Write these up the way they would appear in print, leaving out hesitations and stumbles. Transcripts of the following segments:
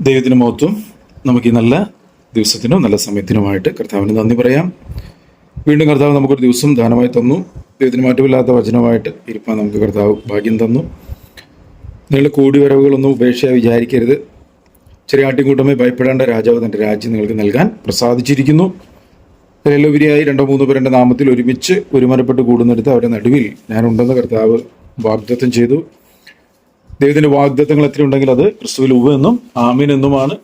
ദൈവത്തിന് മഹത്വം. നമുക്ക് ഈ നല്ല ദിവസത്തിനും നല്ല സമയത്തിനുമായിട്ട് കർത്താവിന് നന്ദി പറയാം. വീണ്ടും കർത്താവ് നമുക്കൊരു ദിവസം ദാനമായി തന്നു. ദൈവത്തിന് മാറ്റമില്ലാത്ത വചനമായിട്ട് ഇരിപ്പാൻ നമുക്ക് കർത്താവ് ഭാഗ്യം തന്നു. നിങ്ങളുടെ കൂടിവരവുകളൊന്നും ഉപേക്ഷയായി വിചാരിക്കരുത്. ചെറിയ ആട്ടിൻകൂട്ടമേ ഭയപ്പെടേണ്ട, രാജാവ് തൻ്റെ രാജ്യം നിങ്ങൾക്ക് നൽകാൻ പ്രസാദിച്ചിരിക്കുന്നു. അതിലുപരിയായി 2-3 പേരുടെ നാമത്തിൽ ഒരുമിച്ച് ഒരുമനപ്പെട്ട് കൂടുന്നിടത്ത് അവരുടെ നടുവിൽ ഞാനുണ്ടെന്ന് കർത്താവ് വാഗ്ദത്തം ചെയ്തു. ദൈവത്തിൻ്റെ വാഗ്ദത്തങ്ങൾ എത്ര ഉണ്ടെങ്കിൽ അത് ക്രിസ്തുവിൽ ഉവ്വ് എന്നും ആമീൻ എന്നുമാണ്.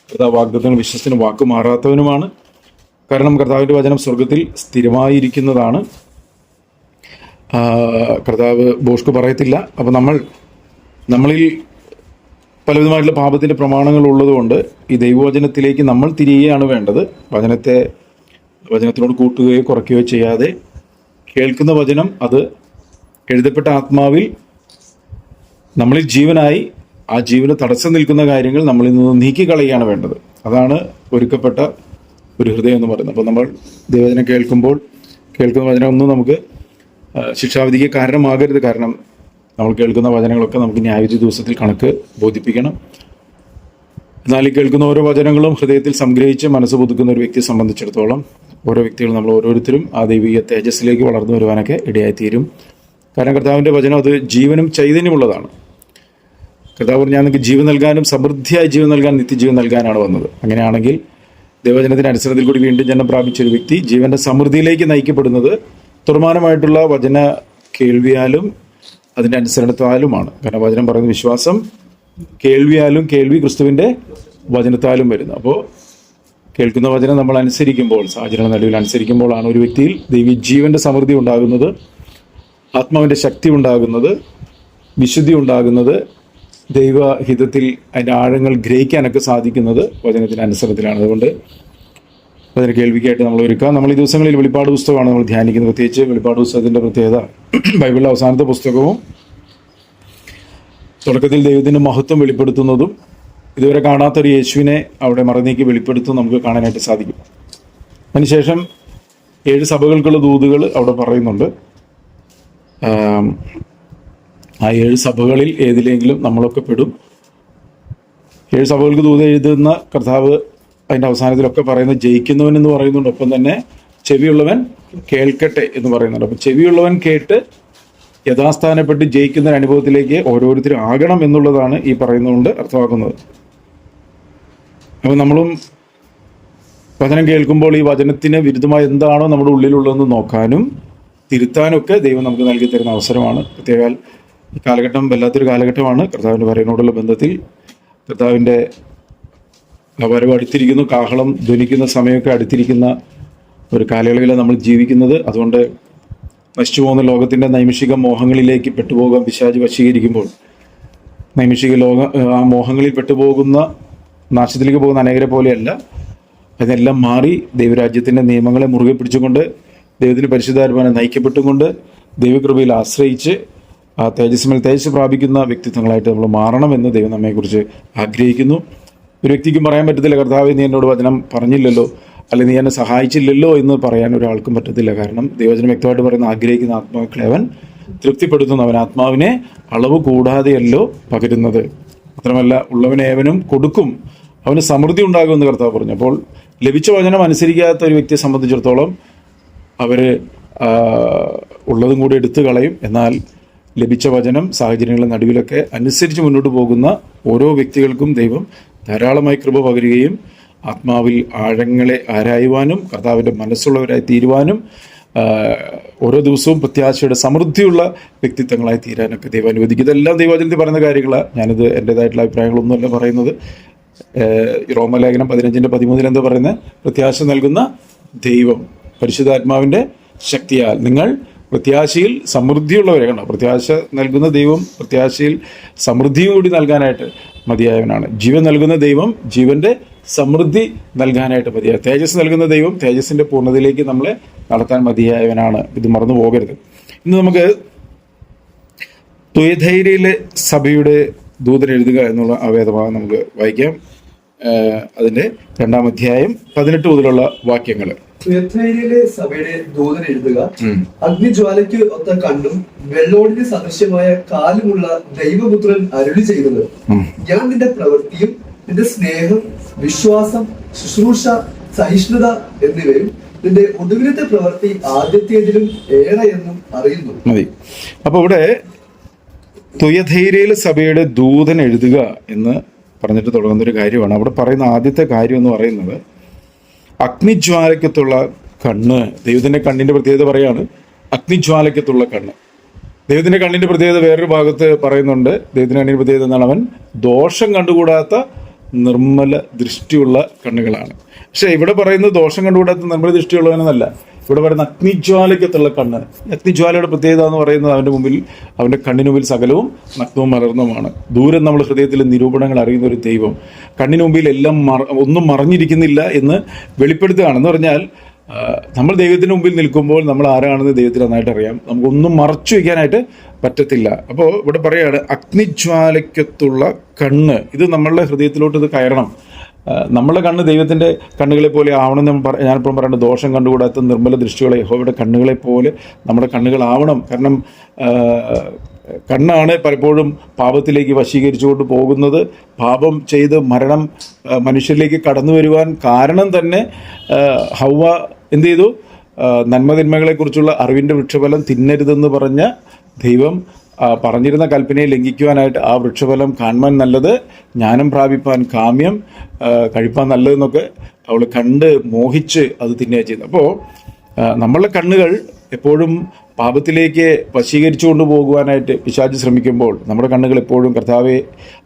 കർത്താവ് വാഗ്ദത്തങ്ങൾ വിശ്വസിന് വാക്ക് മാറാത്തവനുമാണ്. കാരണം കർത്താവിൻ്റെ വചനം സ്വർഗത്തിൽ സ്ഥിരമായിരിക്കുന്നതാണ്. കർത്താവ് ബോഷ്ക്ക് പറയത്തില്ല. അപ്പം നമ്മളിൽ പലവിധമായിട്ടുള്ള പാപത്തിൻ്റെ പ്രമാണങ്ങൾ ഉള്ളതുകൊണ്ട് ഈ ദൈവവചനത്തിലേക്ക് നമ്മൾ തിരിയുകയാണ് വേണ്ടത്. വചനത്തിനോട് കൂട്ടുകയോ കുറയ്ക്കുകയോ ചെയ്യാതെ കേൾക്കുന്ന വചനം അത് എഴുതപ്പെട്ട ആത്മാവിൽ നമ്മളിൽ ജീവനായി ആ ജീവന് തടസ്സം നിൽക്കുന്ന കാര്യങ്ങൾ നമ്മളിൽ നിന്ന് നീക്കിക്കളയുകയാണ് വേണ്ടത്. അതാണ് ഒരുക്കപ്പെട്ട ഒരു ഹൃദയം എന്ന് പറയുന്നത്. അപ്പോൾ നമ്മൾ ദൈവവചനം കേൾക്കുന്ന വചനമൊന്നും നമുക്ക് ശിക്ഷാവിധിക്ക് കാരണമാകരുത്. കാരണം നമ്മൾ കേൾക്കുന്ന വചനങ്ങളൊക്കെ നമുക്ക് ന്യായവിധി ദിവസത്തിൽ കണക്ക് ബോധിപ്പിക്കണം. എന്നാൽ ഈ കേൾക്കുന്ന ഓരോ വചനങ്ങളും ഹൃദയത്തിൽ സംഗ്രഹിച്ച് മനസ്സ് പുതുക്കുന്ന ഒരു വ്യക്തിയെ സംബന്ധിച്ചിടത്തോളം ഓരോ വ്യക്തികളും നമ്മൾ ഓരോരുത്തരും ആ ദൈവിക തേജസ്സിലേക്ക് വളർന്നു വരുവാനൊക്കെ ഇടയായിത്തീരും. കാരണം കർത്താവിൻ്റെ വചനം അത് ജീവനും ചൈതന്യമുള്ളതാണ്. കർത്താവ് പറഞ്ഞാൽ നിങ്ങൾക്ക് ജീവൻ നൽകാനും സമൃദ്ധിയായി ജീവൻ നൽകാൻ നിത്യജീവൻ നൽകാനാണ് വന്നത്. അങ്ങനെയാണെങ്കിൽ ദൈവവചനത്തിൻ്റെ അനുസരണത്തിൽ കൂടി വീണ്ടും ജന്മം പ്രാപിച്ച ഒരു വ്യക്തി ജീവൻ്റെ സമൃദ്ധിയിലേക്ക് നയിക്കപ്പെടുന്നത് തുറമാനമായിട്ടുള്ള വചന കേൾവിയാലും അതിൻ്റെ അനുസരണത്താലുമാണ്. കാരണം വചനം പറയുന്ന വിശ്വാസം കേൾവിയാലും, കേൾവി ക്രിസ്തുവിൻ്റെ വചനത്താലും വരുന്നു. അപ്പോൾ കേൾക്കുന്ന വചനം നമ്മൾ അനുസരിക്കുമ്പോൾ, സാഹചര്യങ്ങളുടെ നടുവിൽ അനുസരിക്കുമ്പോഴാണ് ഒരു വ്യക്തിയിൽ ദൈവീ ജീവൻ്റെ സമൃദ്ധി ഉണ്ടാകുന്നത്, ആത്മാവിൻ്റെ ശക്തി ഉണ്ടാകുന്നത്, വിശുദ്ധി ഉണ്ടാകുന്നത്, ദൈവഹിതത്തിൽ അതിൻ്റെ ആഴങ്ങൾ ഗ്രഹിക്കാനൊക്കെ സാധിക്കുന്നത് വചനത്തിൻ്റെ അനുസരണത്തിലാണ്. അതുകൊണ്ട് അതിന് കേൾവിക്കായിട്ട് നമ്മൾ ഒരുക്കുക. നമ്മൾ ഈ ദിവസങ്ങളിൽ വെളിപ്പാട് പുസ്തകമാണ് നമ്മൾ ധ്യാനിക്കുന്നത്. പ്രത്യേകിച്ച് വെളിപ്പാട് പുസ്തകത്തിൻ്റെ പ്രത്യേകത ബൈബിളിലെ അവസാനത്തെ പുസ്തകവും തുടക്കത്തിൽ ദൈവത്തിൻ്റെ മഹത്വം വെളിപ്പെടുത്തുന്നതും ഇതുവരെ കാണാത്തൊരു യേശുവിനെ അവിടെ മറന്നേക്ക് വെളിപ്പെടുത്തും നമുക്ക് കാണാനായിട്ട് സാധിക്കും. അതിനുശേഷം 7 സഭകൾക്കുള്ള ദൂതുകൾ അവിടെ പറയുന്നുണ്ട്. ആ 7 സഭകളിൽ ഏതിലെങ്കിലും നമ്മളൊക്കെ പെടും. 7 സഭകൾക്ക് ദൂത് എഴുതുന്ന കർത്താവ് അതിൻ്റെ അവസാനത്തിലൊക്കെ പറയുന്നത് ജയിക്കുന്നവൻ എന്ന് പറയുന്നുണ്ട്. ഒപ്പം തന്നെ ചെവിയുള്ളവൻ കേൾക്കട്ടെ എന്ന് പറയുന്നുണ്ട്. അപ്പം ചെവിയുള്ളവൻ കേട്ട് യഥാസ്ഥാനപ്പെട്ട് ജയിക്കുന്ന ഒരു അനുഭവത്തിലേക്ക് ഓരോരുത്തരും ആകണം എന്നുള്ളതാണ് ഈ പറയുന്നതുകൊണ്ട് അർത്ഥമാക്കുന്നത്. അപ്പം നമ്മളും വചനം കേൾക്കുമ്പോൾ ഈ വചനത്തിന് വിരുദ്ധമായി എന്താണോ നമ്മുടെ ഉള്ളിലുള്ളതെന്ന് നോക്കാനും തിരുത്താനൊക്കെ ദൈവം നമുക്ക് നൽകി തരുന്ന അവസരമാണ്. പ്രത്യേക കാലഘട്ടം വല്ലാത്തൊരു കാലഘട്ടമാണ്. കർത്താവിൻ്റെ വരവിനോടുള്ള ബന്ധത്തിൽ കർത്താവിൻ്റെ വരവ് അടുത്തിരിക്കുന്നു. കാഹളം ധ്വനിക്കുന്ന സമയമൊക്കെ അടുത്തിരിക്കുന്ന ഒരു കാലയളവിലാണ് നമ്മൾ ജീവിക്കുന്നത്. അതുകൊണ്ട് നശിച്ചു പോകുന്ന ലോകത്തിൻ്റെ നൈമിഷിക മോഹങ്ങളിലേക്ക് പെട്ടുപോകാൻ പിശാച് വശീകരിക്കുമ്പോൾ നൈമിഷിക ആ മോഹങ്ങളിൽ പെട്ടുപോകുന്ന നാശത്തിലേക്ക് പോകുന്ന അനേകരെ പോലെയല്ല, അതിനെല്ലാം മാറി ദൈവരാജ്യത്തിൻ്റെ നിയമങ്ങളെ മുറുകെ പിടിച്ചുകൊണ്ട് ദൈവത്തിൻ്റെ പരിശുദ്ധാത്മാവിനെ നയിക്കപ്പെട്ടുകൊണ്ട് ദൈവകൃപയിൽ ആശ്രയിച്ച് ആ തേജസ്സുമേൽ തേജസ് പ്രാപിക്കുന്ന വ്യക്തിത്വങ്ങളായിട്ട് നമ്മൾ മാറണമെന്ന് ദൈവം നമ്മെക്കുറിച്ച് ആഗ്രഹിക്കുന്നു. ഒരു വ്യക്തിക്കും പറയാൻ പറ്റത്തില്ല, കർത്താവേ നീ എന്നോട് വചനം പറഞ്ഞില്ലല്ലോ, അല്ലെങ്കിൽ നീ എന്നെ സഹായിച്ചില്ലല്ലോ എന്ന് പറയാൻ ഒരാൾക്കും പറ്റത്തില്ല. കാരണം ദൈവവചനം വ്യക്തമായിട്ട് പറയുന്ന ആഗ്രഹിക്കുന്ന ആത്മാക്കളെ അവൻ തൃപ്തിപ്പെടുത്തുന്നു. അവൻ ആത്മാവിനെ അളവ് കൂടാതെയല്ലോ പകരുന്നത്. മാത്രമല്ല ഉള്ളവനേവനും കൊടുക്കും, അവന് സമൃദ്ധി ഉണ്ടാകുമെന്ന് കർത്താവ് പറഞ്ഞു. അപ്പോൾ ലഭിച്ച വചനം അനുസരിക്കാത്ത ഒരു വ്യക്തിയെ സംബന്ധിച്ചിടത്തോളം അവർ ഉള്ളതും കൂടി എടുത്തു കളയും. എന്നാൽ ലഭിച്ച വചനം സാഹചര്യങ്ങളുടെ നടുവിലൊക്കെ അനുസരിച്ച് മുന്നോട്ട് പോകുന്ന ഓരോ വ്യക്തികൾക്കും ദൈവം ധാരാളമായി കൃപ പകരുകയും ആത്മാവിൽ ആഴങ്ങളെ ആരായുവാനും കർത്താവിൻ്റെ മനസ്സുള്ളവരായി തീരുവാനും ഓരോ ദിവസവും പ്രത്യാശയുടെ സമൃദ്ധിയുള്ള വ്യക്തിത്വങ്ങളായി തീരാനൊക്കെ ദൈവം അനുവദിക്കും. ഇതെല്ലാം ദൈവവചനത്തിൽ പറയുന്ന കാര്യങ്ങളാണ്. ഞാനിത് എൻ്റേതായിട്ടുള്ള അഭിപ്രായങ്ങളൊന്നുമല്ല പറയുന്നത്. റോമലേഖനം 15:13 എന്താ പറയുന്നത്? പ്രത്യാശ നൽകുന്ന ദൈവം പരിശുദ്ധാത്മാവിൻ്റെ ശക്തിയാൽ നിങ്ങൾ പ്രത്യാശയിൽ സമൃദ്ധിയുള്ളവരെ കണ്ടോ. പ്രത്യാശ നൽകുന്ന ദൈവം പ്രത്യാശയിൽ സമൃദ്ധിയും കൂടി നൽകാനായിട്ട് മതിയായവനാണ്. ജീവൻ നൽകുന്ന ദൈവം ജീവൻ്റെ സമൃദ്ധി നൽകാനായിട്ട് മതിയായ. തേജസ് നൽകുന്ന ദൈവം തേജസ്സിൻ്റെ പൂർണ്ണതയിലേക്ക് നമ്മളെ നടത്താൻ മതിയായവനാണ്. ഇത് മറന്നു പോകരുത്. ഇന്ന് നമുക്ക് തുയഥൈരയിലെ സഭയുടെ ദൂതൻ എഴുതുക എന്നുള്ള ആ വേദഭാഗം നമുക്ക് വായിക്കാം. അതിൻ്റെ 2-ാം അധ്യായം 18 മുതലുള്ള വാക്യങ്ങൾ. തുയഥൈരയിലെ സഭയുടെ ദൂതൻ എഴുതുക, അഗ്നിജ്വാലയ്ക്ക് ഒത്ത കണ്ണും വെള്ളോടിന് സദൃശ്യമായ കാലുമുള്ള ദൈവപുത്രൻ അരുളി ചെയ്യുന്നത്, ഞാൻ നിന്റെ പ്രവൃത്തിയും നിന്റെ സ്നേഹം, വിശ്വാസം, ശുശ്രൂഷ, സഹിഷ്ണുത എന്നിവയും നിന്റെ ഒടുവിലത്തെ പ്രവൃത്തി ആദ്യത്തേതിലും ഏറെ എന്നും അറിയുന്നു. മതി. അപ്പൊ ഇവിടെ തുയഥൈരയിലെ സഭയുടെ ദൂതൻ എഴുതുക എന്ന് പറഞ്ഞിട്ട് തുടങ്ങുന്ന ഒരു കാര്യമാണ്. അവിടെ പറയുന്ന ആദ്യത്തെ കാര്യം എന്ന് പറയുന്നത് അഗ്നിജ്വാലയ്ക്കത്തുള്ള കണ്ണ്. ദൈവത്തിന്റെ കണ്ണിന്റെ പ്രത്യേകത പറയാണ്, അഗ്നിജ്വാലയ്ക്കത്തുള്ള കണ്ണ്. ദൈവത്തിന്റെ കണ്ണിന്റെ പ്രത്യേകത വേറൊരു ഭാഗത്ത് പറയുന്നുണ്ട്. ദൈവത്തിന്റെ കണ്ണിന്റെ പ്രത്യേകത എന്താണ്? അവൻ ദോഷം കണ്ടുകൂടാത്ത നിർമ്മല ദൃഷ്ടിയുള്ള കണ്ണുകളാണ്. പക്ഷെ ഇവിടെ പറയുന്നത് ദോഷം കണ്ടുകൂടാത്ത നിർമ്മല ദൃഷ്ടിയുള്ളവനെന്നല്ല. ഇവിടെ പറയുന്ന അഗ്നിജ്വാലയ്ക്കത്തുള്ള കണ്ണ്. അഗ്നിജ്വാലയുടെ പ്രത്യേകത എന്ന് പറയുന്നത് അവൻ്റെ മുമ്പിൽ, അവൻ്റെ കണ്ണിന് മുമ്പിൽ സകലവും നഗ്നവും മലർന്നുമാണ്. ദൂരം നമ്മൾ ഹൃദയത്തിൽ നിരൂപണങ്ങൾ അറിയുന്ന ഒരു ദൈവം കണ്ണിന് മുമ്പിൽ എല്ലാം ഒന്നും മറഞ്ഞിരിക്കുന്നില്ല എന്ന് വെളിപ്പെടുത്തുകയാണ്. എന്ന് പറഞ്ഞാൽ നമ്മൾ ദൈവത്തിന് മുമ്പിൽ നിൽക്കുമ്പോൾ നമ്മൾ ആരാണെന്ന് ദൈവത്തിന് നന്നായിട്ട് അറിയാം. നമുക്കൊന്നും മറച്ചു വയ്ക്കാനായിട്ട് പറ്റത്തില്ല. അപ്പോൾ ഇവിടെ പറയുകയാണ് അഗ്നിജ്വാലയ്ക്കത്തുള്ള കണ്ണ്. ഇത് നമ്മളുടെ ഹൃദയത്തിലോട്ട് ഇത് കയറണം. നമ്മളുടെ കണ്ണ് ദൈവത്തിൻ്റെ കണ്ണുകളെ പോലെ ആവണം. ഞാനിപ്പോഴും പറയുന്നത് ദോഷം കണ്ടുകൂടാത്ത നിർമ്മല ദൃഷ്ടിയുള്ള യഹോവയുടെ കണ്ണുകളെ പോലെ നമ്മുടെ കണ്ണുകളാവണം. കാരണം കണ്ണാണ് പലപ്പോഴും പാപത്തിലേക്ക് വശീകരിച്ചുകൊണ്ട് പോകുന്നത്. പാപം ചെയ്ത് മരണം മനുഷ്യരിലേക്ക് കടന്നു വരുവാൻ കാരണം തന്നെ ഹവ്വ എന്ത് ചെയ്തു? നന്മതിന്മകളെക്കുറിച്ചുള്ള അറിവിൻ്റെ വൃക്ഷഫലം തിന്നരുതെന്ന് പറഞ്ഞ ദൈവം പറഞ്ഞിരുന്ന കൽപ്പനയെ ലംഘിക്കുവാനായിട്ട് ആ വൃക്ഷഫലം കാണുവാൻ നല്ലത്, ജ്ഞാനം പ്രാപിപ്പാൻ കാമ്യം, കഴിപ്പാൻ നല്ലതെന്നൊക്കെ അവൾ കണ്ട് മോഹിച്ച് അത് തിന്നുക ചെയ്തു. അപ്പോൾ നമ്മളുടെ കണ്ണുകൾ എപ്പോഴും പാപത്തിലേക്ക് വശീകരിച്ചു കൊണ്ടുപോകുവാനായിട്ട് പിശാച് ശ്രമിക്കുമ്പോൾ നമ്മുടെ കണ്ണുകൾ എപ്പോഴും കർത്താവെ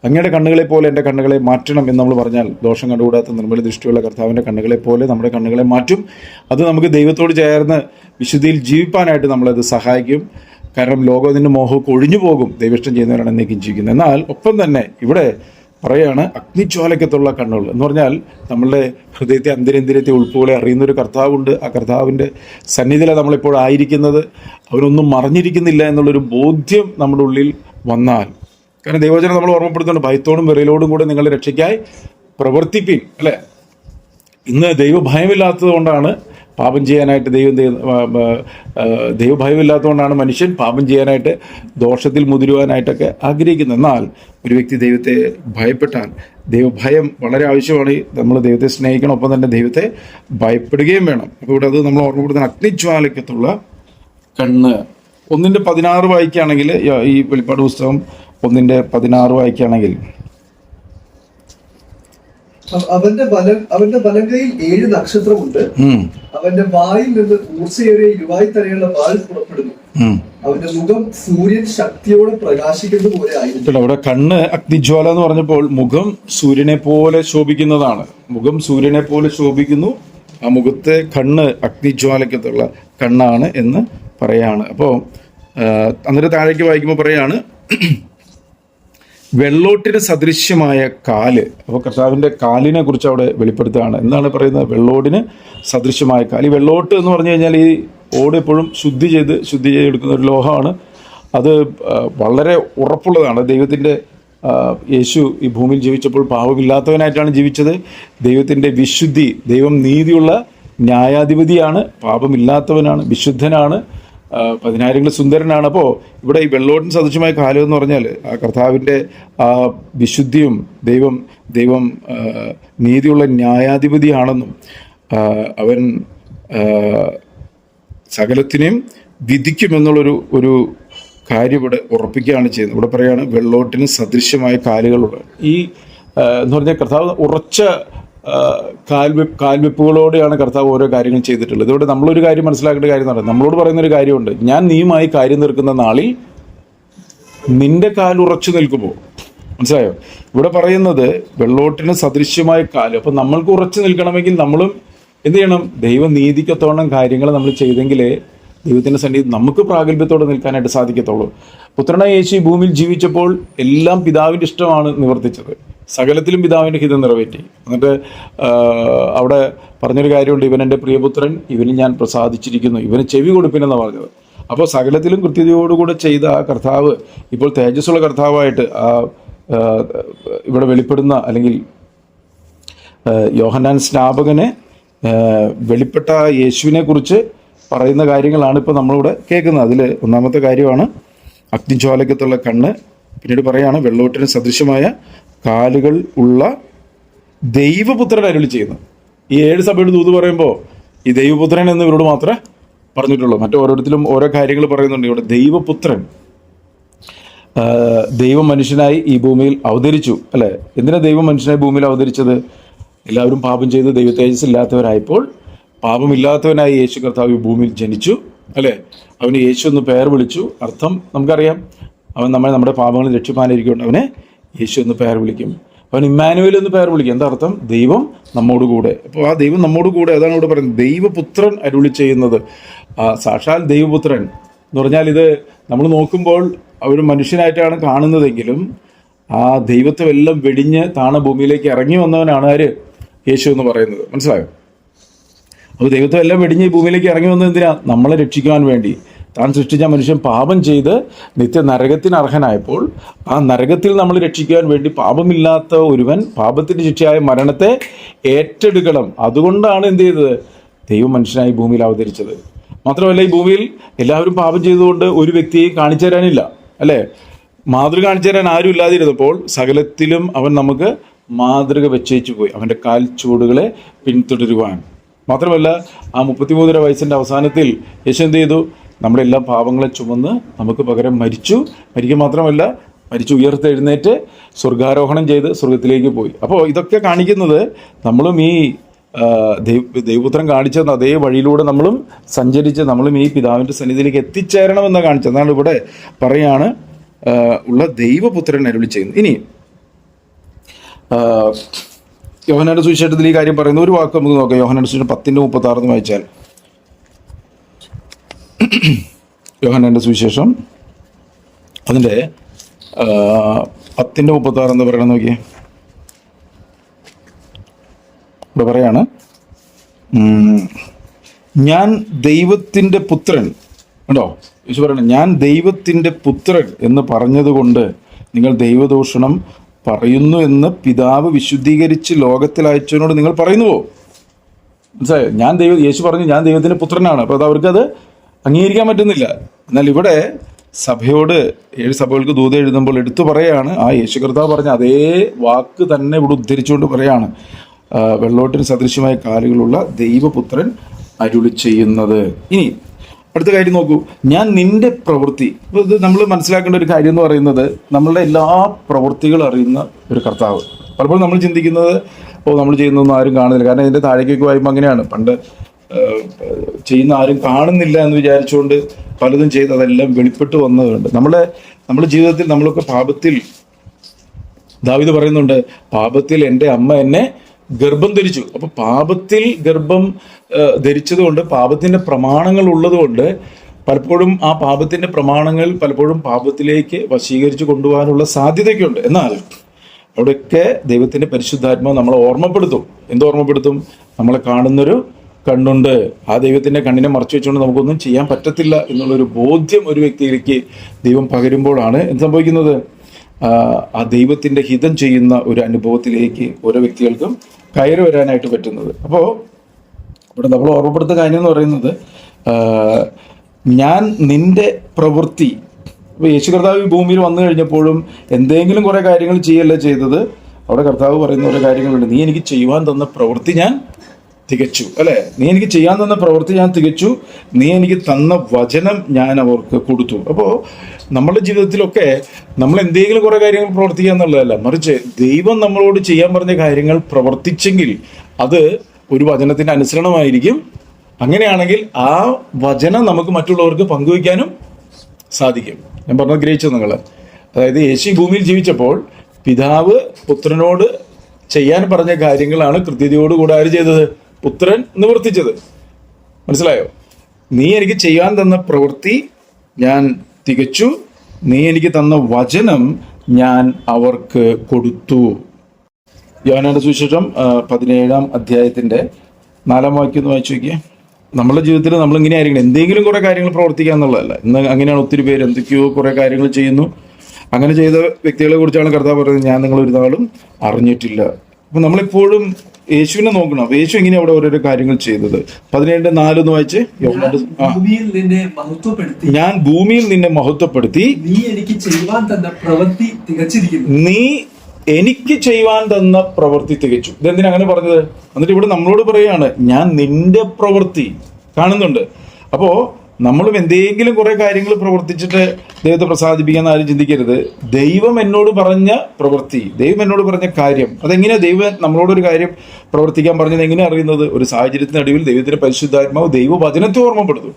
അങ്ങയുടെ കണ്ണുകളെ പോലെ എൻ്റെ കണ്ണുകളെ മാറ്റണം എന്ന് നമ്മൾ പറഞ്ഞാൽ, ദോഷം കണ്ടുകൂടാത്ത നിർമ്മല ദൃഷ്ടിയുള്ള കർത്താവിൻ്റെ കണ്ണുകളെ പോലെ നമ്മുടെ കണ്ണുകളെ മാറ്റും. അത് നമുക്ക് ദൈവത്തോട് ചേർന്ന് വിശുദ്ധിയിൽ ജീവിപ്പാനായിട്ട് നമ്മളത് സഹായിക്കും. കാരണം ലോകത്തിൻ്റെ മോഹമൊക്കെ ഒഴിഞ്ഞു പോകും, ദൈവഷ്ടം ചെയ്യുന്നവരാണ് എന്നേക്കും ജീവിക്കുന്നത്. എന്നാൽ ഒപ്പം തന്നെ ഇവിടെ പറയാണ് അഗ്നിജ്വാലയ്ക്കത്തുള്ള കണ്ണുകൾ എന്ന് പറഞ്ഞാൽ നമ്മളുടെ ഹൃദയത്തെ അന്തരേന്ദ്രിയത്തെ ഉൾപ്പെടെ അറിയുന്നൊരു കർത്താവുണ്ട്. ആ കർത്താവിൻ്റെ സന്നിധിയിലാണ് നമ്മളിപ്പോൾ ആയിരിക്കുന്നത്. അവരൊന്നും മറഞ്ഞിരിക്കുന്നില്ല എന്നുള്ളൊരു ബോധ്യം നമ്മുടെ ഉള്ളിൽ വന്നാൽ, കാരണം ദൈവവചനം നമ്മൾ ഓർമ്മപ്പെടുത്തുന്നുണ്ട്, ഭയത്തോടും വിറയലോടും കൂടെ നിങ്ങളുടെ രക്ഷയ്ക്കായി പ്രവർത്തിപ്പിൻ, അല്ലേ? ഇന്ന് ദൈവഭയമില്ലാത്തത് കൊണ്ടാണ് പാപം ചെയ്യാനായിട്ട് ദൈവഭയമില്ലാത്തതുകൊണ്ടാണ് മനുഷ്യൻ പാപം ചെയ്യാനായിട്ട് ദോഷത്തിൽ മുതിരുവാനായിട്ടൊക്കെ ആഗ്രഹിക്കുന്നത്. എന്നാൽ ഒരു വ്യക്തി ദൈവത്തെ ഭയപ്പെട്ടാൽ, ദൈവഭയം വളരെ ആവശ്യമാണ്. നമ്മൾ ദൈവത്തെ സ്നേഹിക്കണം, ഒപ്പം തന്നെ ദൈവത്തെ ഭയപ്പെടുകയും വേണം. അപ്പോൾ ഇവിടെ അത് നമ്മൾ ഓർമ്മപ്പെടുത്തുന്ന അഗ്നിജ്വാലയ്ക്കത്തുള്ള കണ്ണ്. 1:16 വായിക്കുകയാണെങ്കിൽ, ഈ വെളിപ്പാട് പുസ്തകം 1:16 വായിക്കുകയാണെങ്കിൽ, അവന്റെ വലങ്കയിൽ 7 നക്ഷത്രമുണ്ട്. അവന്റെ വായിൽ നിന്ന് ഊർച്ചയേറിയ ഇരുവായി തലയുള്ള വാൽ പുറപ്പെടുന്നു. അവന്റെ മുഖം സൂര്യൻ ശക്തിയോടെ പ്രകാശിക്കുന്നത് പോലെ ആയിരുന്നു. അവിടെ കണ്ണ് അഗ്നിജ്വാല എന്ന് പറഞ്ഞപ്പോൾ മുഖം സൂര്യനെ പോലെ ശോഭിക്കുന്നതാണ്. മുഖം സൂര്യനെ പോലെ ശോഭിക്കുന്നു. ആ മുഖത്തെ കണ്ണ് അഗ്നിജ്വാലയ്ക്കത്തുള്ള കണ്ണാണ് എന്ന് പറയാണ്. അപ്പോൾ അന്നേരം താഴേക്ക് വായിക്കുമ്പോൾ പറയാണ് വെള്ളോട്ടിന് സദൃശ്യമായ കാല്. അപ്പോൾ കർത്താവിൻ്റെ കാലിനെ കുറിച്ച് അവിടെ വെളിപ്പെടുത്തുകയാണ്. എന്താണ് പറയുന്നത്? വെള്ളോടിന് സദൃശ്യമായ കാല്. ഈ വെള്ളോട്ട് എന്ന് പറഞ്ഞു കഴിഞ്ഞാൽ ഈ ഓട് എപ്പോഴും ശുദ്ധി ചെയ്തെടുക്കുന്ന ഒരു ലോഹമാണ്. അത് വളരെ ഉറപ്പുള്ളതാണ്. ദൈവത്തിൻ്റെ യേശു ഈ ഭൂമിയിൽ ജീവിച്ചപ്പോൾ പാപമില്ലാത്തവനായിട്ടാണ് ജീവിച്ചത്. ദൈവത്തിൻ്റെ വിശുദ്ധി, ദൈവം നീതിയുള്ള ന്യായാധിപതിയാണ്, പാപമില്ലാത്തവനാണ്, വിശുദ്ധനാണ്, 10,000 സുന്ദരനാണ്. അപ്പോൾ ഇവിടെ ഈ വെള്ളോട്ടിന് സദൃശ്യമായ കാലം എന്ന് പറഞ്ഞാൽ ആ കർത്താവിൻ്റെ ആ വിശുദ്ധിയും ദൈവം നീതിയുള്ള ന്യായാധിപതിയാണെന്നും അവൻ സകലത്തിനെയും വിധിക്കുമെന്നുള്ളൊരു ഒരു കാര്യം ഇവിടെ ഉറപ്പിക്കുകയാണ് ചെയ്യുന്നത്. ഇവിടെ പറയുകയാണ് വെള്ളോട്ടിന് സദൃശ്യമായ കാലുകളുള്ള ഈ എന്ന് പറഞ്ഞാൽ കർത്താവ് ഉറച്ച കാൽവെപ്പുകളോടെയാണ് കർത്താവ് ഓരോ കാര്യങ്ങൾ ചെയ്തിട്ടുള്ളത്. ഇതോടെ നമ്മളൊരു കാര്യം മനസ്സിലാക്കേണ്ട കാര്യം എന്ന് പറഞ്ഞാൽ, നമ്മളോട് പറയുന്നൊരു കാര്യമുണ്ട്, ഞാൻ നീയുമായി കാര്യം തീർക്കുന്ന നാളിൽ നിന്റെ കാൽ ഉറച്ചു നിൽക്കുമോ? മനസ്സിലായോ? ഇവിടെ പറയുന്നത് വെള്ളോട്ടിന് സദൃശ്യമായ കാല്. അപ്പം നമ്മൾക്ക് ഉറച്ചു നിൽക്കണമെങ്കിൽ നമ്മളും എന്ത് ചെയ്യണം? ദൈവനീതിക്കത്തോളം കാര്യങ്ങൾ നമ്മൾ ചെയ്തെങ്കിലേ ദൈവത്തിൻ്റെ സന്നിധി നമുക്ക് പ്രാഗൽഭ്യത്തോടെ നിൽക്കാനായിട്ട് സാധിക്കത്തുള്ളൂ. പുത്രനായ യേശു ഈ ഭൂമിയിൽ ജീവിച്ചപ്പോൾ എല്ലാം പിതാവിൻ്റെ ഇഷ്ടമാണ് നിവർത്തിച്ചത്. സകലത്തിലും പിതാവിൻ്റെ ഹിതം നിറവേറ്റി. എന്നിട്ട് അവിടെ പറഞ്ഞൊരു കാര്യമുണ്ട്, ഇവൻ എൻ്റെ പ്രിയപുത്രൻ, ഇവന് ഞാൻ പ്രസാദിച്ചിരിക്കുന്നു, ഇവന് ചെവി കൊടുപ്പിനെന്നാണ് പറഞ്ഞത്. അപ്പോൾ സകലത്തിലും കൃത്യതയോടുകൂടെ ചെയ്ത ആ കർത്താവ് ഇപ്പോൾ തേജസ്സുള്ള കർത്താവായിട്ട് ഇവിടെ വെളിപ്പെടുന്ന, അല്ലെങ്കിൽ യോഹന്നാൻ സ്നാപകനെ വെളിപ്പെട്ട യേശുവിനെ കുറിച്ച് പറയുന്ന കാര്യങ്ങളാണ് ഇപ്പോൾ നമ്മളിവിടെ കേൾക്കുന്നത്. അതിൽ ഒന്നാമത്തെ കാര്യമാണ് അഗ്നിജ്വാലയ്ക്കത്തുള്ള കണ്ണ്. പിന്നീട് പറയാണ് വെള്ളോട്ടിന് സദൃശ്യമായ കാലുകൾ ഉള്ള ദൈവപുത്രൻ അരുളി ചെയ്യുന്നു. ഈ 7 സഭയുടെ ദൂത് പറയുമ്പോൾ ഈ ദൈവപുത്രൻ എന്ന് ഇവരോട് മാത്രമേ പറഞ്ഞിട്ടുള്ളൂ. മറ്റോരോരുത്തരും ഓരോ കാര്യങ്ങൾ പറയുന്നുണ്ട്. ഇവിടെ ദൈവപുത്രൻ ദൈവം മനുഷ്യനായി ഈ ഭൂമിയിൽ അവതരിച്ചു, അല്ലേ? എന്തിനാ ദൈവം മനുഷ്യനായി ഭൂമിയിൽ അവതരിച്ചത്? എല്ലാവരും പാപം ചെയ്ത് ദൈവ തേജസ് ഇല്ലാത്തവരായപ്പോൾ പാപമില്ലാത്തവനായി യേശു കർത്താവ് ഈ ഭൂമിയിൽ ജനിച്ചു, അല്ലേ? അവന് യേശു എന്ന് പേർ വിളിച്ചു. അർത്ഥം നമുക്കറിയാം, അവൻ നമ്മുടെ പാപങ്ങൾ രക്ഷിപ്പാനിരിക്കൊണ്ട് അവനെ യേശു എന്ന് പേർ വിളിക്കും. അവൻ ഇമ്മാനുവേൽ എന്ന് പേർ വിളിക്കും. എന്താ അർത്ഥം? ദൈവം നമ്മോട് കൂടെ. അപ്പോൾ ആ ദൈവം നമ്മോട് കൂടെ, അതാണ് ഇവിടെ പറയുന്നത്. ദൈവപുത്രൻ അരുളി ചെയ്യുന്നത്, സാക്ഷാൽ ദൈവപുത്രൻ എന്ന് പറഞ്ഞാൽ ഇത് നമ്മൾ നോക്കുമ്പോൾ അവർ മനുഷ്യനായിട്ടാണ് കാണുന്നതെങ്കിലും ആ ദൈവത്തെ എല്ലാം വെടിഞ്ഞ് താണ ഭൂമിയിലേക്ക് ഇറങ്ങി വന്നവനാണ് ആര്? യേശു എന്ന് പറയുന്നത്. മനസ്സിലായോ? അപ്പോൾ ദൈവത്തെ എല്ലാം വെടിഞ്ഞ് ഈ ഭൂമിയിലേക്ക് ഇറങ്ങി വന്നത് എന്തിനാ? നമ്മളെ രക്ഷിക്കുവാൻ വേണ്ടി. താൻ സൃഷ്ടിച്ച മനുഷ്യൻ പാപം ചെയ്ത് നിത്യ നരകത്തിന് അർഹനായപ്പോൾ ആ നരകത്തിൽ നമ്മൾ രക്ഷിക്കുവാൻ വേണ്ടി പാപമില്ലാത്ത ഒരുവൻ പാപത്തിൻ്റെ ശിക്ഷയായ മരണത്തെ ഏറ്റെടുക്കണം. അതുകൊണ്ടാണ് എന്ത് ചെയ്തത്? ദൈവം മനുഷ്യനായി ഭൂമിയിൽ അവതരിച്ചത്. മാത്രമല്ല, ഈ ഭൂമിയിൽ എല്ലാവരും പാപം ചെയ്തുകൊണ്ട് ഒരു വ്യക്തിയെ കാണിച്ചു തരാനില്ല, അല്ലേ? മാതൃക കാണിച്ചു തരാൻ ആരും ഇല്ലാതിരുന്നപ്പോൾ സകലത്തിലും അവൻ നമുക്ക് മാതൃക വെച്ചേച്ചു പോയി, അവൻ്റെ കാൽ ചുവടുകളെ പിന്തുടരുവാൻ. മാത്രമല്ല, ആ 33 വയസ്സിൻ്റെ അവസാനത്തിൽ യേശു എന്ത് ചെയ്തു? നമ്മുടെ എല്ലാ പാപങ്ങളെ ചുമന്ന് നമുക്ക് പകരം മരിക്കുക മാത്രമല്ല, മരിച്ചു ഉയർത്തെഴുന്നേറ്റ് സ്വർഗാരോഹണം ചെയ്ത് സ്വർഗത്തിലേക്ക് പോയി. അപ്പോൾ ഇതൊക്കെ കാണിക്കുന്നത് നമ്മളും ഈ ദൈവപുത്രൻ കാണിച്ചെന്ന അതേ വഴിയിലൂടെ നമ്മളും സഞ്ചരിച്ച് നമ്മളും ഈ പിതാവിൻ്റെ സന്നിധിയിലേക്ക് എത്തിച്ചേരണമെന്ന് കാണിച്ചത്. അതാണ് ഇവിടെ പറയാണ് ഉള്ള ദൈവപുത്രൻ അരുളി ചെയ്യുന്നത്. ഇനി യോഹന്നാന്റെ സുവിശേഷത്തിൽ ഈ കാര്യം പറയുന്ന ഒരു വാക്ക് നമുക്ക് നോക്കാം. യോഹന്നാന്റെ സുവിശേഷം 10:36 വായിച്ചാൽ, യോഹന്നാന്റെ സുവിശേഷം അതിൻ്റെ 10:36 എന്ന് പറയണം. നോക്കിയേ, ഇവിടെ പറയാണ്, ഞാൻ ദൈവത്തിൻ്റെ പുത്രൻ. ഉണ്ടോ? യേശു പറയണം, ഞാൻ ദൈവത്തിൻ്റെ പുത്രൻ എന്ന് പറഞ്ഞതുകൊണ്ട് നിങ്ങൾ ദൈവദൂഷണം പറയുന്നു എന്ന് പിതാവ് വിശുദ്ധീകരിച്ച് ലോകത്തിൽ അയച്ചവനോട് നിങ്ങൾ പറയുന്നുവോ? മനസ്സിലായോ? യേശു പറഞ്ഞു ഞാൻ ദൈവത്തിൻ്റെ പുത്രനാണ്. അപ്പോൾ അത് അവർക്കത് അംഗീകരിക്കാൻ പറ്റുന്നില്ല. എന്നാൽ ഇവിടെ സഭയോട് 7 സഭകൾക്ക് ദൂത് എഴുതുമ്പോൾ എടുത്തു പറയാണ്, ആ യേശു കർത്താവ് പറഞ്ഞ അതേ വാക്ക് തന്നെ ഇവിടെ ഉദ്ധരിച്ചുകൊണ്ട് പറയാണ്, വെള്ളോട്ടിന് സദൃശ്യമായ കാലുകളുള്ള ദൈവപുത്രൻ അരുളി ചെയ്യുന്നത്. ഇനി അടുത്ത കാര്യം നോക്കൂ, ഞാൻ നിന്റെ പ്രവൃത്തി. ഇപ്പോൾ ഇത് നമ്മൾ മനസ്സിലാക്കേണ്ട ഒരു കാര്യം എന്ന് പറയുന്നത്, നമ്മളുടെ എല്ലാ പ്രവൃത്തികളും അറിയുന്ന ഒരു കർത്താവ്. പലപ്പോഴും നമ്മൾ ചിന്തിക്കുന്നത് നമ്മൾ ചെയ്യുന്നതൊന്നും ആരും കാണുന്നില്ല. കാരണം ഇതിൻ്റെ താഴേക്കൊക്കെ വായുമ്പോൾ അങ്ങനെയാണ്, പണ്ട് ചെയ്യുന്ന ആരും കാണുന്നില്ല എന്ന് വിചാരിച്ചുകൊണ്ട് പലതും ചെയ്ത് അതെല്ലാം വെളിപ്പെട്ട് വന്നതുണ്ട്. നമ്മുടെ ജീവിതത്തിൽ നമ്മളൊക്കെ പാപത്തിൽ, ദാവീദ് പറയുന്നുണ്ട്, പാപത്തിൽ എൻ്റെ അമ്മ എന്നെ ഗർഭം ധരിച്ചു. അപ്പോൾ പാപത്തിൽ ഗർഭം ധരിച്ചതുകൊണ്ട്, പാപത്തിൻ്റെ പ്രമാണങ്ങൾ ഉള്ളതുകൊണ്ട് പലപ്പോഴും ആ പാപത്തിൻ്റെ പ്രമാണങ്ങൾ പലപ്പോഴും പാപത്തിലേക്ക് വശീകരിച്ച് കൊണ്ടുപോകാനുള്ള സാധ്യതയൊക്കെയുണ്ട്. എന്നാൽ അവിടെയൊക്കെ ദൈവത്തിൻ്റെ പരിശുദ്ധാത്മാവ് നമ്മളെ ഓർമ്മപ്പെടുത്തും. ഓർമ്മപ്പെടുത്തും? നമ്മളെ കാണുന്നൊരു കണ്ണുണ്ട്. ആ ദൈവത്തിൻ്റെ കണ്ണിനെ മറച്ചു വെച്ചുകൊണ്ട് നമുക്കൊന്നും ചെയ്യാൻ പറ്റത്തില്ല എന്നുള്ളൊരു ബോധ്യം ഒരു വ്യക്തിയിലേക്ക് ദൈവം പകരുമ്പോഴാണ് എന്ത് സംഭവിക്കുന്നത്? ആ ദൈവത്തിൻ്റെ ഹിതം ചെയ്യുന്ന ഒരു അനുഭവത്തിലേക്ക് ഓരോ വ്യക്തികൾക്കും കയറി വരാനായിട്ട് പറ്റുന്നത്. അപ്പോൾ ഇവിടെ നമ്മൾ ഓർമ്മപ്പെടുത്തുന്ന കാര്യം എന്ന് പറയുന്നത്, ഞാൻ നിന്റെ പ്രവൃത്തി. അപ്പോൾ യേശു കർത്താവ് ഈ ഭൂമിയിൽ വന്നു കഴിഞ്ഞപ്പോഴും എന്തെങ്കിലും കുറേ കാര്യങ്ങൾ ചെയ്യല്ല ചെയ്തത്. അവിടെ കർത്താവ് പറയുന്ന ഓരോ കാര്യങ്ങളുണ്ട്. നീ എനിക്ക് ചെയ്യുവാൻ തന്ന പ്രവൃത്തി ഞാൻ തികച്ചു, അല്ലേ? നീ എനിക്ക് ചെയ്യാൻ തന്ന പ്രവൃത്തി ഞാൻ തികച്ചു, നീ എനിക്ക് തന്ന വചനം ഞാൻ അവർക്ക് കൊടുത്തു. അപ്പോൾ നമ്മുടെ ജീവിതത്തിലൊക്കെ നമ്മൾ എന്തെങ്കിലും കുറേ കാര്യങ്ങൾ പ്രവർത്തിക്കുക എന്നുള്ളതല്ല, മറിച്ച് ദൈവം നമ്മളോട് ചെയ്യാൻ പറഞ്ഞ കാര്യങ്ങൾ പ്രവർത്തിച്ചെങ്കിൽ അത് ഒരു വചനത്തിൻ്റെ അനുസരണമായിരിക്കും. അങ്ങനെയാണെങ്കിൽ ആ വചനം നമുക്ക് മറ്റുള്ളവർക്ക് പങ്കുവയ്ക്കാനും സാധിക്കും. ഞാൻ പറഞ്ഞത് ഗ്രഹിച്ചു നിങ്ങൾ? അതായത് യേശു ഭൂമിയിൽ ജീവിച്ചപ്പോൾ പിതാവ് പുത്രനോട് ചെയ്യാൻ പറഞ്ഞ കാര്യങ്ങളാണ് കൃത്യതയോടുകൂടെ ആര് ചെയ്തത്? പുത്രൻ നിവർത്തിച്ചത്. മനസ്സിലായോ? നീ എനിക്ക് ചെയ്യാൻ തന്ന പ്രവൃത്തി ഞാൻ തികച്ചു, നീ എനിക്ക് തന്ന വചനം ഞാൻ അവർക്ക് കൊടുത്തു. യോഹന്നാന്റെ സുവിശേഷം 17-ാം അധ്യായത്തിന്റെ 4-ാം വാക്യം ഒന്ന് വായിച്ചു നോക്കിയേ. നമ്മുടെ ജീവിതത്തിൽ നമ്മളിങ്ങനെ ആയിരിക്കണം, എന്തെങ്കിലും കുറേ കാര്യങ്ങൾ പ്രവർത്തിക്കുക എന്നുള്ളതല്ല. ഇന്ന് അങ്ങനെയാണ് ഒത്തിരി പേര് എന്തൊക്കെയോ കുറേ കാര്യങ്ങൾ ചെയ്യുന്നു. അങ്ങനെ ചെയ്ത വ്യക്തികളെ കുറിച്ചാണ് കർത്താവ് പറയുന്നത്, ഞാൻ നിങ്ങൾ ഒരു നാളും അറിഞ്ഞിട്ടില്ല. അപ്പം നമ്മളെപ്പോഴും യേശുവിനെ നോക്കണം. യേശു എങ്ങനെയാണ് അവിടെ ഓരോരോ കാര്യങ്ങൾ ചെയ്തത്? 17:4 ഒന്ന് വായിച്ച്. ഞാൻ ഭൂമിയിൽ നിന്നെ മഹത്വപ്പെടുത്തി, നീ എനിക്ക് ചെയ്യുവാൻ തന്ന പ്രവൃത്തി തികച്ചു. ഇതെന്തിനാ അങ്ങനെ പറഞ്ഞത്? എന്നിട്ട് ഇവിടെ നമ്മളോട് പറയാണ്, ഞാൻ നിന്റെ പ്രവൃത്തി കാണുന്നുണ്ട്. അപ്പോ നമ്മളും എന്തെങ്കിലും കുറെ കാര്യങ്ങൾ പ്രവർത്തിച്ചിട്ട് ദൈവത്തെ പ്രസാദിപ്പിക്കാൻ ആരും ചിന്തിക്കരുത്. ദൈവം എന്നോട് പറഞ്ഞ പ്രവൃത്തി, ദൈവം എന്നോട് പറഞ്ഞ കാര്യം, അതെങ്ങനെയാ ദൈവം നമ്മളോടൊരു കാര്യം പ്രവർത്തിക്കാൻ പറഞ്ഞത് എങ്ങനെയാ അറിയുന്നത്? ഒരു സാഹചര്യത്തിന് നടുവിൽ ദൈവത്തിന്റെ പരിശുദ്ധാത്മാവ് ദൈവവചനത്തെ ഓർമ്മപ്പെടുത്തും.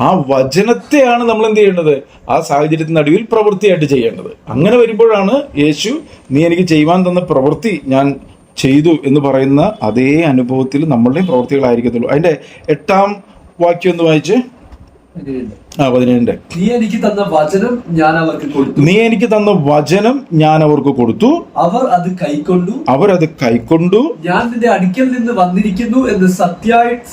ആ വചനത്തെയാണ് നമ്മൾ എന്ത് ചെയ്യേണ്ടത്? ആ സാഹചര്യത്തിന് നടുവിൽ പ്രവൃത്തിയായിട്ട് ചെയ്യേണ്ടത്. അങ്ങനെ വരുമ്പോഴാണ് യേശു നീ എനിക്ക് ചെയ്യുവാൻ തന്ന പ്രവൃത്തി ഞാൻ ചെയ്തു എന്ന് പറയുന്ന അതേ അനുഭവത്തിൽ നമ്മളുടെയും പ്രവൃത്തികളായിരിക്കത്തുള്ളൂ. അതിന്റെ 8-ാം വാക്യം ഒന്ന് വായിച്ച്. 17. നീ എനിക്ക് തന്ന വചനം ഞാൻ അവർക്ക് കൊടുത്തു, അവർ അത് കൈക്കൊണ്ടു. ഞാൻ നിന്റെ അടുക്കൽ നിന്ന് വന്നിരിക്കുന്നു എന്ന്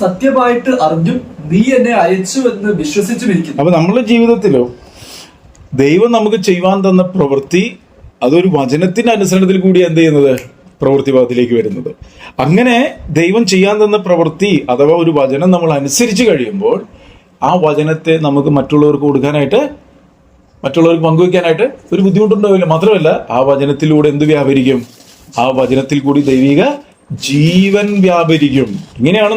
സത്യമായിട്ട് അറിഞ്ഞു നീ എന്നെ അയച്ചു എന്ന് വിശ്വസിച്ചുമിരിക്കുന്നു. അപ്പൊ നമ്മുടെ ജീവിതത്തിലോ ദൈവം നമുക്ക് ചെയ്യുവാൻ തന്ന പ്രവൃത്തി അതൊരു വചനത്തിന്റെ അനുസരണത്തിൽ കൂടി എന്ത് ചെയ്യുന്നത്? പ്രവൃത്തി ഭാഗത്തിലേക്ക് വരുന്നത്. അങ്ങനെ ദൈവം ചെയ്യാൻ തന്ന പ്രവൃത്തി അഥവാ ഒരു വചനം നമ്മൾ അനുസരിച്ച് കഴിയുമ്പോൾ ആ വചനത്തെ നമുക്ക് മറ്റുള്ളവർക്ക് കൊടുക്കാനായിട്ട്, മറ്റുള്ളവർക്ക് പങ്കുവെക്കാനായിട്ട് ഒരു ബുദ്ധിമുട്ടുണ്ടാവില്ല. മാത്രമല്ല ആ വചനത്തിലൂടെ എന്ത് വ്യാപരിക്കും? ആ വചനത്തിൽ കൂടി ദൈവിക ജീവൻ വ്യാപരിക്കും. ഇങ്ങനെയാണ്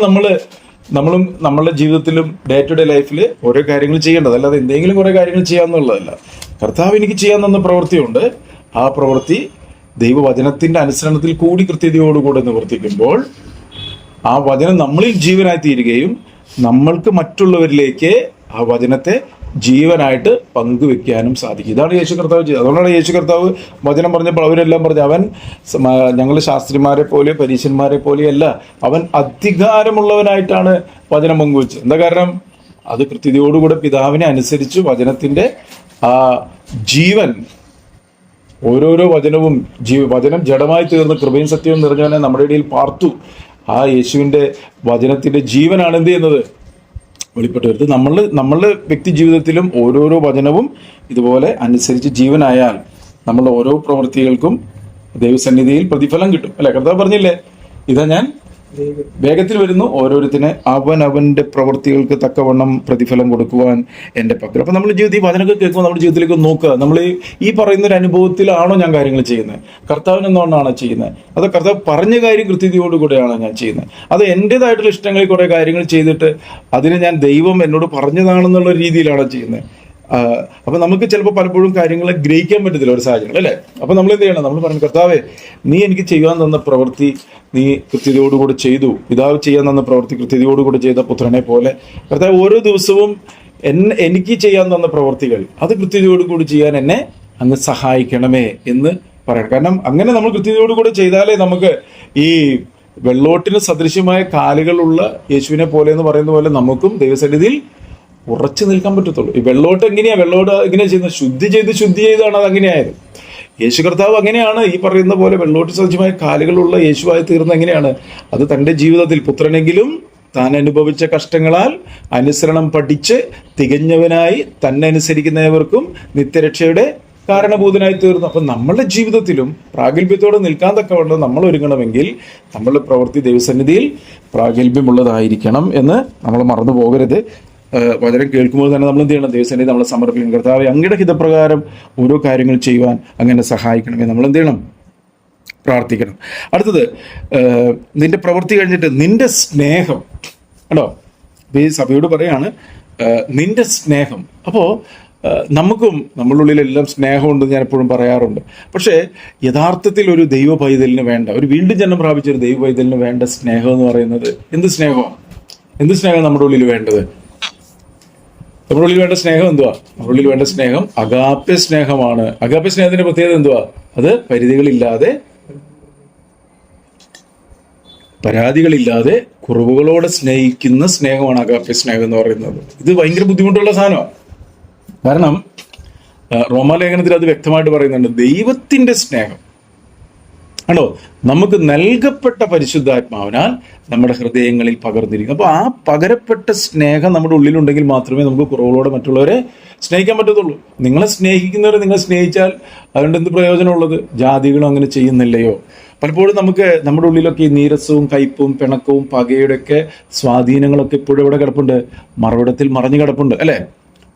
നമ്മളും നമ്മളുടെ ജീവിതത്തിലും ഡേ ടു ഡേ ലൈഫിൽ ഓരോ കാര്യങ്ങൾ ചെയ്യേണ്ടത്. അല്ലാതെ എന്തെങ്കിലും കുറെ കാര്യങ്ങൾ ചെയ്യാന്നുള്ളതല്ല. കർത്താവ് എനിക്ക് ചെയ്യാൻ തന്ന പ്രവൃത്തിയുണ്ട്. ആ പ്രവൃത്തി ദൈവവചനത്തിന്റെ അനുസരണത്തിൽ കൂടി കൃത്യതയോടുകൂടെ നിവർത്തിക്കുമ്പോൾ ആ വചനം നമ്മളിൽ ജീവനായി തീരുകയും നമ്മൾക്ക് മറ്റുള്ളവരിലേക്ക് ആ വചനത്തെ ജീവനായിട്ട് പങ്കുവെക്കാനും സാധിക്കും. ഇതാണ് യേശു കർത്താവ് ചെയ്തത്. അതുകൊണ്ടാണ് യേശു കർത്താവ് വചനം പറഞ്ഞപ്പോൾ അവരെല്ലാം പറഞ്ഞു, അവൻ ഞങ്ങൾ ശാസ്ത്രിമാരെ പോലെ പരീശന്മാരെ പോലെയല്ല, അവൻ അധികാരമുള്ളവനായിട്ടാണ് വചനം പങ്കുവെച്ചത്. എന്താ കാരണം? അത് കൃത്യതയോടുകൂടെ പിതാവിനെ അനുസരിച്ച് വചനത്തിന്റെ ആ ജീവൻ, ഓരോരോ വചനവും വചനം ജഡമായി തീർന്ന് കൃപയും സത്യവും നിറഞ്ഞവനെ നമ്മുടെ ഇടയിൽ പാർത്തു. ആ യേശുവിന്റെ വചനത്തിന്റെ ജീവനാണ് എന്ത് ചെയ്യുന്നത്? വെളിപ്പെട്ട് വരുന്നത്. നമ്മളുടെ വ്യക്തി ജീവിതത്തിലും ഓരോരോ വചനവും ഇതുപോലെ അനുസരിച്ച് ജീവനായാൽ നമ്മളുടെ ഓരോ പ്രവൃത്തികൾക്കും ദൈവസന്നിധിയിൽ പ്രതിഫലം കിട്ടും. അല്ലെ? കർത്താവ് പറഞ്ഞില്ലേ, ഇതാ ഞാൻ വേഗത്തിൽ വരുന്നു, ഓരോരുത്തരെ അവന്റെ പ്രവൃത്തികൾക്ക് തക്കവണ്ണം പ്രതിഫലം കൊടുക്കുവാൻ എൻ്റെ പക്കൽ. അപ്പൊ നമ്മുടെ ജീവിതത്തിൽ ഈ വചനമൊക്കെ കേൾക്കുമ്പോൾ നമ്മുടെ ജീവിതത്തിലേക്ക് നോക്കുക. നമ്മൾ ഈ പറയുന്ന ഒരു അനുഭവത്തിലാണോ ഞാൻ കാര്യങ്ങൾ ചെയ്യുന്നത്? കർത്താവിന് എന്തുകൊണ്ടാണ് ചെയ്യുന്നത്? അത് കർത്താവ് പറഞ്ഞ കാര്യം കൃത്യതയോടുകൂടെയാണോ ഞാൻ ചെയ്യുന്നത്? അത് എൻ്റെതായിട്ടുള്ള ഇഷ്ടങ്ങളിൽ കുറെ കാര്യങ്ങൾ ചെയ്തിട്ട് അതിന് ഞാൻ ദൈവം എന്നോട് പറഞ്ഞതാണെന്നുള്ള രീതിയിലാണോ ചെയ്യുന്നത്? അപ്പൊ നമുക്ക് ചിലപ്പോൾ പലപ്പോഴും കാര്യങ്ങളെ ഗ്രഹിക്കാൻ പറ്റത്തില്ല ഒരു സാഹചര്യം, അല്ലേ? അപ്പൊ നമ്മൾ എന്ത് ചെയ്യണം? നമ്മൾ പറഞ്ഞു, കർത്താവേ നീ എനിക്ക് ചെയ്യാൻ തന്ന പ്രവൃത്തി നീ കൃത്യതയോടുകൂടി ചെയ്തു. പിതാവ് ചെയ്യാൻ തന്ന പ്രവൃത്തി കൃത്യതയോടുകൂടി ചെയ്ത പുത്രനെ പോലെ കർത്താവ് ഓരോ ദിവസവും എനിക്ക് ചെയ്യാൻ തന്ന പ്രവൃത്തികൾ അത് കൃത്യതയോടുകൂടി ചെയ്യാൻ എന്നെ അങ്ങ് സഹായിക്കണമേ എന്ന് പറയണം. കാരണം അങ്ങനെ നമ്മൾ കൃത്യതയോടുകൂടി ചെയ്താലേ നമുക്ക് ഈ വെള്ളോട്ടിന് സദൃശ്യമായ കാലുകളുള്ള യേശുവിനെ പോലെ എന്ന് പറയുന്ന പോലെ നമുക്കും ദൈവസന്നിധിയിൽ ഉറച്ചു നിൽക്കാൻ പറ്റത്തുള്ളൂ. ഈ വെള്ളോട്ട് എങ്ങനെയാ ചെയ്യുന്നത്? ശുദ്ധി ചെയ്താണ് അത് അങ്ങനെയായത്. യേശു കർത്താവ് അങ്ങനെയാണ് ഈ പറയുന്ന പോലെ വെള്ളോട്ട് സജ്ജമായ കാലുകളുള്ള യേശുവായി തീർന്ന എങ്ങനെയാണ്? അത് തൻ്റെ ജീവിതത്തിൽ പുത്രനെങ്കിലും താൻ അനുഭവിച്ച കഷ്ടങ്ങളാൽ അനുസരണം പഠിച്ച് തികഞ്ഞവനായി തന്നെ അനുസരിക്കുന്നവർക്കും നിത്യരക്ഷയുടെ കാരണഭൂതനായി തീർന്നു. അപ്പം നമ്മളുടെ ജീവിതത്തിലും പ്രാഗൽഭ്യത്തോടെ നിൽക്കാൻ തക്കവണ്ണം നമ്മൾ ഒരുങ്ങണമെങ്കിൽ നമ്മളുടെ പ്രവൃത്തി ദൈവസന്നിധിയിൽ പ്രാഗൽഭ്യമുള്ളതായിരിക്കണം എന്ന് നമ്മൾ മറന്നു പോകരുത്. വചനം കേൾക്കുമ്പോൾ തന്നെ നമ്മൾ എന്ത് ചെയ്യണം? ദൈവസന്നിധി നമ്മളെ സമർപ്പിക്കണം. കർത്താവേ അങ്ങയുടെ ഹിതപ്രകാരം ഓരോ കാര്യങ്ങൾ ചെയ്യുവാൻ അങ്ങനെ സഹായിക്കണമേ നമ്മൾ എന്ത് ചെയ്യണം? പ്രാർത്ഥിക്കണം. അടുത്തത്, നിന്റെ പ്രവൃത്തി കഴിഞ്ഞിട്ട് നിന്റെ സ്നേഹം കേട്ടോ. ഈ സഭയോട് പറയാണ് നിന്റെ സ്നേഹം. അപ്പോൾ നമുക്കും നമ്മളുടെ ഉള്ളിലെല്ലാം സ്നേഹമുണ്ടെന്ന് ഞാൻ എപ്പോഴും പറയാറുണ്ട്. പക്ഷേ യഥാർത്ഥത്തിൽ ഒരു ദൈവ പൈതലിന് വേണ്ട, ഒരു വീണ്ടും ജന്മം പ്രാപിച്ച ഒരു ദൈവ പൈതലിന് വേണ്ട സ്നേഹം എന്ന് പറയുന്നത് എന്ത് സ്നേഹമാണ്? എന്ത് സ്നേഹം നമ്മുടെ ഉള്ളിൽ വേണ്ടത്? നമ്മുടെ ഉള്ളിൽ വേണ്ട സ്നേഹം എന്തുവാ? നമ്മുടെ ഉള്ളിൽ വേണ്ട സ്നേഹം അഗാപ്പെ സ്നേഹമാണ്. അഗാപ്പെ സ്നേഹത്തിന്റെ പ്രത്യേകത എന്തുവാ? അത് പരിധികളില്ലാതെ, പരാതികളില്ലാതെ, കുറവുകളോടെ സ്നേഹിക്കുന്ന സ്നേഹമാണ് അഗാപ്പെ സ്നേഹം എന്ന് പറയുന്നത്. ഇത് ഭയങ്കര ബുദ്ധിമുട്ടുള്ള സാധനമാണ്. കാരണം റോമാലേഖനത്തിൽ അത് വ്യക്തമായിട്ട് പറയുന്നുണ്ട്. ദൈവത്തിന്റെ സ്നേഹം ആണോ നമുക്ക് നൽകപ്പെട്ട പരിശുദ്ധാത്മാവിനാൽ നമ്മുടെ ഹൃദയങ്ങളിൽ പകർന്നിരിക്കും. അപ്പോൾ ആ പകരപ്പെട്ട സ്നേഹം നമ്മുടെ ഉള്ളിലുണ്ടെങ്കിൽ മാത്രമേ നമുക്ക് കുറവുകളോടെ മറ്റുള്ളവരെ സ്നേഹിക്കാൻ പറ്റത്തുള്ളൂ. നിങ്ങളെ സ്നേഹിക്കുന്നവരെ നിങ്ങൾ സ്നേഹിച്ചാൽ അതുകൊണ്ട് എന്ത് പ്രയോജനമുള്ളത്? ജാതികളും അങ്ങനെ ചെയ്യുന്നില്ലയോ? പലപ്പോഴും നമുക്ക് നമ്മുടെ ഉള്ളിലൊക്കെ ഈ നീരസവും കയ്പും പിണക്കവും പകയുടെയൊക്കെ സ്വാധീനങ്ങളൊക്കെ ഇപ്പോഴും ഇവിടെ കിടപ്പുണ്ട്. മറവിടത്തിൽ മറഞ്ഞു കിടപ്പുണ്ട്, അല്ലേ?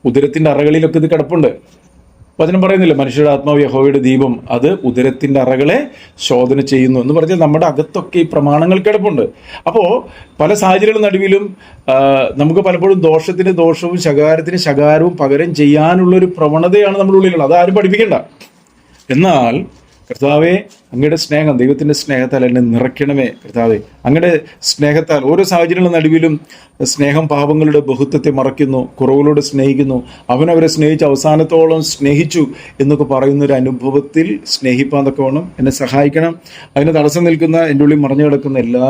ഉദരത്തിന്റെ അറകളിലൊക്കെ ഇത് കിടപ്പുണ്ട്. വചനം പറയുന്നില്ല, മനുഷ്യരുടെ ആത്മാവ് യഹോവയുടെ ദീപം, അത് ഉദരത്തിന്റെ അറകളെ ശോധന ചെയ്യുന്നു എന്ന് പറഞ്ഞാൽ നമ്മുടെ അകത്തൊക്കെ ഈ പ്രമാണങ്ങൾ കിടപ്പുണ്ട്. അപ്പോൾ പല സാഹചര്യങ്ങളുടെ നടുവിലും നമുക്ക് പലപ്പോഴും ദോഷത്തിന് ദോഷവും ശകാരത്തിന് ശകാരവും പകരം ചെയ്യാനുള്ളൊരു പ്രവണതയാണ് നമ്മുടെ ഉള്ളിലുള്ളത്. അതാരും പഠിപ്പിക്കണ്ട. എന്നാൽ കർത്താവെ, അങ്ങയുടെ സ്നേഹം, ദൈവത്തിൻ്റെ സ്നേഹത്താൽ എന്നെ നിറയ്ക്കണമേ കർത്താവെ. അങ്ങയുടെ സ്നേഹത്താൽ ഓരോ സാഹചര്യങ്ങളുടെ നടുവിലും സ്നേഹം പാപങ്ങളുടെ ബഹുത്വത്തെ മറയ്ക്കുന്നു, കുറവുകളോട് സ്നേഹിക്കുന്നു, അവനവരെ സ്നേഹിച്ച് അവസാനത്തോളം സ്നേഹിച്ചു എന്നൊക്കെ പറയുന്നൊരു അനുഭവത്തിൽ സ്നേഹിപ്പാൻ തക്കവണ്ണം എന്നെ സഹായിക്കണം. അതിന് തടസ്സം നിൽക്കുന്ന എൻ്റെ ഉള്ളിൽ മറഞ്ഞു കിടക്കുന്ന എല്ലാ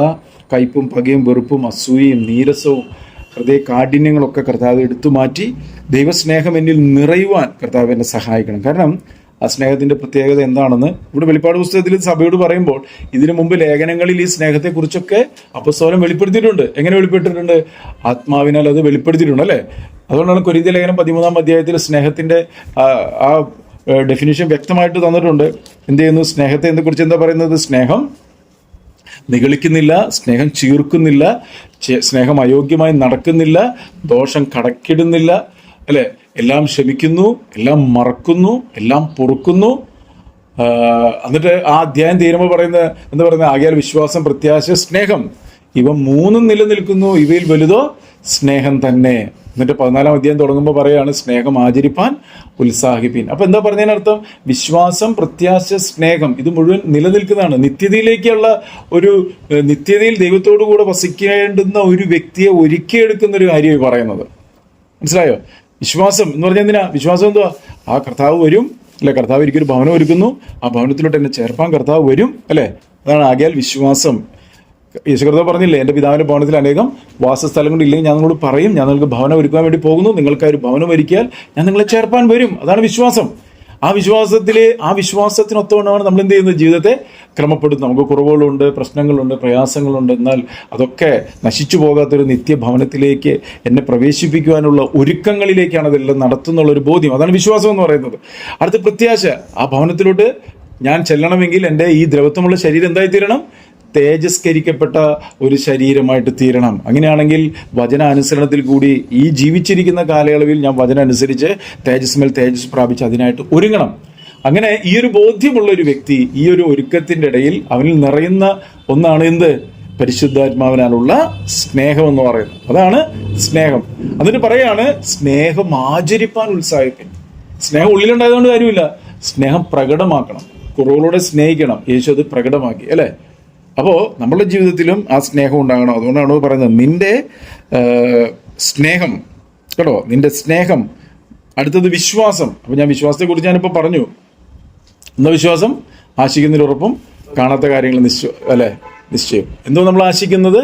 കയ്പും പകയും വെറുപ്പും അസൂയയും നീരസവും ഹൃദയ കാഠിന്യങ്ങളൊക്കെ കർത്താവ് എടുത്തു മാറ്റി ദൈവസ്നേഹം എന്നിൽ നിറയുവാൻ കർത്താവ് എന്നെ സഹായിക്കണം. കാരണം ആ സ്നേഹത്തിന്റെ പ്രത്യേകത എന്താണെന്ന് ഇവിടെ വെളിപ്പാട് പുസ്തകത്തിൽ സഭയോട് പറയുമ്പോൾ ഇതിനു മുമ്പ് ലേഖനങ്ങളിൽ ഈ സ്നേഹത്തെക്കുറിച്ചൊക്കെ അപ്പസ്തലൻ വെളിപ്പെടുത്തിയിട്ടുണ്ട്. എങ്ങനെ വെളിപ്പെടുത്തിയിട്ടുണ്ട്? ആത്മാവിനാൽ അത് വെളിപ്പെടുത്തിയിട്ടുണ്ട്, അല്ലേ? അതുകൊണ്ടാണ് കൊരിന്ത്യ ലേഖനം 13-ാം അധ്യായത്തിൽ സ്നേഹത്തിന്റെ ആ ഡെഫിനിഷൻ വ്യക്തമായിട്ട് തന്നിട്ടുണ്ട്. എന്ത് ചെയ്യുന്നു? സ്നേഹത്തെ കുറിച്ച് എന്താ പറയുന്നത്? സ്നേഹം നിഗളിക്കുന്നില്ല, സ്നേഹം ചീർക്കുന്നില്ല, സ്നേഹം അയോഗ്യമായി നടക്കുന്നില്ല, ദോഷം കടക്കിടുന്നില്ല, അല്ലെ? എല്ലാം ക്ഷമിക്കുന്നു, എല്ലാം മറക്കുന്നു, എല്ലാം പൊറുക്കുന്നു. എന്നിട്ട് ആ അധ്യായം തീരുമ്പോൾ എന്താ പറയുന്നത്? ആകയാൽ വിശ്വാസം, പ്രത്യാശ, സ്നേഹം, ഇവ മൂന്നും നിലനിൽക്കുന്നു, ഇവയിൽ വലുതോ സ്നേഹം തന്നെ. എന്നിട്ട് 14-ാം അധ്യായം തുടങ്ങുമ്പോൾ പറയാണ് സ്നേഹം ആചരിപ്പാൻ ഉത്സാഹിപ്പീൻ. അപ്പൊ എന്താ പറഞ്ഞതിനർത്ഥം? വിശ്വാസം, പ്രത്യാശ, സ്നേഹം ഇത് മുഴുവൻ നിലനിൽക്കുന്നതാണ്. നിത്യതയിലേക്കുള്ള ഒരു നിത്യതയിൽ ദൈവത്തോടു കൂടെ വസിക്കേണ്ടുന്ന ഒരു വ്യക്തിയെ ഒരുക്കിയെടുക്കുന്ന ഒരു കാര്യമായി പറയുന്നത്. മനസ്സിലായോ? വിശ്വാസം എന്ന് പറഞ്ഞാൽ എന്തിനാ? വിശ്വാസം എന്തുവാ? ആ കർത്താവ് വരും, അല്ലെ? കർത്താവ് എനിക്കൊരു ഭവനം ഒരുക്കുന്നു, ആ ഭവനത്തിലോട്ട് എന്നെ ചേർപ്പാൻ കർത്താവ് വരും, അല്ലെ? അതാണ് ആകയാൽ വിശ്വാസം. യേശു കർത്താവ് പറഞ്ഞില്ലേ, എൻ്റെ പിതാവിൻ്റെ ഭവനത്തിൽ അനേകം വാസസ്ഥലങ്ങളില്ലെങ്കിൽ ഞാൻ നിങ്ങളോട് പറയും, ഞാൻ നിങ്ങൾക്ക് ഭവനം ഒരുക്കാൻ വേണ്ടി പോകുന്നു, നിങ്ങൾക്ക് ഒരു ഭവനം ഒരുക്കിയാൽ ഞാൻ നിങ്ങളെ ചേർപ്പാൻ വരും. അതാണ് വിശ്വാസം. ആ വിശ്വാസത്തിനൊത്തവണ്ണമാണ് നമ്മൾ എന്ത് ചെയ്യുന്നത്? ജീവിതത്തെ ക്രമപ്പെടുത്തും. നമുക്ക് കുറവുകളുണ്ട്, പ്രശ്നങ്ങളുണ്ട്, പ്രയാസങ്ങളുണ്ട്. എന്നാൽ അതൊക്കെ നശിച്ചു പോകാത്തൊരു നിത്യഭവനത്തിലേക്ക് എന്നെ പ്രവേശിപ്പിക്കുവാനുള്ള ഒരുക്കങ്ങളിലേക്കാണ് അതെല്ലാം നടത്തുന്നുള്ളൊരു ബോധ്യം. അതാണ് വിശ്വാസം എന്ന് പറയുന്നത്. അടുത്ത പ്രത്യാശ. ആ ഭവനത്തിലോട്ട് ഞാൻ ചെല്ലണമെങ്കിൽ എൻ്റെ ഈ ദ്രവത്വമുള്ള ശരീരം എന്തായി തീരണം? തേജസ്കരിക്കപ്പെട്ട ഒരു ശരീരമായിട്ട് തീരണം. അങ്ങനെയാണെങ്കിൽ വചനാനുസരണത്തിൽ കൂടി ഈ ജീവിച്ചിരിക്കുന്ന കാലയളവിൽ ഞാൻ വചനം അനുസരിച്ച് തേജസ്മേൽ തേജസ് പ്രാപിച്ച് അതിനായിട്ട് ഒരുങ്ങണം. അങ്ങനെ ഈ ഒരു ബോധ്യമുള്ള ഒരു വ്യക്തി ഈ ഒരു ഒരുക്കത്തിൻ്റെ ഇടയിൽ അവനിൽ നിറയുന്ന ഒന്നാണ് എന്ത്? പരിശുദ്ധാത്മാവിനാലുള്ള സ്നേഹം എന്ന് പറയുന്നത്. അതാണ് സ്നേഹം. എന്നിട്ട് പറയാണ് സ്നേഹം ആചരിപ്പാൻ ഉത്സാഹിക്കും. സ്നേഹം ഉള്ളിലുണ്ടായതുകൊണ്ട് കാര്യമില്ല, സ്നേഹം പ്രകടമാക്കണം, കുറവുകളോടെ സ്നേഹിക്കണം. യേശു അത് പ്രകടമാക്കി, അല്ലേ? അപ്പോൾ നമ്മളുടെ ജീവിതത്തിലും ആ സ്നേഹം ഉണ്ടാകണം. അതുകൊണ്ടാണ് പറയുന്നത് നിന്റെ സ്നേഹം, കേട്ടോ, നിന്റെ സ്നേഹം. അടുത്തത് വിശ്വാസം. അപ്പോൾ ഞാൻ വിശ്വാസത്തെക്കുറിച്ച് ഞാനിപ്പോൾ പറഞ്ഞു. എന്താ വിശ്വാസം? ആശിക്കുന്നതിലുറപ്പും കാണാത്ത കാര്യങ്ങൾ നിശ്ചയം. എന്തോ നമ്മൾ ആശിക്കുന്നത്?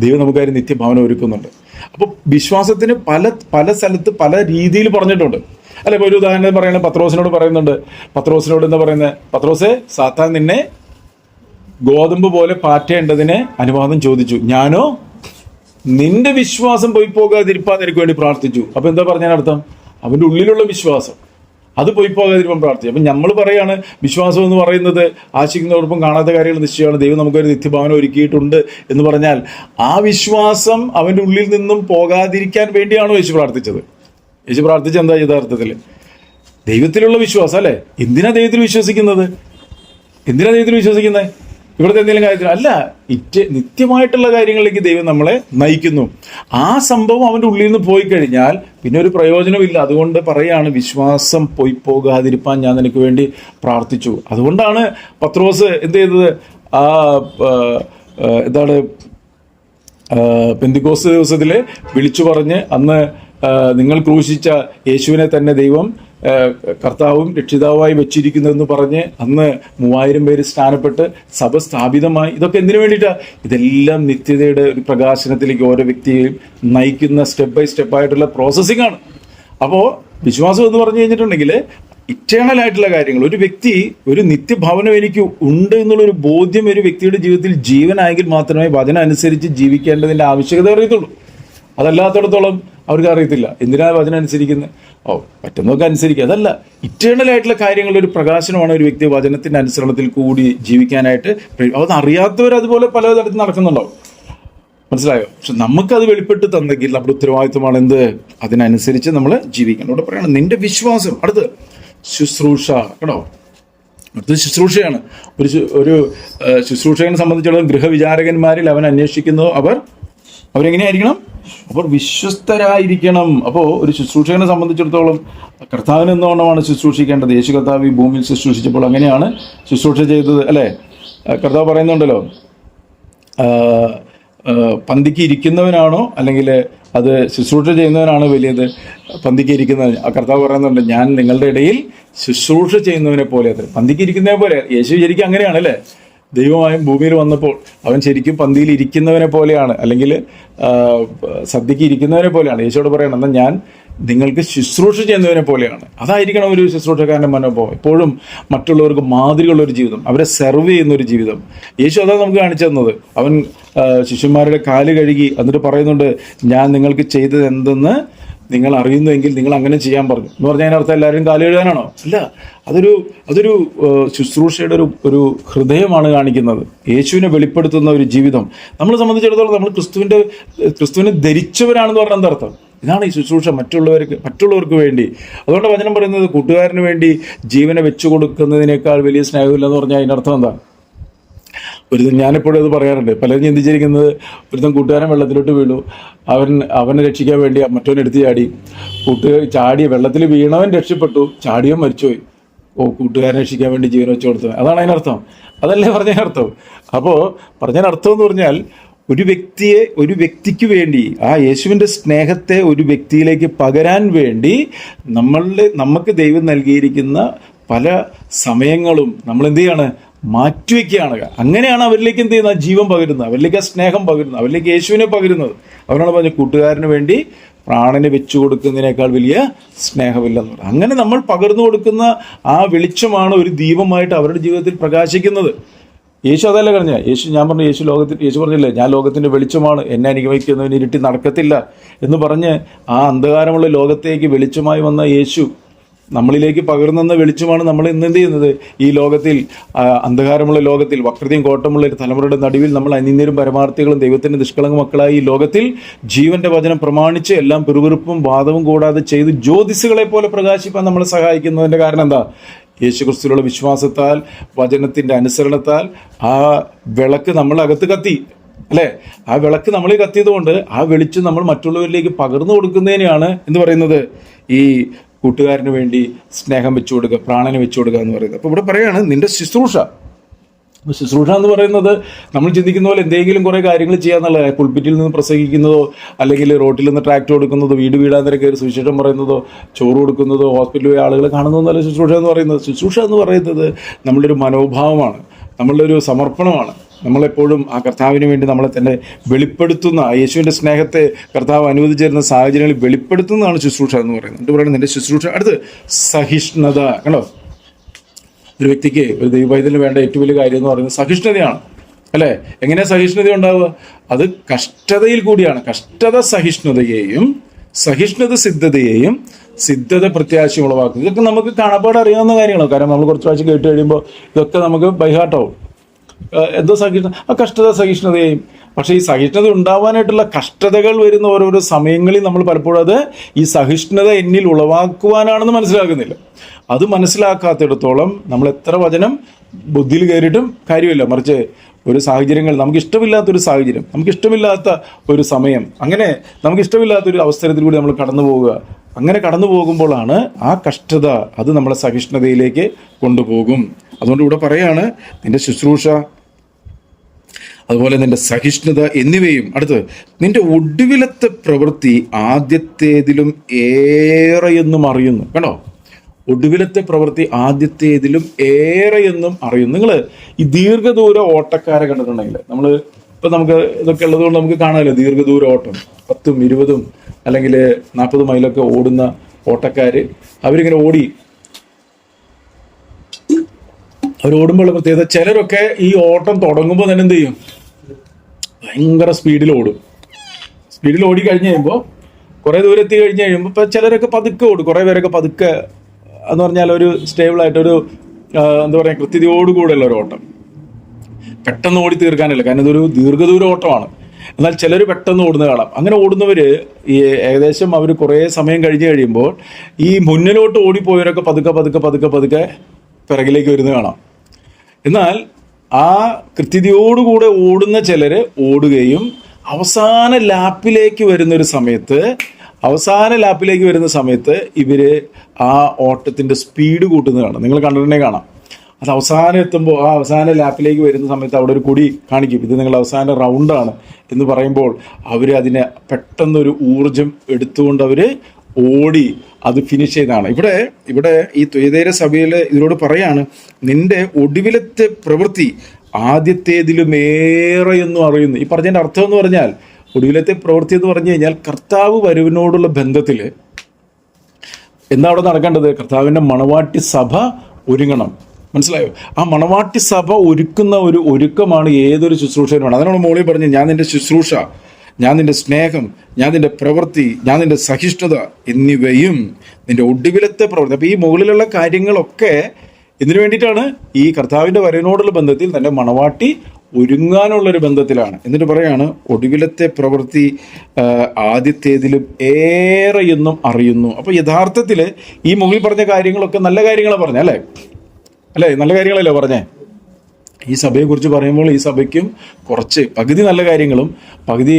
ദൈവം നമുക്കാരും നിത്യഭാവന ഒരുക്കുന്നുണ്ട്. അപ്പോൾ വിശ്വാസത്തിന് പല സ്ഥലത്ത് പല രീതിയിൽ പറഞ്ഞിട്ടുണ്ട്, അല്ലെ? ഇപ്പോൾ ഒരു ഉദാഹരണം പറയുന്നത് പത്രോസിനോട് പറയുന്നുണ്ട്. പത്രോസിനോട് എന്താ പറയുന്നത്? പത്രോസേ, സാത്താൻ നിന്നെ ഗോതമ്പ് പോലെ പാറ്റേണ്ടതിന് അനുവാദം ചോദിച്ചു, ഞാനോ നിന്റെ വിശ്വാസം പോയി പോകാതിരിപ്പാൻ നിനക്ക് വേണ്ടി പ്രാർത്ഥിച്ചു. അപ്പൊ എന്താ പറഞ്ഞതിനർത്ഥം? അവന്റെ ഉള്ളിലുള്ള വിശ്വാസം അത് പോയി പോകാതിരിപ്പാൻ പ്രാർത്ഥിച്ചു. അപ്പൊ നമ്മൾ പറയാണ് വിശ്വാസം എന്ന് പറയുന്നത് ആശിക്കുന്നതോടൊപ്പം കാണാത്ത കാര്യങ്ങൾ നിശ്ചയമാണ്, ദൈവം നമുക്കൊരു നിത്യഭാവന ഒരുക്കിയിട്ടുണ്ട് എന്ന് പറഞ്ഞാൽ ആ വിശ്വാസം അവന്റെ ഉള്ളിൽ നിന്നും പോകാതിരിക്കാൻ വേണ്ടിയാണോ യേശു പ്രാർത്ഥിച്ചത്? യേശു പ്രാർത്ഥിച്ചത് എന്താ യഥാർത്ഥത്തിൽ? ദൈവത്തിലുള്ള വിശ്വാസം, അല്ലെ? എന്തിനാ ദൈവത്തിൽ വിശ്വസിക്കുന്നത്? ഇവിടുത്തെ എന്തെങ്കിലും കാര്യത്തിൽ അല്ല, നിത്യമായിട്ടുള്ള കാര്യങ്ങളിലേക്ക് ദൈവം നമ്മളെ നയിക്കുന്നു. ആ സംഭവം അവൻ്റെ ഉള്ളിൽ നിന്ന് പോയി കഴിഞ്ഞാൽ പിന്നെ ഒരു പ്രയോജനമില്ല. അതുകൊണ്ട് പറയാണ് വിശ്വാസം പോയി പോകാതിരിപ്പാൻ ഞാൻ നിനക്ക് വേണ്ടി പ്രാർത്ഥിച്ചു. അതുകൊണ്ടാണ് പത്രോസ് എന്ത് ചെയ്തത്? പെന്തിക്കോസ്ത് ദിവസത്തിൽ വിളിച്ചു പറഞ്ഞ് അന്ന് നിങ്ങൾ ക്രൂശിച്ച യേശുവിനെ തന്നെ ദൈവം കർത്താവും രക്ഷിതാവുമായി വെച്ചിരിക്കുന്നതെന്ന് പറഞ്ഞ് അന്ന് 3000 പേര് സ്നാനപ്പെട്ട് സഭ സ്ഥാപിതമായി. ഇതൊക്കെ എന്തിനു വേണ്ടിയിട്ടാണ്? ഇതെല്ലാം നിത്യതയുടെ ഒരു പ്രകാശനത്തിലേക്ക് ഓരോ വ്യക്തിയെയും നയിക്കുന്ന സ്റ്റെപ്പ് ബൈ സ്റ്റെപ്പായിട്ടുള്ള പ്രോസസ്സിംഗ് ആണ്. അപ്പോൾ വിശ്വാസം എന്ന് പറഞ്ഞു കഴിഞ്ഞിട്ടുണ്ടെങ്കിൽ ഇറ്റേണൽ ആയിട്ടുള്ള കാര്യങ്ങൾ, ഒരു വ്യക്തി ഒരു നിത്യഭവനം എനിക്ക് ഉണ്ട് എന്നുള്ളൊരു ബോധ്യം ഒരു വ്യക്തിയുടെ ജീവിതത്തിൽ ജീവനായെങ്കിൽ മാത്രമേ വചനം അനുസരിച്ച് ജീവിക്കേണ്ടതിൻ്റെ ആവശ്യകത അറിയത്തുള്ളൂ. അതല്ലാത്തടത്തോളം അവർക്ക് അറിയത്തില്ല എന്തിനാ വചനം അനുസരിക്കുന്നത്. പറ്റുന്നതൊക്കെ അനുസരിക്കുക, അതല്ല. ഇറ്റേണൽ ആയിട്ടുള്ള കാര്യങ്ങളുടെ ഒരു പ്രകാശനമാണ് ഒരു വ്യക്തി വചനത്തിന്റെ അനുസരണത്തിൽ കൂടി ജീവിക്കാനായിട്ട്. അത് അറിയാത്തവർ അതുപോലെ പലതരത്തിൽ നടക്കുന്നുണ്ടാവും, മനസ്സിലായോ? പക്ഷെ നമുക്കത് വെളിപ്പെട്ട് തന്നെങ്കിൽ നമ്മുടെ ഉത്തരവാദിത്വമാണ് എന്ത്? അതിനനുസരിച്ച് നമ്മൾ ജീവിക്കണം. ഇവിടെ പറയണം നിന്റെ വിശ്വാസം. അടുത്ത് ശുശ്രൂഷ. കേട്ടോ, അടുത്തത് ശുശ്രൂഷയാണ്. ഒരു ശുശ്രൂഷകനെ സംബന്ധിച്ചിടത്തോളം ഗൃഹവിചാരകന്മാരിൽ അവൻ അന്വേഷിക്കുന്നു അവരെങ്ങനെയായിരിക്കണം? അവർ വിശ്വസ്തരായിരിക്കണം. അപ്പോൾ ഒരു ശുശ്രൂഷകനെ സംബന്ധിച്ചിടത്തോളം കർത്താവിന് എന്നോണമാണ് ശുശ്രൂഷിക്കേണ്ടത്. യേശു കർത്താവ് ഈ ഭൂമിയിൽ ശുശ്രൂഷിച്ചപ്പോൾ അങ്ങനെയാണ് ശുശ്രൂഷ ചെയ്തത്, അല്ലേ? കർത്താവ് പറയുന്നുണ്ടല്ലോ, പന്തിക്ക് ഇരിക്കുന്നവനാണോ അല്ലെങ്കിൽ അത് ശുശ്രൂഷ ചെയ്യുന്നവനാണോ വലിയത്? പന്തിക്ക് ഇരിക്കുന്നവൻ. ആ കർത്താവ് പറയുന്നുണ്ട്, ഞാൻ നിങ്ങളുടെ ഇടയിൽ ശുശ്രൂഷ ചെയ്യുന്നവനെ പോലെ. അത് പന്തിക്ക് ഇരിക്കുന്നതിനെ പോലെ. യേശു ശരിക്കും അങ്ങനെയാണ്, അല്ലേ? ദൈവമായും ഭൂമിയിൽ വന്നപ്പോൾ അവൻ ശരിക്കും പന്തിയിൽ ഇരിക്കുന്നവനെ പോലെയാണ്, അല്ലെങ്കിൽ സദ്യക്ക് ഇരിക്കുന്നവനെ പോലെയാണ്. യേശുവോട് പറയണം, എന്നാൽ ഞാൻ നിങ്ങൾക്ക് ശുശ്രൂഷ ചെയ്യുന്നവനെ പോലെയാണ്. അതായിരിക്കണം ഒരു ശുശ്രൂഷക്കാരൻ്റെ മനോഭാവം. എപ്പോഴും മറ്റുള്ളവർക്ക് മാതൃകയുള്ളൊരു ജീവിതം, അവരെ സെർവ് ചെയ്യുന്നൊരു ജീവിതം. യേശു അതാണ് നമുക്ക് കാണിച്ചു തന്നത്. അവൻ ശിഷ്യന്മാരുടെ കാല് കഴുകി എന്നിട്ട് പറയുന്നുണ്ട്, ഞാൻ നിങ്ങൾക്ക് ചെയ്തത് എന്തെന്ന് നിങ്ങൾ അറിയുന്നുവെങ്കിൽ നിങ്ങൾ അങ്ങനെ ചെയ്യാൻ പറഞ്ഞു എന്ന് പറഞ്ഞാൽ അതിനർത്ഥം എല്ലാവരും കാല് കഴുകാനാണോ? അല്ല, അതൊരു ശുശ്രൂഷയുടെ ഒരു ഹൃദയമാണ് കാണിക്കുന്നത്. യേശുവിനെ വെളിപ്പെടുത്തുന്ന ഒരു ജീവിതം. നമ്മളെ സംബന്ധിച്ചിടത്തോളം നമ്മൾ ക്രിസ്തുവിനെ ധരിച്ചവരാണെന്ന് പറഞ്ഞാൽ എന്താർത്ഥം? ഇതാണ് ഈ ശുശ്രൂഷ, മറ്റുള്ളവർക്ക് വേണ്ടി. അതുകൊണ്ട് വചനം പറയുന്നത് കൂട്ടുകാരന് വേണ്ടി ജീവനെ വെച്ചു കൊടുക്കുന്നതിനേക്കാൾ വലിയ സ്നേഹമില്ലെന്ന് പറഞ്ഞാൽ അതിൻ്റെ അർത്ഥം എന്താ? ഞാനെപ്പോഴും അത് പറയാറുണ്ട്. പലരും ചിന്തിച്ചിരിക്കുന്നത്, ഒരുത്തൻ കൂട്ടുകാരൻ വെള്ളത്തിലോട്ട് വീണു, അവനെ രക്ഷിക്കാൻ വേണ്ടി മറ്റവൻ എടുത്ത് ചാടി വെള്ളത്തിൽ വീണവൻ രക്ഷപ്പെട്ടു, ചാടിയവൻ മരിച്ചുപോയി. കൂട്ടുകാരനെ രക്ഷിക്കാൻ വേണ്ടി ജീവൻ വെച്ചു കൊടുത്തത്, അതാണ് അതിനർത്ഥം. അതല്ലേ പറഞ്ഞതിനർത്ഥം? അപ്പോൾ പറഞ്ഞതിനർത്ഥം എന്ന് പറഞ്ഞാൽ ഒരു വ്യക്തിക്ക് വേണ്ടി ആ യേശുവിൻ്റെ സ്നേഹത്തെ ഒരു വ്യക്തിയിലേക്ക് പകരാൻ വേണ്ടി നമുക്ക് ദൈവം നൽകിയിരിക്കുന്ന പല സമയങ്ങളും നമ്മൾ എന്ത് ചെയ്യാണ്? മാറ്റിവെക്കുകയാണ്. അങ്ങനെയാണ് അവരിലേക്ക് എന്ത് ചെയ്യുന്നത്? ജീവൻ പകരുന്നത്, അവരിലേക്ക് ആ സ്നേഹം പകരുന്നത്, അവരിലേക്ക് യേശുവിനെ പകരുന്നത്. അവരാണ് പറഞ്ഞത് കൂട്ടുകാരന് വേണ്ടി പ്രാണനെ വെച്ചു കൊടുക്കുന്നതിനേക്കാൾ വലിയ സ്നേഹമില്ലെന്ന് പറയുന്നത്. അങ്ങനെ നമ്മൾ പകർന്നു കൊടുക്കുന്ന ആ വെളിച്ചമാണ് ഒരു ദീപമായിട്ട് അവരുടെ ജീവിതത്തിൽ പ്രകാശിക്കുന്നത്. യേശു അതല്ല പറഞ്ഞ ഞാൻ പറഞ്ഞു, യേശു പറഞ്ഞില്ലേ, ഞാൻ ലോകത്തിൻ്റെ വെളിച്ചമാണ്, എന്നെ അനുഗമിക്കുന്നവന് ഇരുട്ടി നടക്കത്തില്ല എന്ന് പറഞ്ഞ് ആ അന്ധകാരമുള്ള ലോകത്തേക്ക് വെളിച്ചമായി വന്ന യേശു നമ്മളിലേക്ക് പകർന്നെന്ന വെളിച്ചമാണ് നമ്മൾ ഇന്ന് എന്ത് ചെയ്യുന്നത്? ഈ ലോകത്തിൽ, അന്ധകാരമുള്ള ലോകത്തിൽ, വക്രതയും കോട്ടമുള്ള ഒരു തലമുറയുടെ നടുവിൽ നമ്മൾ അനിന്യരും പരമാർത്ഥികളും ദൈവത്തിൻ്റെ നിഷ്കളങ്ക മക്കളായി ഈ ലോകത്തിൽ ജീവന്റെ വചനം പ്രമാണിച്ച് എല്ലാം പിറുപിറുപ്പും വാദവും കൂടാതെ ചെയ്ത് ജ്യോതിസുകളെ പോലെ പ്രകാശിപ്പാൻ നമ്മളെ സഹായിക്കുന്നതിൻ്റെ കാരണം എന്താ? യേശുക്രിസ്തുവിലുള്ള വിശ്വാസത്താൽ, വചനത്തിൻ്റെ അനുസരണത്താൽ ആ വിളക്ക് നമ്മളകത്ത് കത്തി, അല്ലേ? ആ വിളക്ക് നമ്മളിൽ കത്തിയത് കൊണ്ട് ആ വെളിച്ചം നമ്മൾ മറ്റുള്ളവരിലേക്ക് പകർന്നു കൊടുക്കുന്നതിനെയാണ് എന്ത് പറയുന്നത്? ഈ കൂട്ടുകാരന് വേണ്ടി സ്നേഹം വെച്ചു കൊടുക്കുക, പ്രാണനെ വെച്ചു കൊടുക്കുക എന്ന് പറയുന്നത്. അപ്പോൾ ഇവിടെ പറയാണ് നിന്റെ ശുശ്രൂഷ എന്ന് പറയുന്നത് നമ്മൾ ചിന്തിക്കുന്ന പോലെ എന്തെങ്കിലും കുറേ കാര്യങ്ങൾ ചെയ്യാന്നുള്ളത്, പുൾപിറ്റിൽ നിന്ന് പ്രസംഗിക്കുന്നതോ അല്ലെങ്കിൽ റോട്ടിൽ നിന്ന് ട്രാക്ട് കൊടുക്കുന്നതോ വീടാന്തരം കയറി സുവിശേഷം പറയുന്നതോ ചോറ് കൊടുക്കുന്നതോ ഹോസ്പിറ്റലിൽ പോയി ആളുകളെ കാണുന്നതല്ല ശുശ്രൂഷ എന്ന് പറയുന്നത്. ശുശ്രൂഷ എന്ന് പറയുന്നത് നമ്മളുടെ ഒരു മനോഭാവമാണ്, നമ്മളുടെ ഒരു സമർപ്പണമാണ്. നമ്മളെപ്പോഴും ആ കർത്താവിന് വേണ്ടി നമ്മളെ തന്നെ വെളിപ്പെടുത്തുന്ന, യേശുവിൻ്റെ സ്നേഹത്തെ കർത്താവ് അനുവദിച്ചിരുന്ന സാഹചര്യങ്ങളിൽ വെളിപ്പെടുത്തുന്നതാണ് ശുശ്രൂഷ എന്ന് പറയുന്നത്. എന്നിട്ട് പറയുന്നത് നിന്റെ ശുശ്രൂഷ. അടുത്ത് സഹിഷ്ണുത. കണ്ടോ, ഒരു വ്യക്തിക്ക്, ഒരു ദൈവവൈദ്യന് വേണ്ട ഏറ്റവും വലിയ കാര്യം എന്ന് പറയുന്നത് സഹിഷ്ണുതയാണ്, അല്ലേ? എങ്ങനെയാണ് സഹിഷ്ണുത ഉണ്ടാവുക? അത് കഷ്ടതയിൽ കൂടിയാണ്. കഷ്ടത സഹിഷ്ണുതയെയും, സഹിഷ്ണുത സിദ്ധതയെയും, സിദ്ധത പ്രത്യാശയും ഉളവാക്കുന്നത്. ഇതൊക്കെ നമുക്ക് കാണാപ്പാട് അറിയാവുന്ന കാര്യങ്ങളാണ്. കാരണം നമ്മൾ കുറച്ച് പ്രാവശ്യം കേട്ട് കഴിയുമ്പോൾ ഇതൊക്കെ നമുക്ക് ബൈഹാർട്ടാവും. എന്തോ സഹിഷ്ണുത, ആ കഷ്ടത സഹിഷ്ണുതയും. പക്ഷേ ഈ സഹിഷ്ണുത ഉണ്ടാവാനായിട്ടുള്ള കഷ്ടതകൾ വരുന്ന ഓരോരോ സമയങ്ങളിൽ നമ്മൾ പലപ്പോഴും അത് ഈ സഹിഷ്ണുത എന്നിൽ ഉളവാക്കുവാനാണെന്ന് മനസ്സിലാക്കുന്നില്ല. അത് മനസ്സിലാക്കാത്തിടത്തോളം നമ്മൾ എത്ര വചനം ബുദ്ധിയിൽ കയറിയിട്ടും കാര്യമില്ല. മറിച്ച് ഒരു സാഹചര്യങ്ങൾ, നമുക്കിഷ്ടമില്ലാത്തൊരു സാഹചര്യം, നമുക്കിഷ്ടമില്ലാത്ത ഒരു സമയം, അങ്ങനെ നമുക്കിഷ്ടമില്ലാത്തൊരു അവസരത്തിൽ കൂടി നമ്മൾ കടന്നു പോവുക. അങ്ങനെ കടന്നു പോകുമ്പോഴാണ് ആ കഷ്ടത അത് നമ്മളെ സഹിഷ്ണുതയിലേക്ക് കൊണ്ടുപോകും. അതുകൊണ്ട് ഇവിടെ പറയാണ് നിന്റെ ശുശ്രൂഷ, അതുപോലെ നിന്റെ സഹിഷ്ണുത എന്നിവയും. അടുത്ത് നിന്റെ ഒടുവിലത്തെ പ്രവൃത്തി ആദ്യത്തേതിലും ഏറെയെന്നും അറിയുന്നു. കണ്ടോ, ഒടുവിലത്തെ പ്രവൃത്തി ആദ്യത്തേതിലും ഏറെയെന്നും അറിയുന്നു. നിങ്ങൾ ഈ ദീർഘദൂര ഓട്ടക്കാരെ കണ്ടിട്ടുണ്ടെങ്കിൽ നമുക്ക് ഇതൊക്കെ ഉള്ളത് കൊണ്ട് നമുക്ക് കാണാമല്ലോ, ദീർഘദൂര ഓട്ടം 10ഉം 20ഉം അല്ലെങ്കിൽ 40 മൈലൊക്കെ ഓടുന്ന ഓട്ടക്കാർ, അവരിങ്ങനെ അവരോടുമ്പോൾ പ്രത്യേകത, ചിലരൊക്കെ ഈ ഓട്ടം തുടങ്ങുമ്പോൾ തന്നെ എന്ത് ചെയ്യും? ഭയങ്കര സ്പീഡിൽ ഓടും. സ്പീഡിൽ ഓടി കഴിഞ്ഞ് കഴിയുമ്പോൾ കുറേ ദൂരം എത്തി കഴിഞ്ഞ് കഴിയുമ്പോൾ ഇപ്പം ചിലരൊക്കെ പതുക്കെ ഓടും, കുറേ പേരൊക്കെ പതുക്കെ എന്ന് പറഞ്ഞാൽ ഒരു സ്റ്റേബിളായിട്ടൊരു എന്താ പറയുക, കൃത്യതയോടുകൂടെയുള്ള ഒരു ഓട്ടം. പെട്ടെന്ന് ഓടി തീർക്കാനല്ല, കാരണം ഇതൊരു ദീർഘദൂര ഓട്ടമാണ്. എന്നാൽ ചിലർ പെട്ടെന്ന് ഓടുന്ന കാണാം. അങ്ങനെ ഓടുന്നവർ ഈ ഏകദേശം അവർ കുറേ സമയം കഴിഞ്ഞ് കഴിയുമ്പോൾ ഈ മുന്നിലോട്ട് ഓടിപ്പോയവരൊക്കെ പതുക്കെ പതുക്കെ പതുക്കെ പതുക്കെ പിറകിലേക്ക് വരുന്നത് കാണാം. എന്നാൽ ആ കൃത്യതയോടുകൂടെ ഓടുന്ന ചിലർ ഓടുകയും അവസാന ലാപ്പിലേക്ക് വരുന്ന സമയത്ത് ഇവര് ആ ഓട്ടത്തിന്റെ സ്പീഡ് കൂട്ടുന്നത് കാണാം. നിങ്ങൾ കണ്ടിട്ടുണ്ടേ കാണാം. അത് അവസാനം എത്തുമ്പോൾ, ആ അവസാന ലാപ്പിലേക്ക് വരുന്ന സമയത്ത് അവിടെ ഒരു കൊടി കാണിക്കും, ഇത് നിങ്ങൾ അവസാന റൗണ്ടാണ് എന്ന് പറയുമ്പോൾ അവർ അതിനെ പെട്ടെന്നൊരു ഊർജം എടുത്തുകൊണ്ട് അവർ ഓടി അത് ഫിനിഷ് ചെയ്താണ്. ഇവിടെ ഈ തുയതേര സഭയിൽ ഇതിനോട് പറയാണ്, നിന്റെ ഒടുവിലത്തെ പ്രവൃത്തി ആദ്യത്തേതിലുമേറെ എന്നും അറിയുന്നു. ഈ പറഞ്ഞതിൻ്റെ അർത്ഥം എന്ന് പറഞ്ഞാൽ, ഒടുവിലത്തെ പ്രവൃത്തി എന്ന് പറഞ്ഞു കഴിഞ്ഞാൽ കർത്താവ് വരവിനോടുള്ള ബന്ധത്തിൽ എന്താ അവിടെ നടക്കേണ്ടത്? കർത്താവിൻ്റെ മണവാട്ടി സഭ ഒരുങ്ങണം. മനസ്സിലായോ? ആ മണവാട്ടി സഭ ഒരുക്കുന്ന ഒരു ഒരുക്കമാണ് ഏതൊരു ശുശ്രൂഷനുമാണ്. അതിനോട് മോളി പറഞ്ഞു, ഞാൻ നിന്റെ ശുശ്രൂഷ, ഞാൻ നിന്റെ സ്നേഹം, ഞാൻ നിന്റെ പ്രവൃത്തി, ഞാൻ നിന്റെ സഹിഷ്ണുത എന്നിവയും നിന്റെ ഒടുവിലത്തെ പ്രവൃത്തി. അപ്പൊ ഈ മുകളിലുള്ള കാര്യങ്ങളൊക്കെ ഇതിനു വേണ്ടിയിട്ടാണ്, ഈ കർത്താവിന്റെ വരവിനോടുള്ള ബന്ധത്തിൽ തന്റെ മണവാട്ടി ഒരുങ്ങാനുള്ളൊരു ബന്ധത്തിലാണ്. എന്നിട്ട് പറയാണ്, ഒടുവിലത്തെ പ്രവൃത്തി ആദ്യത്തേതിലും ഏറെ എന്നും അറിയുന്നു. അപ്പൊ യഥാർത്ഥത്തിൽ ഈ മുകളിൽ പറഞ്ഞ കാര്യങ്ങളൊക്കെ നല്ല കാര്യങ്ങളാണ് പറഞ്ഞ, അല്ലേ? നല്ല കാര്യങ്ങളല്ലേ പറഞ്ഞേ? ഈ സഭയെക്കുറിച്ച് പറയുമ്പോൾ ഈ സഭയ്ക്കും പകുതി നല്ല കാര്യങ്ങളും പകുതി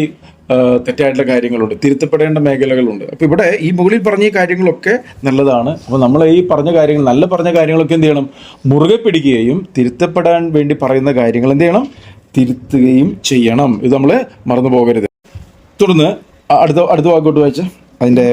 തെറ്റായിട്ടുള്ള കാര്യങ്ങളുണ്ട്, തിരുത്തപ്പെടേണ്ട മേഖലകളുണ്ട്. അപ്പോൾ ഇവിടെ ഈ മുകളിൽ പറഞ്ഞ ഈ കാര്യങ്ങളൊക്കെ നല്ലതാണ്. അപ്പോൾ നമ്മൾ ഈ പറഞ്ഞ കാര്യങ്ങൾ, പറഞ്ഞ കാര്യങ്ങളൊക്കെ എന്ത് ചെയ്യണം? മുറുകെ പിടിക്കുകയും തിരുത്തപ്പെടാൻ വേണ്ടി പറയുന്ന കാര്യങ്ങൾ എന്ത് ചെയ്യണം? തിരുത്തുകയും ചെയ്യണം. ഇത് നമ്മൾ മറന്നു പോകരുത്. തുടർന്ന് അടുത്ത വാക്കോട്ട് വായിച്ച അതിന്റെ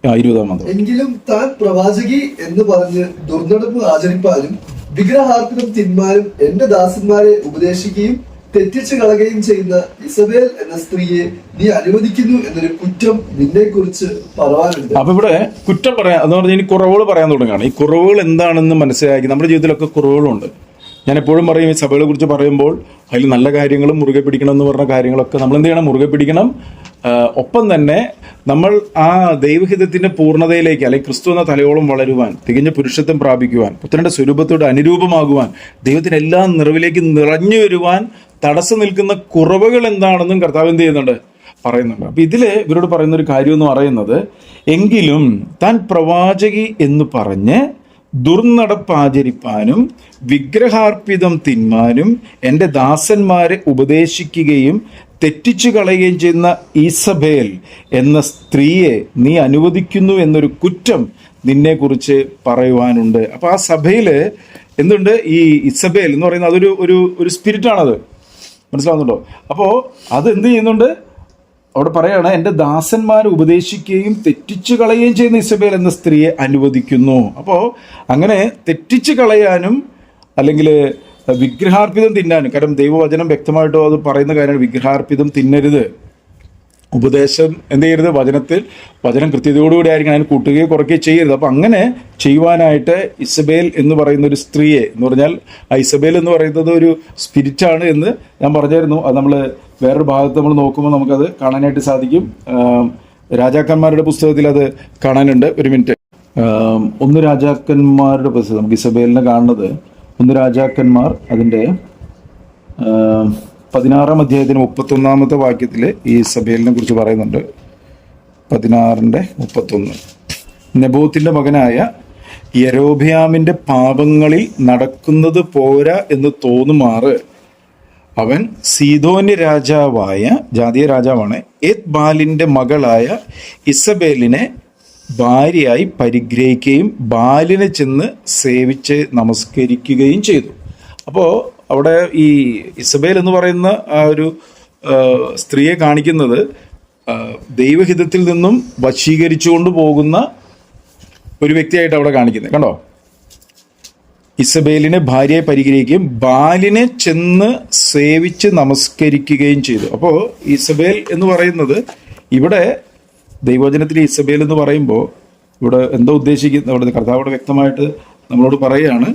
20-ാം മന്ത്രം. എങ്കിലും താൻ പ്രവാചകി എന്ന് പറഞ്ഞ് ദുർനടപ്പ് ആചരിപ്പാനും വിഗ്രഹാർപ്പണം തിന്മാനും എന്റെ ദാസന്മാരെ ഉപദേശിക്കുകയും തെറ്റിച്ചു കളയുകയും ചെയ്യുന്ന ഇസബേൽ എന്ന സ്ത്രീയെ നീ അനുവദിക്കുന്നു എന്നൊരു കുറ്റം നിന്നെ കുറിച്ച് പറയാനുണ്ട്. അപ്പൊ ഇവിടെ കുറ്റം പറയാൻ എന്ന് പറഞ്ഞാൽ ഇനി കുറവുകൾ പറയാൻ തുടങ്ങുകയാണ്. ഈ കുറവുകൾ എന്താണെന്ന് മനസ്സിലാക്കി, നമ്മുടെ ജീവിതത്തിലൊക്കെ കുറവുകളുണ്ട്. ഞാൻ എപ്പോഴും പറയും, ഈ സഭകളെ കുറിച്ച് പറയുമ്പോൾ അതിൽ നല്ല കാര്യങ്ങളും മുറുകെ പിടിക്കണം എന്ന് പറഞ്ഞ കാര്യങ്ങളൊക്കെ നമ്മൾ എന്ത് ചെയ്യണം? മുറുകെ പിടിക്കണം. ഒപ്പം തന്നെ നമ്മൾ ആ ദൈവഹിതത്തിന്റെ പൂർണ്ണതയിലേക്ക്, അല്ലെങ്കിൽ ക്രിസ്തു എന്ന തലയോളം വളരുവാൻ, തികഞ്ഞ പുരുഷത്വം പ്രാപിക്കുവാൻ, പുത്രന്റെ സ്വരൂപത്തോട് അനുരൂപമാകുവാൻ, ദൈവത്തിന്റെ എല്ലാ നിറവിലേക്ക് നിറഞ്ഞു വരുവാൻ തടസ്സം നിൽക്കുന്ന കുറവുകൾ എന്താണെന്നും കർത്താവ് എന്ത് ചെയ്യുന്നുണ്ട്? പറയുന്നുണ്ട്. അപ്പൊ ഇതില് ഇവരോട് പറയുന്ന ഒരു കാര്യം എന്ന് പറയുന്നത്, എങ്കിലും താൻ പ്രവാചകി എന്ന് പറഞ്ഞ് ദുർനടപ്പാചരിപ്പാനും വിഗ്രഹാർപ്പിതം തിന്മാനും എൻ്റെ ദാസന്മാരെ ഉപദേശിക്കുകയും തെറ്റിച്ചു കളയുകയും ചെയ്യുന്ന ഈസബേൽ എന്ന സ്ത്രീയെ നീ അനുവദിക്കുന്നു എന്നൊരു കുറ്റം നിന്നെക്കുറിച്ച് പറയുവാനുണ്ട്. അപ്പോൾ ആ സഭയിൽ എന്തുണ്ട്? ഈ ഇസബേൽ എന്ന് പറയുന്നത് അതൊരു ഒരു സ്പിരിറ്റാണത്. മനസ്സിലാവുന്നുണ്ടോ? അപ്പോൾ അത് എന്ത് ചെയ്യുന്നുണ്ട്? അവിടെ പറയാണ്, എൻ്റെ ദാസന്മാരെ ഉപദേശിക്കുകയും തെറ്റിച്ചു കളയുകയും ചെയ്യുന്ന ഇസബേൽ എന്ന സ്ത്രീയെ അനുവദിക്കുന്നു. അപ്പോൾ അങ്ങനെ തെറ്റിച്ചു കളയാനും അല്ലെങ്കിൽ വിഗ്രഹാർപ്പിതം തിന്നാനും, കാരണം ദൈവവചനം വ്യക്തമായിട്ടോ അത് പറയുന്ന കാര്യമാണ്, വിഗ്രഹാർപ്പിതം തിന്നരുത്. ഉപദേശം എന്ത് ചെയ്യരുത്? വചനം കൃത്യതയോടുകൂടി ആയിരിക്കണം, അതിന് കൂട്ടുകയോ കുറയ്ക്കുകയോ ചെയ്യരുത്. അപ്പം അങ്ങനെ ചെയ്യുവാനായിട്ട് ഇസബേൽ എന്ന് പറയുന്ന ഒരു സ്ത്രീയെ എന്ന് പറഞ്ഞാൽ, ആ ഇസബേൽ എന്ന് പറയുന്നത് ഒരു സ്പിരിറ്റാണ് എന്ന് ഞാൻ പറഞ്ഞായിരുന്നു. അത് നമ്മൾ വേറൊരു ഭാഗത്ത് നമ്മൾ നോക്കുമ്പോൾ നമുക്കത് കാണാനായിട്ട് സാധിക്കും. രാജാക്കന്മാരുടെ പുസ്തകത്തിൽ അത് കാണാനുണ്ട്. ഒരു മിനിറ്റ്. 1 രാജാക്കന്മാരുടെ പുസ്തകം നമുക്ക് ഇസബേലിനെ കാണുന്നത് 1 രാജാക്കന്മാർ അതിൻ്റെ 16-ാം അധ്യായത്തിന് 31-ാമത്തെ വാക്യത്തിൽ ഈ ഇസബേലിനെ കുറിച്ച് പറയുന്നുണ്ട്. 16:31. നെബോത്തിന്റെ മകനായ യെരോബെയാമിന്റെ പാപങ്ങളിൽ നടക്കുന്നത് പോരാ എന്ന് തോന്നുമാറ് അവൻ സീദോന്യ രാജാവായ, ജാതീയ രാജാവാണ്, എത്ബാലിന്റെ മകളായ ഇസബേലിനെ ഭാര്യയായി പരിഗ്രഹിക്കുകയും ബാലിനെ ചെന്ന് സേവിച്ച് നമസ്കരിക്കുകയും ചെയ്തു. അപ്പോൾ അവിടെ ഈ ഇസബേൽ എന്ന് പറയുന്ന ആ ഒരു സ്ത്രീയെ കാണിക്കുന്നത് ദൈവഹിതത്തിൽ നിന്നും വശീകരിച്ചുകൊണ്ട് പോകുന്ന ഒരു വ്യക്തിയായിട്ട് അവിടെ കാണിക്കുന്നത്. കണ്ടോ? ഇസബേലിനെ ഭാര്യയെ പരിഗ്രഹിക്കുകയും ബാലിനെ ചെന്ന് സേവിച്ച് നമസ്കരിക്കുകയും ചെയ്തു. അപ്പോൾ ഇസബേൽ എന്ന് പറയുന്നത്, ഇവിടെ ദൈവവചനത്തിൽ ഇസബേൽ എന്ന് പറയുമ്പോൾ ഇവിടെ എന്താ ഉദ്ദേശിക്കുന്നത്? അവിടെ കർത്താവ് വ്യക്തമായിട്ട് നമ്മളോട് പറയുകയാണ്.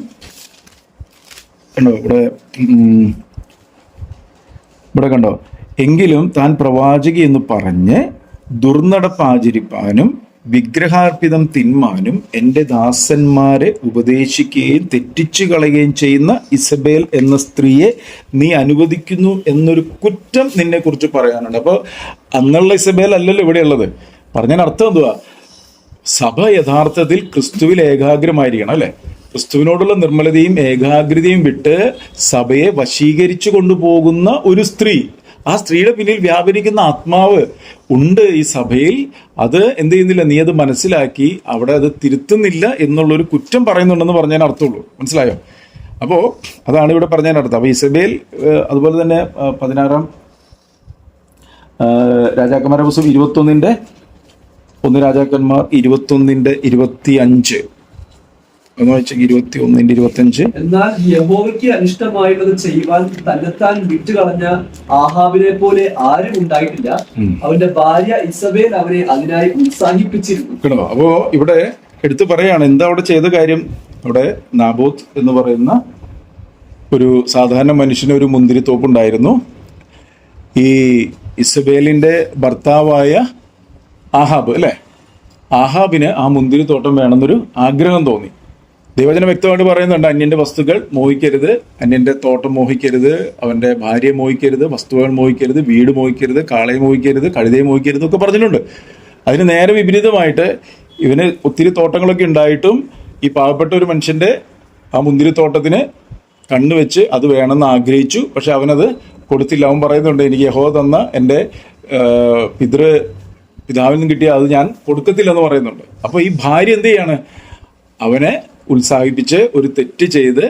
കണ്ടോ? ഇവിടെ കണ്ടോ? എങ്കിലും താൻ പ്രവാചകി എന്ന് പറഞ്ഞ് ദുർനടപ്പ് ആചരിപ്പാനും വിഗ്രഹാർപ്പിതം തിന്മാനും എൻ്റെ ദാസന്മാരെ ഉപദേശിക്കുകയും തെറ്റിച്ചു കളയുകയും ചെയ്യുന്ന ഇസബേൽ എന്ന സ്ത്രീയെ നീ അനുവദിക്കുന്നു എന്നൊരു കുറ്റം നിന്നെ കുറിച്ച് പറയാനുണ്ട്. അപ്പോൾ അന്നുള്ള ഇസബേൽ അല്ലല്ലോ ഇവിടെയുള്ളത്. പറഞ്ഞതിന് അർത്ഥം എന്തുവാ? സഭ യഥാർത്ഥത്തിൽ ക്രിസ്തുവിൽ ഏകാഗ്രമായിരിക്കണം, അല്ലെ? ക്രിസ്തുവിനോടുള്ള നിർമ്മലതയും ഏകാഗ്രതയും വിട്ട് സഭയെ വശീകരിച്ചു കൊണ്ടുപോകുന്ന ഒരു സ്ത്രീ, ആ സ്ത്രീയുടെ പിന്നിൽ വ്യാപരിക്കുന്ന ആത്മാവ് ഉണ്ട് ഈ സഭയിൽ. അത് എന്ത് ചെയ്യുന്നില്ല? നീ അത് മനസ്സിലാക്കി അവിടെ അത് തിരുത്തുന്നില്ല എന്നുള്ളൊരു കുറ്റം പറയുന്നുണ്ടെന്ന് പറഞ്ഞതിന് അർത്ഥമുള്ളൂ. മനസ്സിലായോ? അപ്പോൾ അതാണ് ഇവിടെ പറഞ്ഞതിന് അർത്ഥം. അപ്പോൾ ഇസബേൽ, അതുപോലെ തന്നെ 16 രാജാക്കന്മാരുടെ പുസ്തകം 1 രാജാക്കന്മാർ 21:25 എന്ന് വെച്ചാൽ 21:25. എന്നാൽ യഹോവയ്ക്ക് അനിഷ്ടമായുള്ളത് ചെയ്യുവാൻ തന്നെത്താൻ വിട്ടുകളഞ്ഞ ആഹാബിനെ പോലെ ആരും ഉണ്ടായിട്ടില്ല. അവന്റെ ഭാര്യ ഇസബേൽ അവനെ അതിനായി ഉത്സാഹിപ്പിച്ചിരുന്നു. കേട്ടോ? അപ്പോ ഇവിടെ എടുത്തു പറയാണ് എന്താ അവിടെ ചെയ്ത കാര്യം. അവിടെ നാബോത്ത് എന്ന് പറയുന്ന ഒരു സാധാരണ മനുഷ്യന് ഒരു മുന്തിരിത്തോപ്പുണ്ടായിരുന്നു. ഈ ഇസബേലിന്റെ ഭർത്താവായ ആഹാബ്, അല്ലെ? ആഹാബിന് ആ മുന്തിരിത്തോട്ടം വേണമെന്നൊരു ആഗ്രഹം തോന്നി. ദൈവജനം വ്യക്തമായിട്ട് പറയുന്നുണ്ട്, അന്യന്റെ വസ്തുക്കൾ മോഹിക്കരുത്, അന്യന്റെ തോട്ടം മോഹിക്കരുത്, അവന്റെ ഭാര്യയെ മോഹിക്കരുത്, വസ്തുക്കൾ മോഹിക്കരുത്, വീട് മോഹിക്കരുത്, കാളയെ മോഹിക്കരുത്, കഴുതയെ മോഹിക്കരുത് ഒക്കെ പറഞ്ഞിട്ടുണ്ട്. അതിന് നേരെ വിപരീതമായിട്ട് ഇവന് ഒത്തിരി തോട്ടങ്ങളൊക്കെ ഉണ്ടായിട്ടും ഈ പാവപ്പെട്ട ഒരു മനുഷ്യന്റെ ആ മുന്തിരിത്തോട്ടത്തിന് കണ്ണുവെച്ച് അത് വേണമെന്ന് ആഗ്രഹിച്ചു. പക്ഷെ അവനത് കൊടുത്തില്ല. അവൻ പറയുന്നുണ്ട്, എനിക്ക് യഹോവ തന്ന എൻ്റെ പിതാവിൽ നിന്ന് കിട്ടിയ അത് ഞാൻ കൊടുക്കത്തില്ലെന്ന് പറയുന്നുണ്ട്. അപ്പോൾ ഈ ഭാര്യ എന്ത് ചെയ്യാണ്? അവനെ ഉത്സാഹിപ്പിച്ച് ഒരു തെറ്റ് ചെയ്ത്,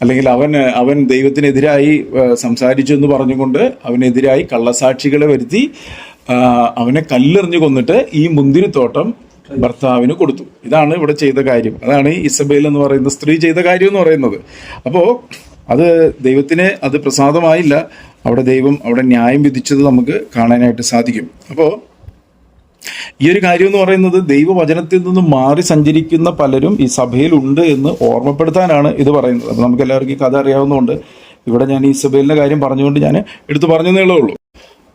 അല്ലെങ്കിൽ അവൻ ദൈവത്തിനെതിരായി സംസാരിച്ചു എന്ന് പറഞ്ഞുകൊണ്ട് അവനെതിരായി കള്ളസാക്ഷികളെ വരുത്തി അവനെ കല്ലെറിഞ്ഞു കൊന്നിട്ട് ഈ മുന്തിരിത്തോട്ടം ഭർത്താവിന് കൊടുത്തു. ഇതാണ് ഇവിടെ ചെയ്ത കാര്യം. അതാണ് ഈ ഇസബേൽ എന്ന് പറയുന്ന സ്ത്രീ ചെയ്ത കാര്യം എന്ന് പറയുന്നത്. അപ്പോൾ അത് ദൈവത്തിന് അത് പ്രസാദമായില്ല. അവിടെ ന്യായം വിധിച്ചത് നമുക്ക് കാണാനായിട്ട് സാധിക്കും. അപ്പോൾ ഈ ഒരു കാര്യം എന്ന് പറയുന്നത് ദൈവവചനത്തിൽ നിന്ന് മാറി സഞ്ചരിക്കുന്ന പലരും ഈ സഭയിൽ ഉണ്ട് എന്ന് ഓർമ്മപ്പെടുത്താനാണ് ഇത് പറയുന്നത്. അപ്പം നമുക്ക് എല്ലാവർക്കും ഈ കഥ അറിയാവുന്നതുകൊണ്ട് ഇവിടെ ഞാൻ ഈ ഇസബേലിന്റെ കാര്യം പറഞ്ഞുകൊണ്ട് ഞാൻ എടുത്തു പറഞ്ഞതേ ഉള്ളൂ.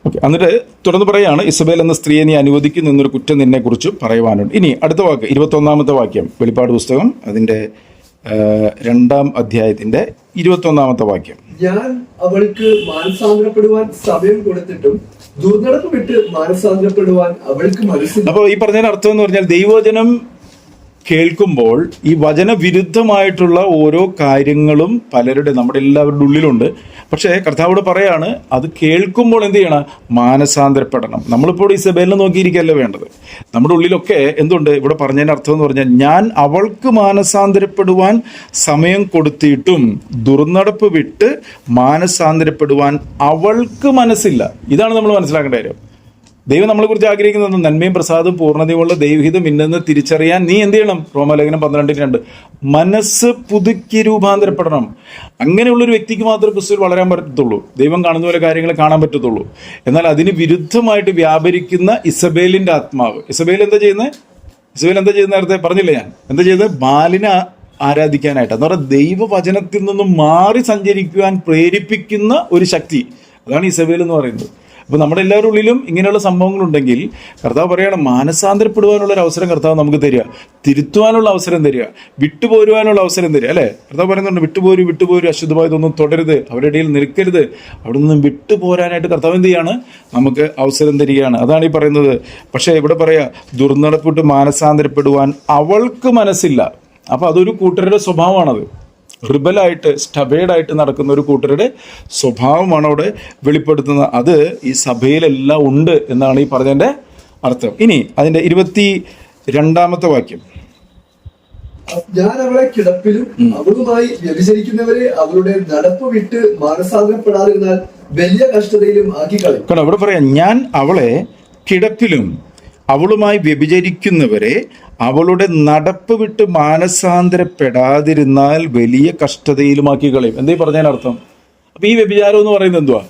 ഓക്കെ, എന്നിട്ട് തുടർന്ന് പറയാണ്, ഇസബേൽ എന്ന സ്ത്രീയെ നീ അനുവദിക്കുന്നു എന്നൊരു കുറ്റം നിന്നെ കുറിച്ച് പറയുവാനുണ്ട്. ഇനി അടുത്ത വാക്ക് 21-ാമത്തെ വാക്യം, വെളിപ്പാട് പുസ്തകം അതിന്റെ 2-ാം അധ്യായത്തിന്റെ 21-ാമത്തെ വാക്യം. ഞാൻ അവൾക്ക് മാനസാന്തരപ്പെടുവാൻ സമയം കൊടുത്തിട്ടും ദുർനടപ്പ് വിട്ട് മാനസാന്തരപ്പെടുവാൻ അവൾക്ക് മനസ്സില്ല. അപ്പോൾ ഈ പറഞ്ഞതിന്റെ അർത്ഥം എന്ന് പറഞ്ഞാൽ ദൈവവചനം കേൾക്കുമ്പോൾ ഈ വചനവിരുദ്ധമായിട്ടുള്ള ഓരോ കാര്യങ്ങളും നമ്മുടെ എല്ലാവരുടെ ഉള്ളിലുണ്ട്. പക്ഷേ കർത്താവോട് പറയാണ്, അത് കേൾക്കുമ്പോൾ എന്ത് ചെയ്യണം? മാനസാന്തരപ്പെടണം. നമ്മളിപ്പോൾ ഇസബേലിനെ നോക്കിയിരിക്കുകയല്ല വേണ്ടത്. നമ്മുടെ ഉള്ളിലൊക്കെ എന്തുണ്ട്? ഇവിടെ പറഞ്ഞതിൻ്റെ അർത്ഥം എന്ന് പറഞ്ഞാൽ, ഞാൻ അവൾക്ക് മാനസാന്തരപ്പെടുവാൻ സമയം കൊടുത്തിട്ടും ദുർനടപ്പ് വിട്ട് മാനസാന്തരപ്പെടുവാൻ അവൾക്ക് മനസ്സില്ല. ഇതാണ് നമ്മൾ മനസ്സിലാക്കേണ്ട കാര്യം. ദൈവം നമ്മളെ കുറിച്ച് ആഗ്രഹിക്കുന്നത് നന്മയും പ്രസാദവും പൂർണ്ണതയുമുള്ള ദൈവഹിതം ഇന്നെന്ന് തിരിച്ചറിയാൻ നീ എന്ത് ചെയ്യണം? റോമാലേഖനം 12:2 മനസ്സ് പുതുക്കി രൂപാന്തരപ്പെടണം. അങ്ങനെയുള്ളൊരു വ്യക്തിക്ക് മാത്രമേ ക്രിസ്തുവിൽ വളരാൻ പറ്റത്തുള്ളൂ. ദൈവം കാണുന്ന പോലെ കാര്യങ്ങൾ കാണാൻ പറ്റത്തുള്ളൂ. എന്നാൽ അതിന് വിരുദ്ധമായിട്ട് വ്യാപരിക്കുന്ന ഇസബേലിന്റെ ആത്മാവ്. ഇസബേൽ എന്താ ചെയ്യുന്നത്? നേരത്തെ പറഞ്ഞില്ല ഞാൻ. എന്താ ചെയ്തത്? ബാലിനെ ആരാധിക്കാനായിട്ട്, എന്ന് പറഞ്ഞാൽ ദൈവവചനത്തിൽ നിന്നും മാറി സഞ്ചരിക്കുവാൻ പ്രേരിപ്പിക്കുന്ന ഒരു ശക്തി. അതാണ് ഇസബേൽ എന്ന് പറയുന്നത്. അപ്പോൾ നമ്മുടെ എല്ലാവരുടെ ഉള്ളിലും ഇങ്ങനെയുള്ള സംഭവങ്ങളുണ്ടെങ്കിൽ കർത്താവ് പറയണം, മാനസാന്തരപ്പെടുവാനുള്ള ഒരു അവസരം കർത്താവ് നമുക്ക് തരിക, തിരുത്തുവാനുള്ള അവസരം തരിക, വിട്ടുപോരുവാനുള്ള അവസരം തരിക, അല്ലേ? കർത്താവ് പറയുന്നുണ്ട്, വിട്ടുപോരു, അശുദ്ധമായതൊന്നും തുടരുത്, അവരുടെ ഇടയിൽ നിൽക്കരുത്. അവിടെ നിന്നും വിട്ടുപോരാനായിട്ട് കർത്താവ് എന്ത് ചെയ്യാണ്? നമുക്ക് അവസരം തരികയാണ്. അതാണ് ഈ പറയുന്നത്. പക്ഷേ ഇവിടെ പറയാ, ദുർനടപ്പിട്ട് മാനസാന്തരപ്പെടുവാൻ അവൾക്ക് മനസ്സില്ല. അപ്പോൾ അതൊരു കൂട്ടരുടെ സ്വഭാവമാണത്. റിബലായിട്ട് സ്റ്റബേഡായിട്ട് നടക്കുന്ന ഒരു കൂട്ടരുടെ സ്വഭാവമാണ് അവിടെ വെളിപ്പെടുത്തുന്നത്. അത് ഈ സഭയിലെല്ലാം ഉണ്ട് എന്നാണ് ഈ പറഞ്ഞതിൻ്റെ അർത്ഥം. ഇനി അതിൻ്റെ 22-ാമത്തെ വാക്യം. ഞാൻ അവളെ കിടപ്പിലും അവളുമായി വ്യഭിചരിക്കുന്നവരെ അവളുടെ നടപ്പ് വിട്ട് മാനസാന്തരപ്പെടാതിരുന്നാൽ വലിയ കഷ്ടതയിലും ആക്കി കളയും. കാരണം ഇവിടെ പറയാം, ഞാൻ അവളെ കിടപ്പിലും അവളുമായി വ്യഭിചരിക്കുന്നവരെ അവളുടെ നടപ്പ് വിട്ട് മാനസാന്തരപ്പെടാതിരുന്നാൽ വലിയ കഷ്ടതയിലുമാക്കി കളയും. എന്തേ പറഞ്ഞതിനർത്ഥം? അപ്പൊ ഈ വ്യഭിചാരം എന്ന് പറയുന്നത് എന്തുവാ?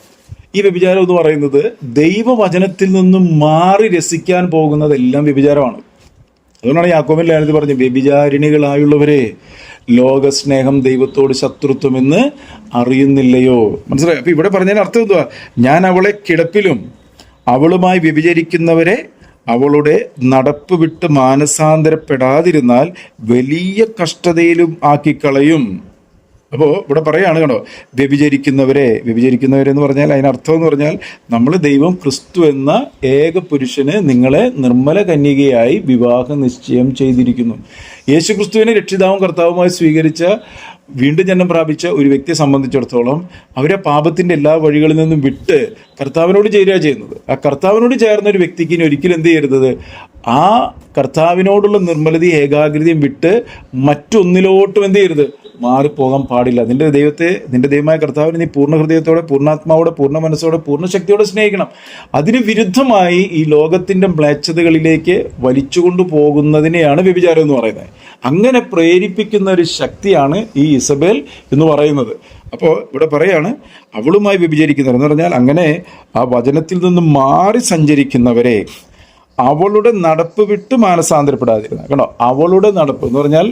ഈ വ്യഭിചാരം എന്ന് പറയുന്നത് ദൈവവചനത്തിൽ നിന്നും മാറി രസിക്കാൻ പോകുന്നതെല്ലാം വ്യഭിചാരമാണ്. അതുകൊണ്ടാണ് യാക്കോബിന്റെ ലേഖനത്തിൽ പറഞ്ഞത്, വ്യഭിചാരിണികളായുള്ളവരെ, ലോകസ്നേഹം ദൈവത്തോട് ശത്രുത്വമെന്ന് അറിയുന്നില്ലയോ? മനസ്സിലായി? അപ്പൊ ഇവിടെ പറഞ്ഞതിന് അർത്ഥം എന്തുവാ? ഞാൻ അവളെ കിടപ്പിലും അവളുമായി വ്യഭിചരിക്കുന്നവരെ അവളുടെ നടപ്പ് വിട്ട് മാനസാന്തരപ്പെടാതിരുന്നാൽ വലിയ കഷ്ടതയിലും ആക്കിക്കളയും. അപ്പോൾ ഇവിടെ പറയാണ് കേട്ടോ, വ്യഭിചരിക്കുന്നവരെന്ന് പറഞ്ഞാൽ അതിനർത്ഥം എന്ന് പറഞ്ഞാൽ നമ്മൾ ദൈവം ക്രിസ്തു എന്ന ഏക പുരുഷന് നിങ്ങളെ നിർമ്മല കന്യകയായി വിവാഹ നിശ്ചയം ചെയ്തിരിക്കുന്നു. യേശു ക്രിസ്തുവിനെ രക്ഷിതാവും കർത്താവുമായി സ്വീകരിച്ച വീണ്ടും ജന്മം പ്രാപിച്ച ഒരു വ്യക്തിയെ സംബന്ധിച്ചിടത്തോളം അവരെ പാപത്തിന്റെ എല്ലാ വഴികളിൽ നിന്നും വിട്ട് കർത്താവിനോട് ചേരുക ചെയ്യുന്നത്. ആ കർത്താവിനോട് ചേർന്ന ഒരു വ്യക്തിക്ക് ഇനി ഒരിക്കലും എന്ത് ചെയ്യരുത്, ആ കർത്താവിനോടുള്ള നിർമ്മലതയും ഏകാഗ്രതയും വിട്ട് മറ്റൊന്നിലോട്ടും എന്ത് ചെയ്യരുത്, മാറിപ്പോകാൻ പാടില്ല. നിന്റെ ദൈവമായ കർത്താവിനെ നീ പൂർണ്ണ ഹൃദയത്തോടെ, പൂർണ്ണാത്മാവോടെ, പൂർണ്ണ മനസ്സോടെ, പൂർണ്ണ ശക്തിയോടെ സ്നേഹിക്കണം. അതിന് വിരുദ്ധമായി ഈ ലോകത്തിന്റെ മ്ലേച്ഛതകളിലേക്ക് വലിച്ചുകൊണ്ടു പോകുന്നതിനെയാണ് വ്യഭിചാരം എന്ന് പറയുന്നത്. അങ്ങനെ പ്രേരിപ്പിക്കുന്ന ഒരു ശക്തിയാണ് ഈ ഇസബേൽ എന്ന് പറയുന്നത്. അപ്പോൾ ഇവിടെ പറയാണ് അവളുമായി വ്യഭിചരിക്കുന്നവർ എന്ന് പറഞ്ഞാൽ അങ്ങനെ ആ വചനത്തിൽ നിന്ന് മാറി സഞ്ചരിക്കുന്നവരെ അവളുടെ നടപ്പ് വിട്ട് മാനസാന്തരപ്പെടാതിരുന്ന. കണ്ടോ, അവളുടെ നടപ്പ് എന്ന് പറഞ്ഞാൽ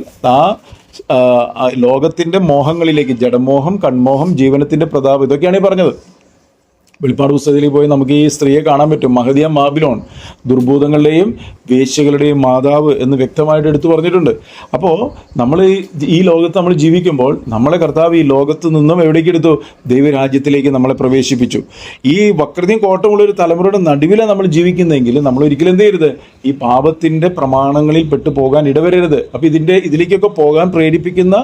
ലോകത്തിന്റെ മോഹങ്ങളിലേക്ക്, ജഡമോഹം, കൺമോഹം, ജീവനത്തിന്റെ പ്രതാപം, ഇതൊക്കെയാണ് ഈ പറഞ്ഞത്. വെളിപ്പാട് പുസ്തകത്തിൽ പോയി നമുക്ക് ഈ സ്ത്രീയെ കാണാൻ പറ്റും. മഹദിയ ബാബിലോൺ, ദുർഭൂതങ്ങളുടെയും വേശ്യകളുടെയും മാതാവ് എന്ന് വ്യക്തമായിട്ട് എടുത്തു പറഞ്ഞിട്ടുണ്ട്. അപ്പോൾ നമ്മൾ ഈ ലോകത്ത് നമ്മൾ ജീവിക്കുമ്പോൾ നമ്മളെ കർത്താവ് ഈ ലോകത്ത് നിന്നും എവിടേക്ക് എടുത്തു, ദൈവരാജ്യത്തിലേക്ക് നമ്മളെ പ്രവേശിപ്പിച്ചു. ഈ വക്രതയും കോട്ടമുള്ള ഒരു തലമുറയുടെ നടുവിലാണ് നമ്മൾ ജീവിക്കുന്നതെങ്കിൽ നമ്മൾ ഒരിക്കലും എന്ത് ചെയ്യരുത്, ഈ പാപത്തിന്റെ പ്രമാണങ്ങളിൽ പെട്ടു പോകാൻ ഇടവരരുത്. അപ്പം ഇതിലേക്കൊക്കെ പോകാൻ പ്രേരിപ്പിക്കുന്ന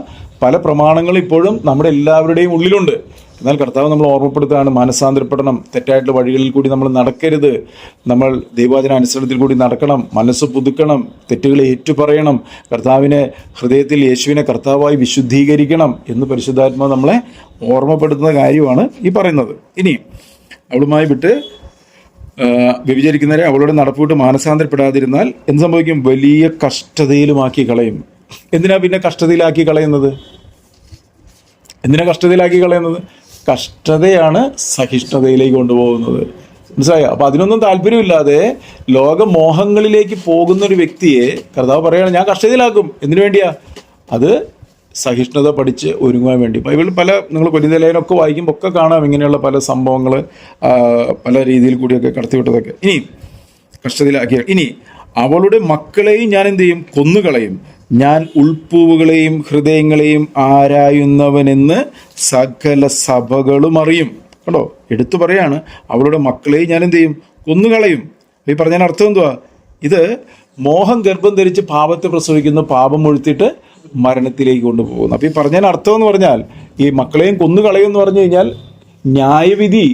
പല പ്രമാണങ്ങളും ഇപ്പോഴും നമ്മുടെ എല്ലാവരുടെയും ഉള്ളിലുണ്ട്. എന്നാൽ കർത്താവ് നമ്മൾ ഓർമ്മപ്പെടുത്തുകയാണ്, മാനസാന്തരപ്പെടണം, തെറ്റായിട്ടുള്ള വഴികളിൽ കൂടി നമ്മൾ നടക്കരുത്, നമ്മൾ ദൈവവചന അനുസരണത്തിൽ കൂടി നടക്കണം, മനസ്സ് പുതുക്കണം, തെറ്റുകളെ ഏറ്റുപറയണം, കർത്താവിനെ ഹൃദയത്തിൽ യേശുവിനെ കർത്താവായി വിശുദ്ധീകരിക്കണം എന്ന് പരിശുദ്ധാത്മാവ് നമ്മളെ ഓർമ്മപ്പെടുത്തുന്ന കാര്യമാണ് ഈ പറയുന്നത്. ഇനി അവളുമായി വിട്ട് വ്യഭിചരിക്കുന്നവരെ അവളുടെ നടപ്പുവിട്ട് മാനസാന്തരപ്പെടാതിരുന്നാൽ എന്ത് സംഭവിക്കും, വലിയ കഷ്ടതയിലുമാക്കി കളയും. എന്തിനാ പിന്നെ കഷ്ടതയിലാക്കി കളയുന്നത്? കഷ്ടതയാണ് സഹിഷ്ണുതയിലേക്ക് കൊണ്ടുപോകുന്നത്. മനസ്സിലായോ? അപ്പൊ അതിനൊന്നും താല്പര്യമില്ലാതെ ലോകമോഹങ്ങളിലേക്ക് പോകുന്ന ഒരു വ്യക്തിയെ കർത്താവ് പറയുകയാണ്, ഞാൻ കഷ്ടതയിലാക്കും. എന്തിനു വേണ്ടിയാ? അത് സഹിഷ്ണുത പഠിച്ച് ഒരുങ്ങാൻ വേണ്ടി. ബൈബിളിൽ നിങ്ങൾ കൊരിന്ത്യലേഖനമൊക്കെ വായിക്കുമ്പോൾ ഒക്കെ കാണാം ഇങ്ങനെയുള്ള പല സംഭവങ്ങൾ പല രീതിയിൽ കൂടിയൊക്കെ കടത്തിവിട്ടതൊക്കെ. ഇനി കഷ്ടതയിലാക്കിയ ഇനി അവളുടെ മക്കളെയും ഞാൻ എന്ത് ചെയ്യും, കൊന്നുകളയും. ഞാൻ ഉൾപ്പൂവുകളെയും ഹൃദയങ്ങളെയും ആരായുന്നവനെന്ന് സകല സഭകളും അറിയും. കേട്ടോ, എടുത്തു പറയാണ്, അവളുടെ മക്കളെയും ഞാൻ എന്ത് ചെയ്യും, കൊന്നുകളയും. ഈ പറഞ്ഞതിന് അർത്ഥം എന്തുവാ? ഇത് മോഹം ഗർഭം ധരിച്ച് പാപത്തെ പ്രസവിക്കുന്നു, പാപം ഒഴുത്തിട്ട് മരണത്തിലേക്ക് കൊണ്ടുപോകുന്നു. അപ്പൊ ഈ പറഞ്ഞതിന് അർത്ഥം എന്ന് പറഞ്ഞാൽ ഈ മക്കളെയും കൊന്നുകളയും എന്ന് പറഞ്ഞു കഴിഞ്ഞാൽ ന്യായവിധി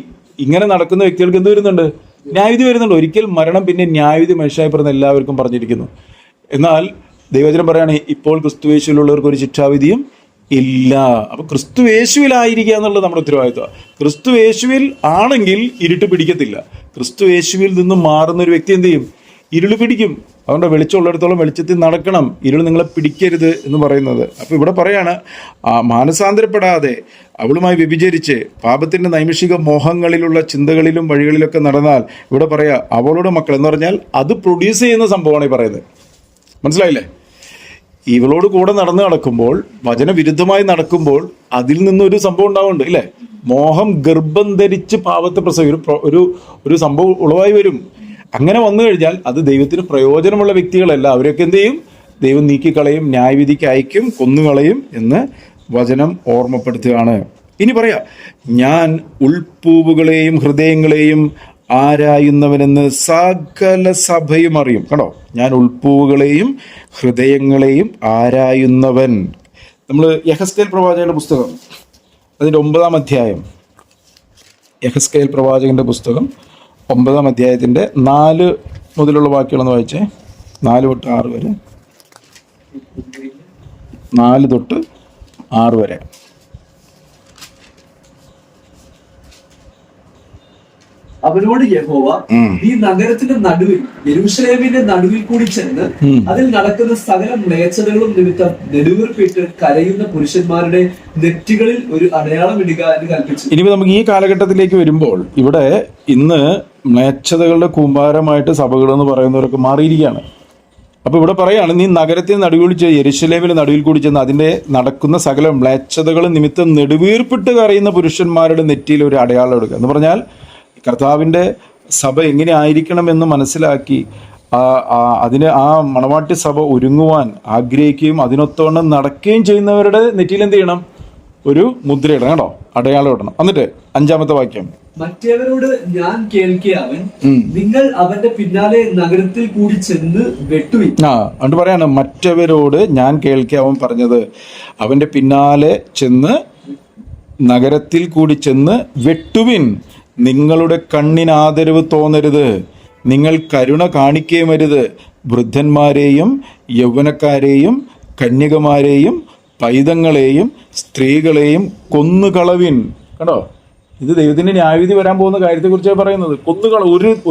ഇങ്ങനെ നടക്കുന്ന വ്യക്തികൾക്ക് എന്ത് വരുന്നുണ്ട്, ന്യായവിധി വരുന്നുണ്ട്. ഒരിക്കൽ മരണം, പിന്നെ ന്യായവിധി മനുഷ്യനായി പറഞ്ഞ എല്ലാവർക്കും പറഞ്ഞിരിക്കുന്നു. എന്നാൽ ദൈവവചനം പറയാണ്, ഇപ്പോൾ ക്രിസ്തുയേശുവിലുള്ളവർക്ക് ഒരു ശിക്ഷാവിധിയും ഇല്ല. അപ്പൊ ക്രിസ്തുയേശുവിലായിരിക്കുക എന്നുള്ളത് നമ്മുടെ ഉത്തരവാദിത്വമാണ്. ക്രിസ്തുയേശുവിൽ ആണെങ്കിൽ ഇരുട്ട് പിടിക്കത്തില്ല. ക്രിസ്തുയേശുവിൽ നിന്നും മാറുന്ന ഒരു വ്യക്തി എന്ത് ചെയ്യും, ഇരുള് പിടിക്കും. അതുകൊണ്ട് വെളിച്ചമുള്ളിടത്തോളം വെളിച്ചത്തിൽ നടക്കണം, ഇരുൾ നിങ്ങളെ പിടിക്കരുത് എന്ന് പറയുന്നത്. അപ്പൊ ഇവിടെ പറയാണ്, മാനസാന്തരപ്പെടാതെ അവളുമായി വ്യഭിചരിച്ച് പാപത്തിന്റെ നൈമിഷിക മോഹങ്ങളിലുള്ള ചിന്തകളിലും വഴികളിലൊക്കെ നടന്നാൽ, ഇവിടെ പറയാ അവളുടെ മക്കൾ എന്ന് പറഞ്ഞാൽ അത് പ്രൊഡ്യൂസ് ചെയ്യുന്ന സംഭവമാണ് ഈ പറയുന്നത്. മനസ്സിലായില്ലേ? ഇവളോട് കൂടെ നടക്കുമ്പോൾ, വചനവിരുദ്ധമായി നടക്കുമ്പോൾ അതിൽ നിന്നൊരു സംഭവം ഉണ്ടാവുന്നുണ്ട് ഇല്ലേ? മോഹം ഗർഭം ധരിച്ച് പാപത്തെ പ്രസവിക്കും, ഒരു സംഭവം ഉളവായി വരും. അങ്ങനെ വന്നു കഴിഞ്ഞാൽ അത് ദൈവത്തിന് പ്രയോജനമുള്ള വ്യക്തികളല്ല. അവരൊക്കെ എന്ത് ചെയ്യും, ദൈവം നീക്കിക്കളയും, ന്യായവിധിക്ക് അയക്കും, കൊന്നുകളയും എന്ന് വചനം ഓർമ്മപ്പെടുത്തുകയാണ്. ഇനി പറയാ, ഞാൻ ഉൾപ്പൂവുകളെയും ഹൃദയങ്ങളെയും ആരായുന്നവനെന്ന് സകല സഭയും അറിയും. കണ്ടോ, ഞാൻ ഉൾപ്പൂവുകളെയും ഹൃദയങ്ങളെയും ആരായുന്നവൻ. നമ്മൾ യെഹെസ്കേൽ പ്രവാചകന്റെ പുസ്തകം അതിൻ്റെ 9-ാം അധ്യായം, യെഹെസ്കേൽ പ്രവാചകന്റെ പുസ്തകം 9-ാം അധ്യായത്തിൻ്റെ 4 മുതലുള്ള വാക്യങ്ങളെന്ന് വായിച്ചേ. 4 തൊട്ട് 6 വരെ. 4 തൊട്ട് 6 വരെ. അവനോട് യഹോവ, ഈ നഗരത്തിന്റെ നടുവിൽ, യെരൂശലേമിന്റെ നടുവിൽ കൂടി ചെന്ന് അതിൽ നടക്കുന്ന സകല മ്ലേച്ഛതകളും നിമിത്തം നെടുവീർപ്പിട്ട് കരയുന്ന പുരുഷന്മാരുടെ നെറ്റികളിൽ ഒരു അടയാളം ഇടുക എന്ന് കൽപ്പിച്ചു. ഇനി നമുക്ക് ഈ കാലഘട്ടത്തിലേക്ക് വരുമ്പോൾ ഇവിടെ ഇന്ന് മ്ലേച്ഛതകളുടെ കൂമ്പാരമായിട്ട് സഭകൾ എന്ന് പറയുന്നവരൊക്കെ മാറിയിരിക്കുകയാണ്. അപ്പൊ ഇവിടെ പറയാണ്, നീ നഗരത്തിന് നടുവിൽ യെരൂശലേമിന്റെ നടുവിൽ കൂടി ചെന്ന് അതിന്റെ നടക്കുന്ന സകല മ്ലേച്ഛതകൾ നിമിത്തം നെടുവീർപ്പിട്ട് കരയുന്ന പുരുഷന്മാരുടെ നെറ്റിയിൽ ഒരു അടയാളം എടുക്കുക എന്ന് പറഞ്ഞാൽ, കർത്താവിൻ്റെ സഭ എങ്ങനെ ആയിരിക്കണമെന്ന് മനസ്സിലാക്കി അതിന് ആ മണവാട്ടി സഭ ഒരുങ്ങുവാൻ ആഗ്രഹിക്കുകയും അതിനൊത്തോണം നടക്കുകയും ചെയ്യുന്നവരുടെ നെറ്റിയിൽ എന്ത് ചെയ്യണം? ഒരു മുദ്ര ഇടണം കേട്ടോ, അടയാളം ഇടണം. എന്നിട്ട് 5-ാമത്തെ വാക്യം, മറ്റേവരോട് ഞാൻ കേൾക്കെ അവൻ നിങ്ങൾ അവന്റെ പിന്നാലെ നഗരത്തിൽ കൂടി ചെന്ന് വെട്ടുവിൻ. അതുകൊണ്ട് പറയാണ്, മറ്റവരോട് ഞാൻ കേൾക്കെ അവൻ പറഞ്ഞത്, അവന്റെ പിന്നാലെ ചെന്ന് നഗരത്തിൽ കൂടി ചെന്ന് വെട്ടുവിൻ. നിങ്ങളുടെ കണ്ണിന് ആദരവ് തോന്നരുത്, നിങ്ങൾ കരുണ കാണിക്കുകയും അരുത്. വൃദ്ധന്മാരെയും യൗവനക്കാരെയും കന്യകമാരെയും പൈതങ്ങളെയും സ്ത്രീകളെയും കൊന്നുകളവിൻ. കണ്ടോ, ഇത് ദൈവത്തിന്റെ ന്യായവിധി വരാൻ പോകുന്ന കാര്യത്തെക്കുറിച്ചാണ് പറയുന്നത്.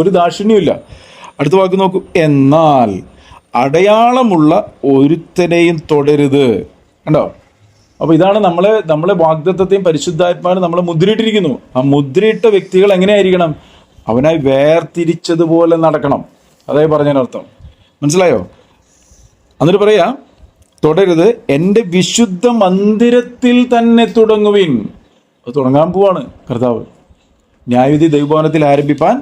ഒരു ദാക്ഷിണ്യമില്ല. അടുത്ത വാക്ക് നോക്കൂ, എന്നാൽ അടയാളമുള്ള ഒരുത്തനെയും തൊടരുത്. കണ്ടോ, അപ്പൊ ഇതാണ് നമ്മളെ വാഗ്ദത്തത്തെയും പരിശുദ്ധാത്മാവിനെ നമ്മളെ മുദ്രയിട്ടിരിക്കുന്നു. ആ മുദ്രയിട്ട വ്യക്തികൾ എങ്ങനെയായിരിക്കണം? അവനായി വേർതിരിച്ചതുപോലെ നടക്കണം. അതായത് പറഞ്ഞതിനർത്ഥം മനസ്സിലായോ? എന്നിട്ട് പറയാ, തുടരുത്, എൻ്റെ വിശുദ്ധ മന്ദിരത്തിൽ തന്നെ തുടങ്ങുവിൻ. അത് തുടങ്ങാൻ പോവാണ് കർത്താവ്. ന്യായവിധി ദൈവഭവനത്തിൽ ആരംഭിപ്പാൻ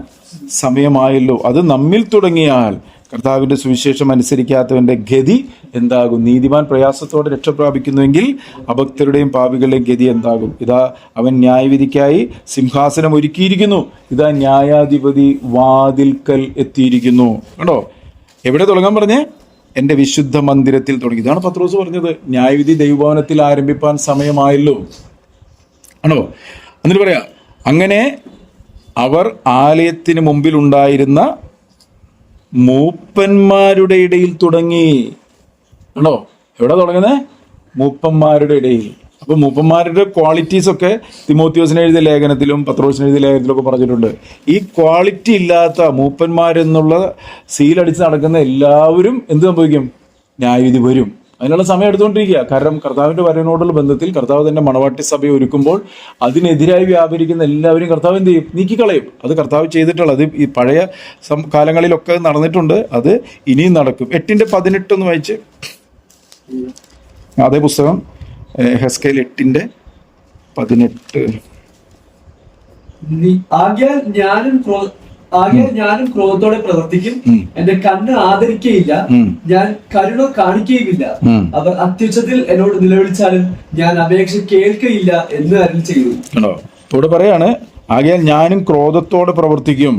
സമയമായല്ലോ. അത് നമ്മിൽ തുടങ്ങിയാൽ കർത്താവിൻ്റെ സുവിശേഷം അനുസരിക്കാത്തവൻ്റെ ഗതി എന്താകും? നീതിമാൻ പ്രയാസത്തോടെ രക്ഷപ്രാപിക്കുന്നുവെങ്കിൽ അഭക്തരുടെയും പാപികളുടെയും ഗതി എന്താകും? ഇതാ അവൻ ന്യായവിധിക്കായി സിംഹാസനം ഒരുക്കിയിരിക്കുന്നു, ഇതാ ന്യായാധിപതി വാതിൽക്കൽ എത്തിയിരിക്കുന്നു. കണ്ടോ, എവിടെ തുടങ്ങാൻ പറഞ്ഞേ? എൻ്റെ വിശുദ്ധ മന്ദിരത്തിൽ തുടങ്ങി. ഇതാണ് പത്രോസ് പറഞ്ഞത്, ന്യായവിധി ദൈവഭവനത്തിൽ ആരംഭിപ്പാൻ സമയമായല്ലോ. ആണോ? എന്നിട്ട് പറയാ, അങ്ങനെ അവർ ആലയത്തിന് മുമ്പിൽ ഉണ്ടായിരുന്ന മൂപ്പന്മാരുടെ ഇടയിൽ തുടങ്ങി. ആണോ? എവിടെ തുടങ്ങുന്നത്? മൂപ്പന്മാരുടെ ഇടയിൽ. അപ്പൊ മൂപ്പന്മാരുടെ ക്വാളിറ്റീസ് ഒക്കെ തിമോത്തിയോസിന് എഴുതിയ ലേഖനത്തിലും പത്രോസിന് എഴുതിയ ലേഖനത്തിലും ഒക്കെ പറഞ്ഞിട്ടുണ്ട്. ഈ ക്വാളിറ്റി ഇല്ലാത്ത മൂപ്പന്മാരെന്നുള്ള സീലടിച്ച് നടക്കുന്ന എല്ലാവരും എന്ത് സംഭവിക്കും? ന്യായവിധി വരും. അതിനുള്ള സമയം എടുത്തുകൊണ്ടിരിക്കുക. കാരണം കർത്താവിന്റെ വരവിനോടുള്ള ബന്ധത്തിൽ കർത്താവ് തന്നെ മണവാട്ടി സഭയെ ഒരുക്കുമ്പോൾ അതിനെതിരായി വ്യാപരിക്കുന്ന എല്ലാവരും കർത്താവ് എന്ത് ചെയ്യും? നീക്കിക്കളയും. അത് കർത്താവ് ചെയ്തിട്ടുള്ളത്. അത് ഈ പഴയ കാലങ്ങളിലൊക്കെ നടന്നിട്ടുണ്ട്, അത് ഇനിയും നടക്കും. 8:18 ഒന്ന് വായിച്ച്. അതേ പുസ്തകം ഹെസ്കേൽ 8:18. ആകയാൽ ഞാനും ക്രോധത്തോടെ പ്രവർത്തിക്കും, എന്റെ കണ്ണ് ആദരിക്കുകയില്ല, ഞാൻ കരുണ കാണിക്കുകയുമില്ല. അവർ അത്യുച്ചത്തിൽ എന്നോട് നിലവിളിച്ചാലും ഞാൻ അപേക്ഷ കേൾക്കയില്ല എന്ന് അരുളി ചെയ്തു. ഇവിടെ പറയാണ്, ആകയാൽ ഞാനും ക്രോധത്തോടെ പ്രവർത്തിക്കും,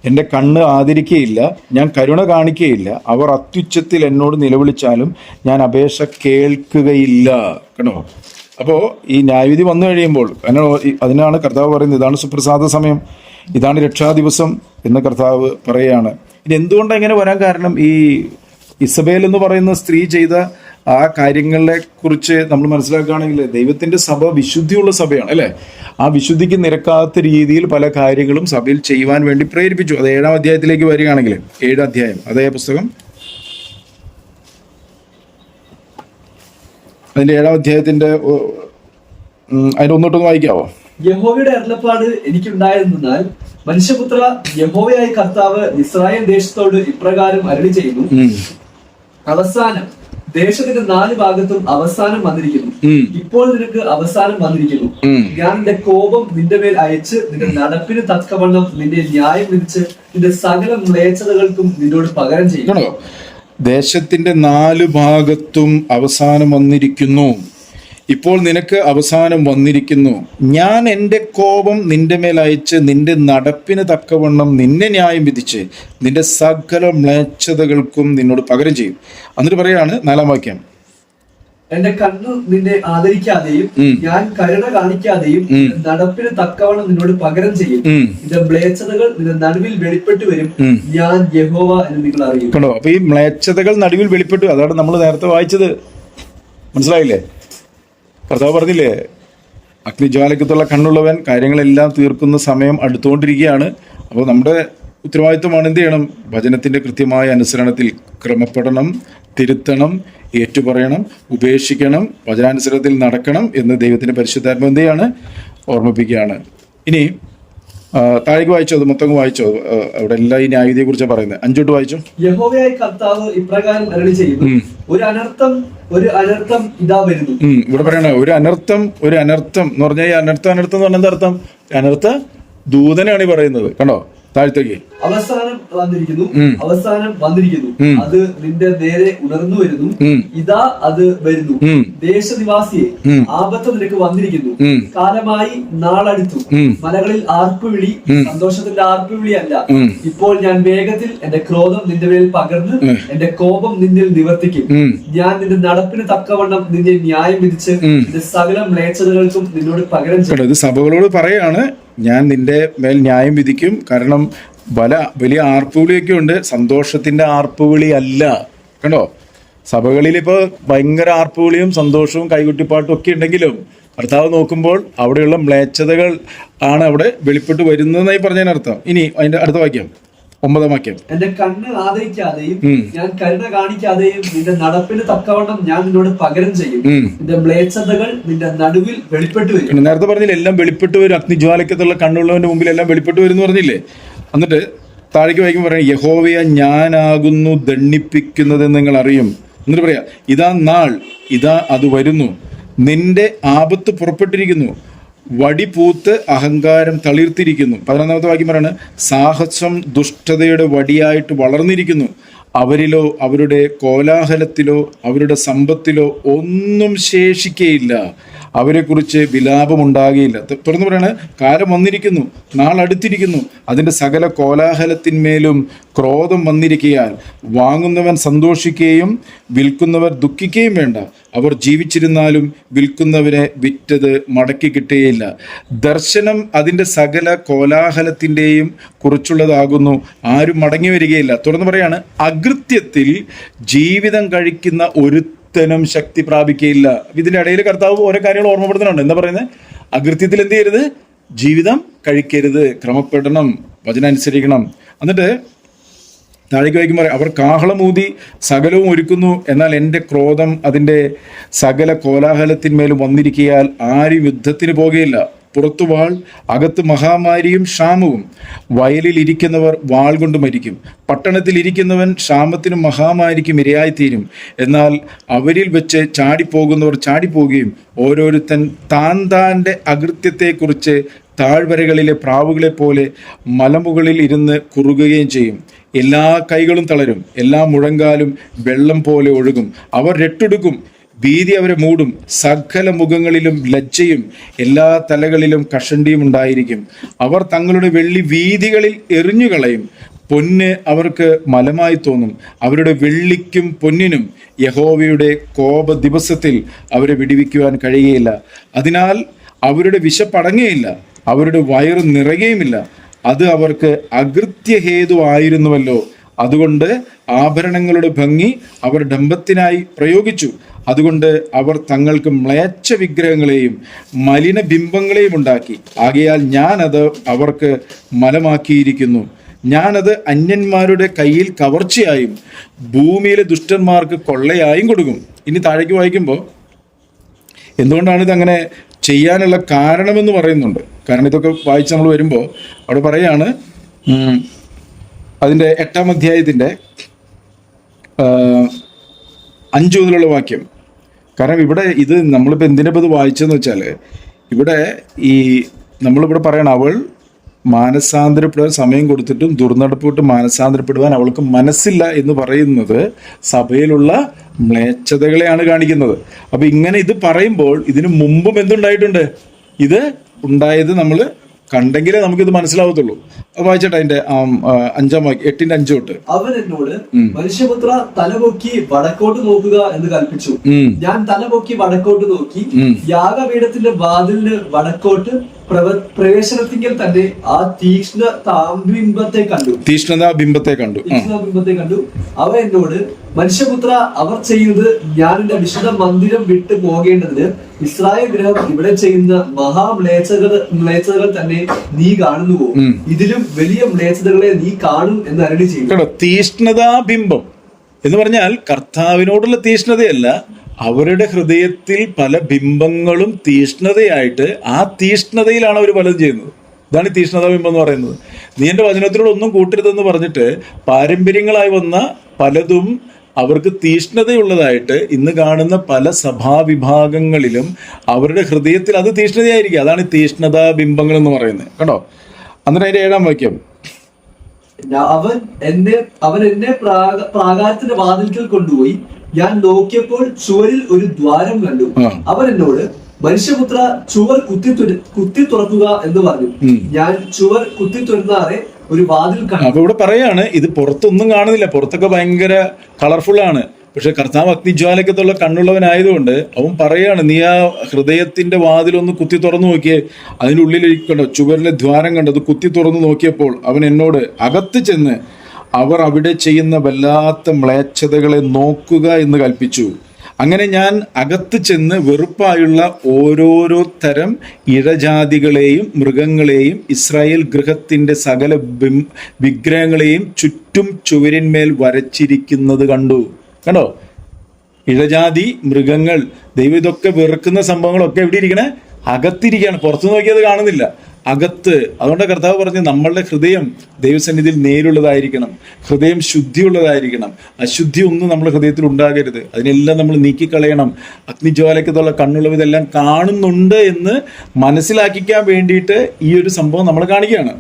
എന്റെ കണ്ണ് ആദരിക്കുകയില്ല, ഞാൻ കരുണ കാണിക്കുകയില്ല. അവർ അത്യുച്ചത്തിൽ എന്നോട് നിലവിളിച്ചാലും ഞാൻ അപേക്ഷ കേൾക്കുകയില്ല. കണ്ടോ? അപ്പോൾ ഈ ന്യായവിധി വന്നു കഴിയുമ്പോൾ അതിനാണ് കർത്താവ് പറയുന്നത്, ഇതാണ് സുപ്രസാദ സമയം, ഇതാണ് രക്ഷാദിവസം എന്ന് കർത്താവ് പറയുകയാണ്. ഇനി എന്തുകൊണ്ടാണ് ഇങ്ങനെ വരാൻ കാരണം? ഈ ഇസബേൽ എന്ന് പറയുന്ന സ്ത്രീ ചെയ്ത ആ കാര്യങ്ങളെ കുറിച്ച് നമ്മൾ മനസ്സിലാക്കുകയാണെങ്കിൽ ദൈവത്തിന്റെ സഭ വിശുദ്ധിയുള്ള സഭയാണ്, അല്ലേ? ആ വിശുദ്ധിക്ക് നിരക്കാത്ത രീതിയിൽ പല കാര്യങ്ങളും സഭയിൽ ചെയ്യുവാൻ വേണ്ടി പ്രേരിപ്പിച്ചു. അത് 7-ാം അധ്യായത്തിലേക്ക് വരികയാണെങ്കിൽ, 7 അധ്യായം, അതേ പുസ്തകം, അതിന്റെ 7-ാം അധ്യായത്തിന്റെ അതിന്റെ ഒന്നോട്ടൊന്ന് വായിക്കാവോ? യഹോവയുടെ അരുളപ്പാട് എനിക്കുണ്ടായിരുന്നാൽ, മനുഷ്യപുത്ര, യഹോവയായ കർത്താവ് ഇസ്രായേൽ ദേശത്തോട് ഇപ്രകാരം അരുളി ചെയ്യുന്നു, അവസാനം ദേശത്തിന്റെ 4 ഭാഗത്തും അവസാനം വന്നിരിക്കുന്നു. ഇപ്പോൾ നിനക്ക് അവസാനം വന്നിരിക്കുന്നു. ഞാൻ എന്റെ കോപം നിന്റെ മേൽ അയച്ച് നിന്റെ നടപ്പിന് തക്കവണ്ണം നിന്റെ ന്യായം വിധിച്ച് നിന്റെ സകല മ്ലേച്ഛതകൾക്കും നിന്നോട് പകരം ചെയ്യും. ദേശത്തിന്റെ 4 ഭാഗത്തും അവസാനം വന്നിരിക്കുന്നു. ഇപ്പോൾ നിനക്ക് അവസാനം വന്നിരിക്കുന്നു. ഞാൻ എൻ്റെ കോപം നിന്റെ മേൽ അയച്ച് നിന്റെ നടപ്പിന് തക്കവണ്ണം നിന്നെ ന്യായം വിധിച്ച് നിന്റെ സകല മ്ലേച്ഛതകൾക്കും നിന്നോട് പകരം ചെയ്യും. എന്നിട്ട് പറയാണ് 4-ാം വാക്യം, എന്റെ കണ്ണ് നിന്നെ ആദരിക്കാതെയും ഞാൻ കരുണ കാണിക്കാതെയും നടപ്പിന് തക്കവണ്ണം നിന്നോട് പകരം ചെയ്യും. നിന്റെ മ്ലേച്ഛതകൾ നിന്റെ നടുവിൽ വെളിപ്പെട്ടു വരും. ഞാൻ യഹോവ എന്ന് നിങ്ങൾ അറിയും. കണ്ടോ? അപ്പൊ ഈ മ്ലേച്ഛതകൾ നടുവിൽ വെളിപ്പെട്ടു. അതാണ് നമ്മൾ നേരത്തെ വായിച്ചത്. മനസ്സിലായില്ലേ? കർത്താവ് പറഞ്ഞില്ലേ, അഗ്നിജ്വാലക്കത്തുള്ള കണ്ണുള്ളവൻ കാര്യങ്ങളെല്ലാം തീർക്കുന്ന സമയം അടുത്തുകൊണ്ടിരിക്കുകയാണ്. അപ്പോൾ നമ്മുടെ ഉത്തരവാദിത്വമാണ് എന്ത് ചെയ്യണം? വചനത്തിൻ്റെ കൃത്യമായ അനുസരണത്തിൽ ക്രമപ്പെടണം, തിരുത്തണം, ഏറ്റുപറയണം, ഉപേക്ഷിക്കണം, വചനാനുസരണത്തിൽ നടക്കണം എന്ന് ദൈവത്തിൻ്റെ പരിശുദ്ധാത്മ എന്ത് ചെയ്യാണ്? ഓർമ്മിപ്പിക്കുകയാണ്. ഇനി താഴേക്ക് വായിച്ചോ, അത് മൊത്തം വായിച്ചോ? അവിടെ എല്ലാം ഈ ന്യായവിധിയെ കുറിച്ചാണ് പറയുന്നത്. 5 വായിച്ചോ. യഹോവയായ കർത്താവ് ഇപ്രകാരം അരുളി ചെയ്യുന്നു, ഒരു അനർത്ഥം ഇതാ വരുന്നു. ഇവിടെ പറയണ ഒരു അനർത്ഥം എന്ന് പറഞ്ഞാൽ ഈ അനർത്ഥം എന്ന് പറഞ്ഞാൽ എന്താ അർത്ഥം? അനർത്ഥ ദൂതനാണ് ഈ പറയുന്നത്. കണ്ടോ? താഴത്തേക്ക്. അവസാനം വന്നിരിക്കുന്നു അത് നിന്റെ നേരെ ഉണർന്നു വരുന്നു. ഇതാ അത് വരുന്നു. ദേശനിവാസിയെ, ആപത്ത് നിനക്ക് വന്നിരിക്കുന്നു. കാലമായി നാളടുത്തു. മലകളിൽ ആർപ്പുവിളി, സന്തോഷത്തിന്റെ ആർപ്പുവിളി അല്ല. ഇപ്പോൾ ഞാൻ വേഗത്തിൽ എന്റെ ക്രോധം നിന്റെ മേൽ പകർന്ന് എന്റെ കോപം നിന്നിൽ നിവർത്തിക്കും. ഞാൻ നിന്റെ നടപ്പിന് തക്കവണ്ണം നിന്നെ ന്യായം വിധിച്ച് നിന്റെ സകല മ്ലേച്ഛതകൾക്കും നിന്നോട് പകരം ചെയ്യും. ഇത് സഭകളോട് പറയാണ്, ഞാൻ നിന്റെ മേൽ ന്യായം വിധിക്കും. കാരണം വലിയ ആർപ്പുവിളിയൊക്കെ ഉണ്ട്, സന്തോഷത്തിന്റെ ആർപ്പുവിളി അല്ല. കണ്ടോ, സഭകളിൽ ഇപ്പോൾ ഭയങ്കര ആർപ്പുവിളിയും സന്തോഷവും കൈകൊട്ടിപ്പാട്ടും ഒക്കെ ഉണ്ടെങ്കിലും കർത്താവ് നോക്കുമ്പോൾ അവിടെയുള്ള മ്ലേച്ഛതകൾ ആണ് അവിടെ വെളിപ്പെട്ട് വരുന്നതെന്നായി പറഞ്ഞതിനർത്ഥം. ഇനി അതിന്റെ അടുത്ത വാക്യം, 9-ാം വാക്യം. എന്റെ കണ്ണ് ആദരിക്കാതെയും ഞാൻ കരുണ കാണിക്കാതെയും നിന്റെ നടപ്പിന് തക്കവണ്ണം ഞാൻ നിന്നോട് പകരം ചെയ്യും. നിന്റെ മ്ലേച്ഛതകൾ നിന്റെ നടുവിൽ വെളിപ്പെട്ട് വരും. നേരത്തെ പറഞ്ഞില്ലേ, എല്ലാം വെളിപ്പെട്ട് വരും. അഗ്നിജ്വാലക്കത്തുള്ള കണ്ണുള്ളവന്റെ മുമ്പിൽ എല്ലാം വെളിപ്പെട്ട് വരും എന്ന് പറഞ്ഞില്ലേ. എന്നിട്ട് താഴേക്ക് വായിക്കും പറയാം, യഹോവയെ ഞാനാകുന്നു ദണ്ഡിപ്പിക്കുന്നതെന്ന് നിങ്ങൾ അറിയും. എന്നിട്ട് പറയാം, ഇതാ നാൾ, ഇതാ അത് വരുന്നു. നിന്റെ ആപത്ത് പുറപ്പെട്ടിരിക്കുന്നു. വടി പൂത്ത് അഹങ്കാരം തളിർത്തിരിക്കുന്നു. 11-ാമത്തെ വാക്യം പറയാണ്, സാഹസം ദുഷ്ടതയുടെ വടിയായിട്ട് വളർന്നിരിക്കുന്നു. അവരിലോ അവരുടെ കോലാഹലത്തിലോ അവരുടെ സമ്പത്തിലോ ഒന്നും ശേഷിക്കയില്ല. അവരെക്കുറിച്ച് വിലാപമുണ്ടാകുകയില്ല. തുറന്നു പറയാണ്, കാലം വന്നിരിക്കുന്നു, നാളടുത്തിരിക്കുന്നു. അതിൻ്റെ സകല കോലാഹലത്തിന്മേലും ക്രോധം വന്നിരിക്കയാൽ വാങ്ങുന്നവൻ സന്തോഷിക്കുകയും വിൽക്കുന്നവർ ദുഃഖിക്കുകയും വേണ്ട. അവർ ജീവിച്ചിരുന്നാലും വിൽക്കുന്നവരെ വിറ്റത് മടക്കി കിട്ടുകയില്ല. ദർശനം അതിൻ്റെ സകല കോലാഹലത്തിൻ്റെയും കുറിച്ചുള്ളതാകുന്നു, ആരും മടങ്ങി വരികയില്ല. തുറന്നു പറയാണ്, അകൃത്യത്തിൽ ജീവിതം കഴിക്കുന്ന ഒരുത്തനും ശക്തി പ്രാപിക്കുകയില്ല. ഇതിൻ്റെ ഇടയിൽ കർത്താവ് ഓരോ കാര്യങ്ങൾ ഓർമ്മപ്പെടുത്തുന്നുണ്ട്. എന്താ പറയുന്നത്? അകൃത്യത്തിൽ എന്ത് ചെയ്യരുത്? ജീവിതം കഴിക്കരുത്, ക്രമപ്പെടണം, വചനം അനുസരിക്കണം. എന്നിട്ട് താഴേക്ക് വായിക്കുമ്പോൾ അവർ കാഹളമൂതി സകലവും ഒരുക്കുന്നു, എന്നാൽ എൻ്റെ ക്രോധം അതിൻ്റെ സകല കോലാഹലത്തിന്മേലും വന്നിരിക്കയാൽ ആരും യുദ്ധത്തിന് പോകുകയില്ല. പുറത്തു വാൾ, അകത്ത് മഹാമാരിയും ക്ഷാമവും. വയലിൽ ഇരിക്കുന്നവർ വാൾ കൊണ്ട് മരിക്കും. പട്ടണത്തിൽ ഇരിക്കുന്നവൻ ക്ഷാമത്തിനും മഹാമാരിക്കും ഇരയായിത്തീരും. എന്നാൽ അവരിൽ വെച്ച് ചാടിപ്പോകുന്നവർ ചാടിപ്പോകുകയും ഓരോരുത്തൻ താൻ്റെ അകൃത്യത്തെക്കുറിച്ച് താഴ്വരകളിലെ പ്രാവുകളെ പോലെ മലമുകളിൽ ഇരുന്ന് കുറുകുകയും ചെയ്യും. എല്ലാ കൈകളും തളരും, എല്ലാ മുഴങ്കാലും വെള്ളം പോലെ ഒഴുകും. അവർ രട്ടെടുക്കും, ഭീതി അവരെ മൂടും. സകല മുഖങ്ങളിലും ലജ്ജയും എല്ലാ തലകളിലും കഷണ്ടിയും ഉണ്ടായിരിക്കും. അവർ തങ്ങളുടെ വെള്ളി വീഥികളിൽ എറിഞ്ഞുകളയും. പൊന്ന് അവർക്ക് മലമായി തോന്നും. അവരുടെ വെള്ളിക്കും പൊന്നിനും യഹോവയുടെ കോപ ദിവസത്തിൽ അവരെ വിടുവിക്കുവാൻ കഴിയുകയില്ല. അതിനാൽ അവരുടെ വിശപ്പടങ്ങുകയില്ല, അവരുടെ വയറ് നിറയുകയുമില്ല. അത് അവർക്ക് അകൃത്യഹേതു ആയിരുന്നുവല്ലോ. അതുകൊണ്ട് ആഭരണങ്ങളുടെ ഭംഗി അവർ ഡംഭത്തിനായി പ്രയോഗിച്ചു. അതുകൊണ്ട് അവർ തങ്ങൾക്ക് മ്ലേച്ഛ വിഗ്രഹങ്ങളെയും മലിന ബിംബങ്ങളെയും ഉണ്ടാക്കി. ആകയാൽ ഞാനത് അവർക്ക് മലമാക്കിയിരിക്കുന്നു. ഞാനത് അന്യന്മാരുടെ കയ്യിൽ കവർച്ചയായും ഭൂമിയിലെ ദുഷ്ടന്മാർക്ക് കൊള്ളയായും കൊടുക്കും. ഇനി താഴേക്ക് വായിക്കുമ്പോൾ എന്തുകൊണ്ടാണ് ഇതങ്ങനെ ചെയ്യാനുള്ള കാരണമെന്ന് പറയുന്നുണ്ട്. കാരണം ഇതൊക്കെ വായിച്ച് നമ്മൾ വരുമ്പോൾ അവിടെ പറയാണ്, അതിൻ്റെ 8-ാം അധ്യായത്തിൻ്റെ 5 മുതലുള്ള വാക്യം. കാരണം ഇവിടെ ഇത് നമ്മളിപ്പോൾ എന്തിനിപ്പോൾ ഇത് വായിച്ചതെന്ന് വെച്ചാൽ, ഇവിടെ നമ്മളിവിടെ പറയണം, അവൾ മാനസാന്തരപ്പെടാൻ സമയം കൊടുത്തിട്ടും ദുർനടപ്പോട്ട് മാനസാന്തരപ്പെടുവാൻ അവൾക്ക് മനസ്സില്ല എന്ന് പറയുന്നത് സഭയിലുള്ള മ്ലേച്ഛതകളെയാണ് കാണിക്കുന്നത്. അപ്പം ഇങ്ങനെ ഇത് പറയുമ്പോൾ ഇതിനു മുമ്പും എന്തുണ്ടായിട്ടുണ്ട്? ഇത് ഉണ്ടായത് നമ്മൾ കണ്ടെങ്കിലേ നമുക്കിത് മനസ്സിലാവത്തുള്ളൂ. വായിച്ചട്ടെ അതിന്റെ 5-ാം വാക്യം, 8-ന്റെ 5 തൊട്ട്. അവൻ എന്നോട്, മനുഷ്യപുത്ര, തലപൊക്കി വടക്കോട്ട് നോക്കുക എന്ന് കൽപ്പിച്ചു. ഞാൻ തലപൊക്കി വടക്കോട്ട് നോക്കി. യാഗപീഠത്തിന്റെ വാതിലിന് വടക്കോട്ട് പ്രവേശനത്തിങ്കിൽ തന്നെ ആ തീക്ഷ്ണതാബിംബത്തെ കണ്ടു. അവ എന്നോട്, മനുഷ്യപുത്ര, അവർ ചെയ്യുന്നത് ഞാൻ എന്റെ വിശുദ്ധ മന്ദിരം വിട്ടു പോകേണ്ടതിന് ഇസ്രായേൽ ഗൃഹം ഇവിടെ ചെയ്യുന്ന മഹാമ്ലേച്ഛതകൾ തന്നെ നീ കാണുന്നുവോ? ഇതിലും വലിയ മ്ലേച്ഛതകളെ നീ കാണും എന്ന് അരുളി ചെയ്യും. തീക്ഷ്ണതാബിംബം എന്ന് പറഞ്ഞാൽ കർത്താവിനോടുള്ള തീക്ഷ്ണതയല്ല, അവരുടെ ഹൃദയത്തിൽ പല ബിംബങ്ങളും തീക്ഷ്ണതയായിട്ട് ആ തീക്ഷ്ണതയിലാണ് അവർ പലതും ചെയ്യുന്നത്. ഇതാണ് ഈ തീക്ഷ്ണതാബിംബം എന്ന് പറയുന്നത്. നീ എൻ്റെ വചനത്തിനോട് ഒന്നും കൂട്ടരുതെന്ന് പറഞ്ഞിട്ട് പാരമ്പര്യങ്ങളായി വന്ന പലതും അവർക്ക് തീക്ഷ്ണതയുള്ളതായിട്ട് ഇന്ന് കാണുന്ന പല സഭാവിഭാഗങ്ങളിലും അവരുടെ ഹൃദയത്തിൽ അത് തീക്ഷ്ണതയായിരിക്കും. അതാണ് തീക്ഷ്ണതാബിംബങ്ങൾ എന്ന് പറയുന്നത്. കണ്ടോ? അന്നേരം അതിൻ്റെ 7-ാം വാക്യം, അവൻ എന്നെ പ്രാകാരത്തിന്റെ വാതിൽക്കൽ കൊണ്ടുപോയി. ഞാൻ നോക്കിയപ്പോൾ ചുവരിൽ ഒരു ദ്വാരം കണ്ടു. അവൻ എന്നോട്, മനുഷ്യപുത്ര, ചുവർ കുത്തി തുറക്കുക എന്ന് പറഞ്ഞു. ഞാൻ ചുവർ കുത്തി തുറന്നാറെ ഒരു വാതിൽ കണ്ടു. അപ്പൊ ഇവിടെ പറയാണ്, ഇത് പുറത്തൊന്നും കാണുന്നില്ല, പുറത്തൊക്കെ ഭയങ്കര കളർഫുൾ ആണ്. പക്ഷെ കർത്താവ് അഗ്നിജ്വാലക്കത്തുള്ള കണ്ണുള്ളവനായതുകൊണ്ട് അവൻ പറയാണ്, നീ ആ ഹൃദയത്തിന്റെ വാതിലൊന്ന് കുത്തി തുറന്നു നോക്കിയേ. അതിൻ്റെ ഉള്ളിൽ കണ്ടോ ചുവരിലെ ദ്വാരം കണ്ടത് കുത്തി തുറന്നു നോക്കിയപ്പോൾ അവൻ എന്നോട്, അകത്ത് ചെന്ന് അവർ അവിടെ ചെയ്യുന്ന വല്ലാത്ത മ്ലേച്ഛതകളെ നോക്കുക എന്ന് കൽപ്പിച്ചു. അങ്ങനെ ഞാൻ അകത്ത് ചെന്ന് വെറുപ്പായുള്ള ഓരോരോ തരം ഇഴജാതികളെയും മൃഗങ്ങളെയും ഇസ്രായേൽ ഗൃഹത്തിൻ്റെ സകല വിഗ്രഹങ്ങളെയും ചുറ്റും ചുവരിന്മേൽ വരച്ചിരിക്കുന്നത് കണ്ടു. കണ്ടോ, ഇഴജാതി മൃഗങ്ങൾ, ദൈവം ഇതൊക്കെ വെറുക്കുന്ന സംഭവങ്ങളൊക്കെ എവിടെ ഇരിക്കണേ? അകത്തിരിക്കുകയാണ്. പുറത്തു നോക്കിയത് കാണുന്നില്ല, അകത്ത്. അതുകൊണ്ട് കർത്താവ് പറഞ്ഞു, നമ്മളുടെ ഹൃദയം ദൈവസന്നിധിയിൽ നേരുള്ളതായിരിക്കണം, ഹൃദയം ശുദ്ധിയുള്ളതായിരിക്കണം. അശുദ്ധി ഒന്നും നമ്മുടെ ഹൃദയത്തിൽ ഉണ്ടാകരുത്. അതിനെല്ലാം നമ്മൾ നീക്കിക്കളയണം. അഗ്നിജ്വാലക്കത്തുള്ള കണ്ണുള്ളവ ഇതെല്ലാം കാണുന്നുണ്ട് എന്ന് മനസ്സിലാക്കിക്കാൻ വേണ്ടിയിട്ട് ഈ ഒരു സംഭവം നമ്മൾ കാണിക്കുകയാണ്.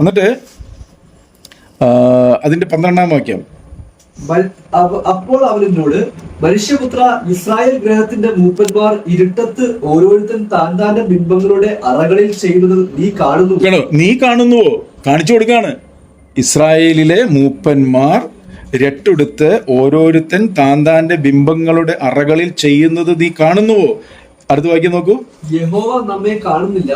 എന്നിട്ട് അതിൻ്റെ 12-ാം വാക്യം, അപ്പോൾ അവൻ എന്നോട്, മനുഷ്യപുത്ര, ഇസ്രായേൽ ഗൃഹത്തിന്റെ മൂപ്പന്മാർ ഇരുട്ടത്ത് ഓരോരുത്തൻ താന്റെ ബിംബങ്ങളുടെ അറകളിൽ ചെയ്യുന്നത് നീ കാണുന്നു. നീ കാണുന്നുവോ? കാണിച്ചു കൊടുക്കാണ്. ഇസ്രായേലിലെ മൂപ്പന്മാർ രട്ടെടുത്ത് ഓരോരുത്തൻ താന്റെ ബിംബങ്ങളുടെ അറകളിൽ ചെയ്യുന്നത് നീ കാണുന്നുവോ? അടുത്ത വാക്യം നോക്കൂ. യഹോവ നമ്മെ കാണുന്നില്ല,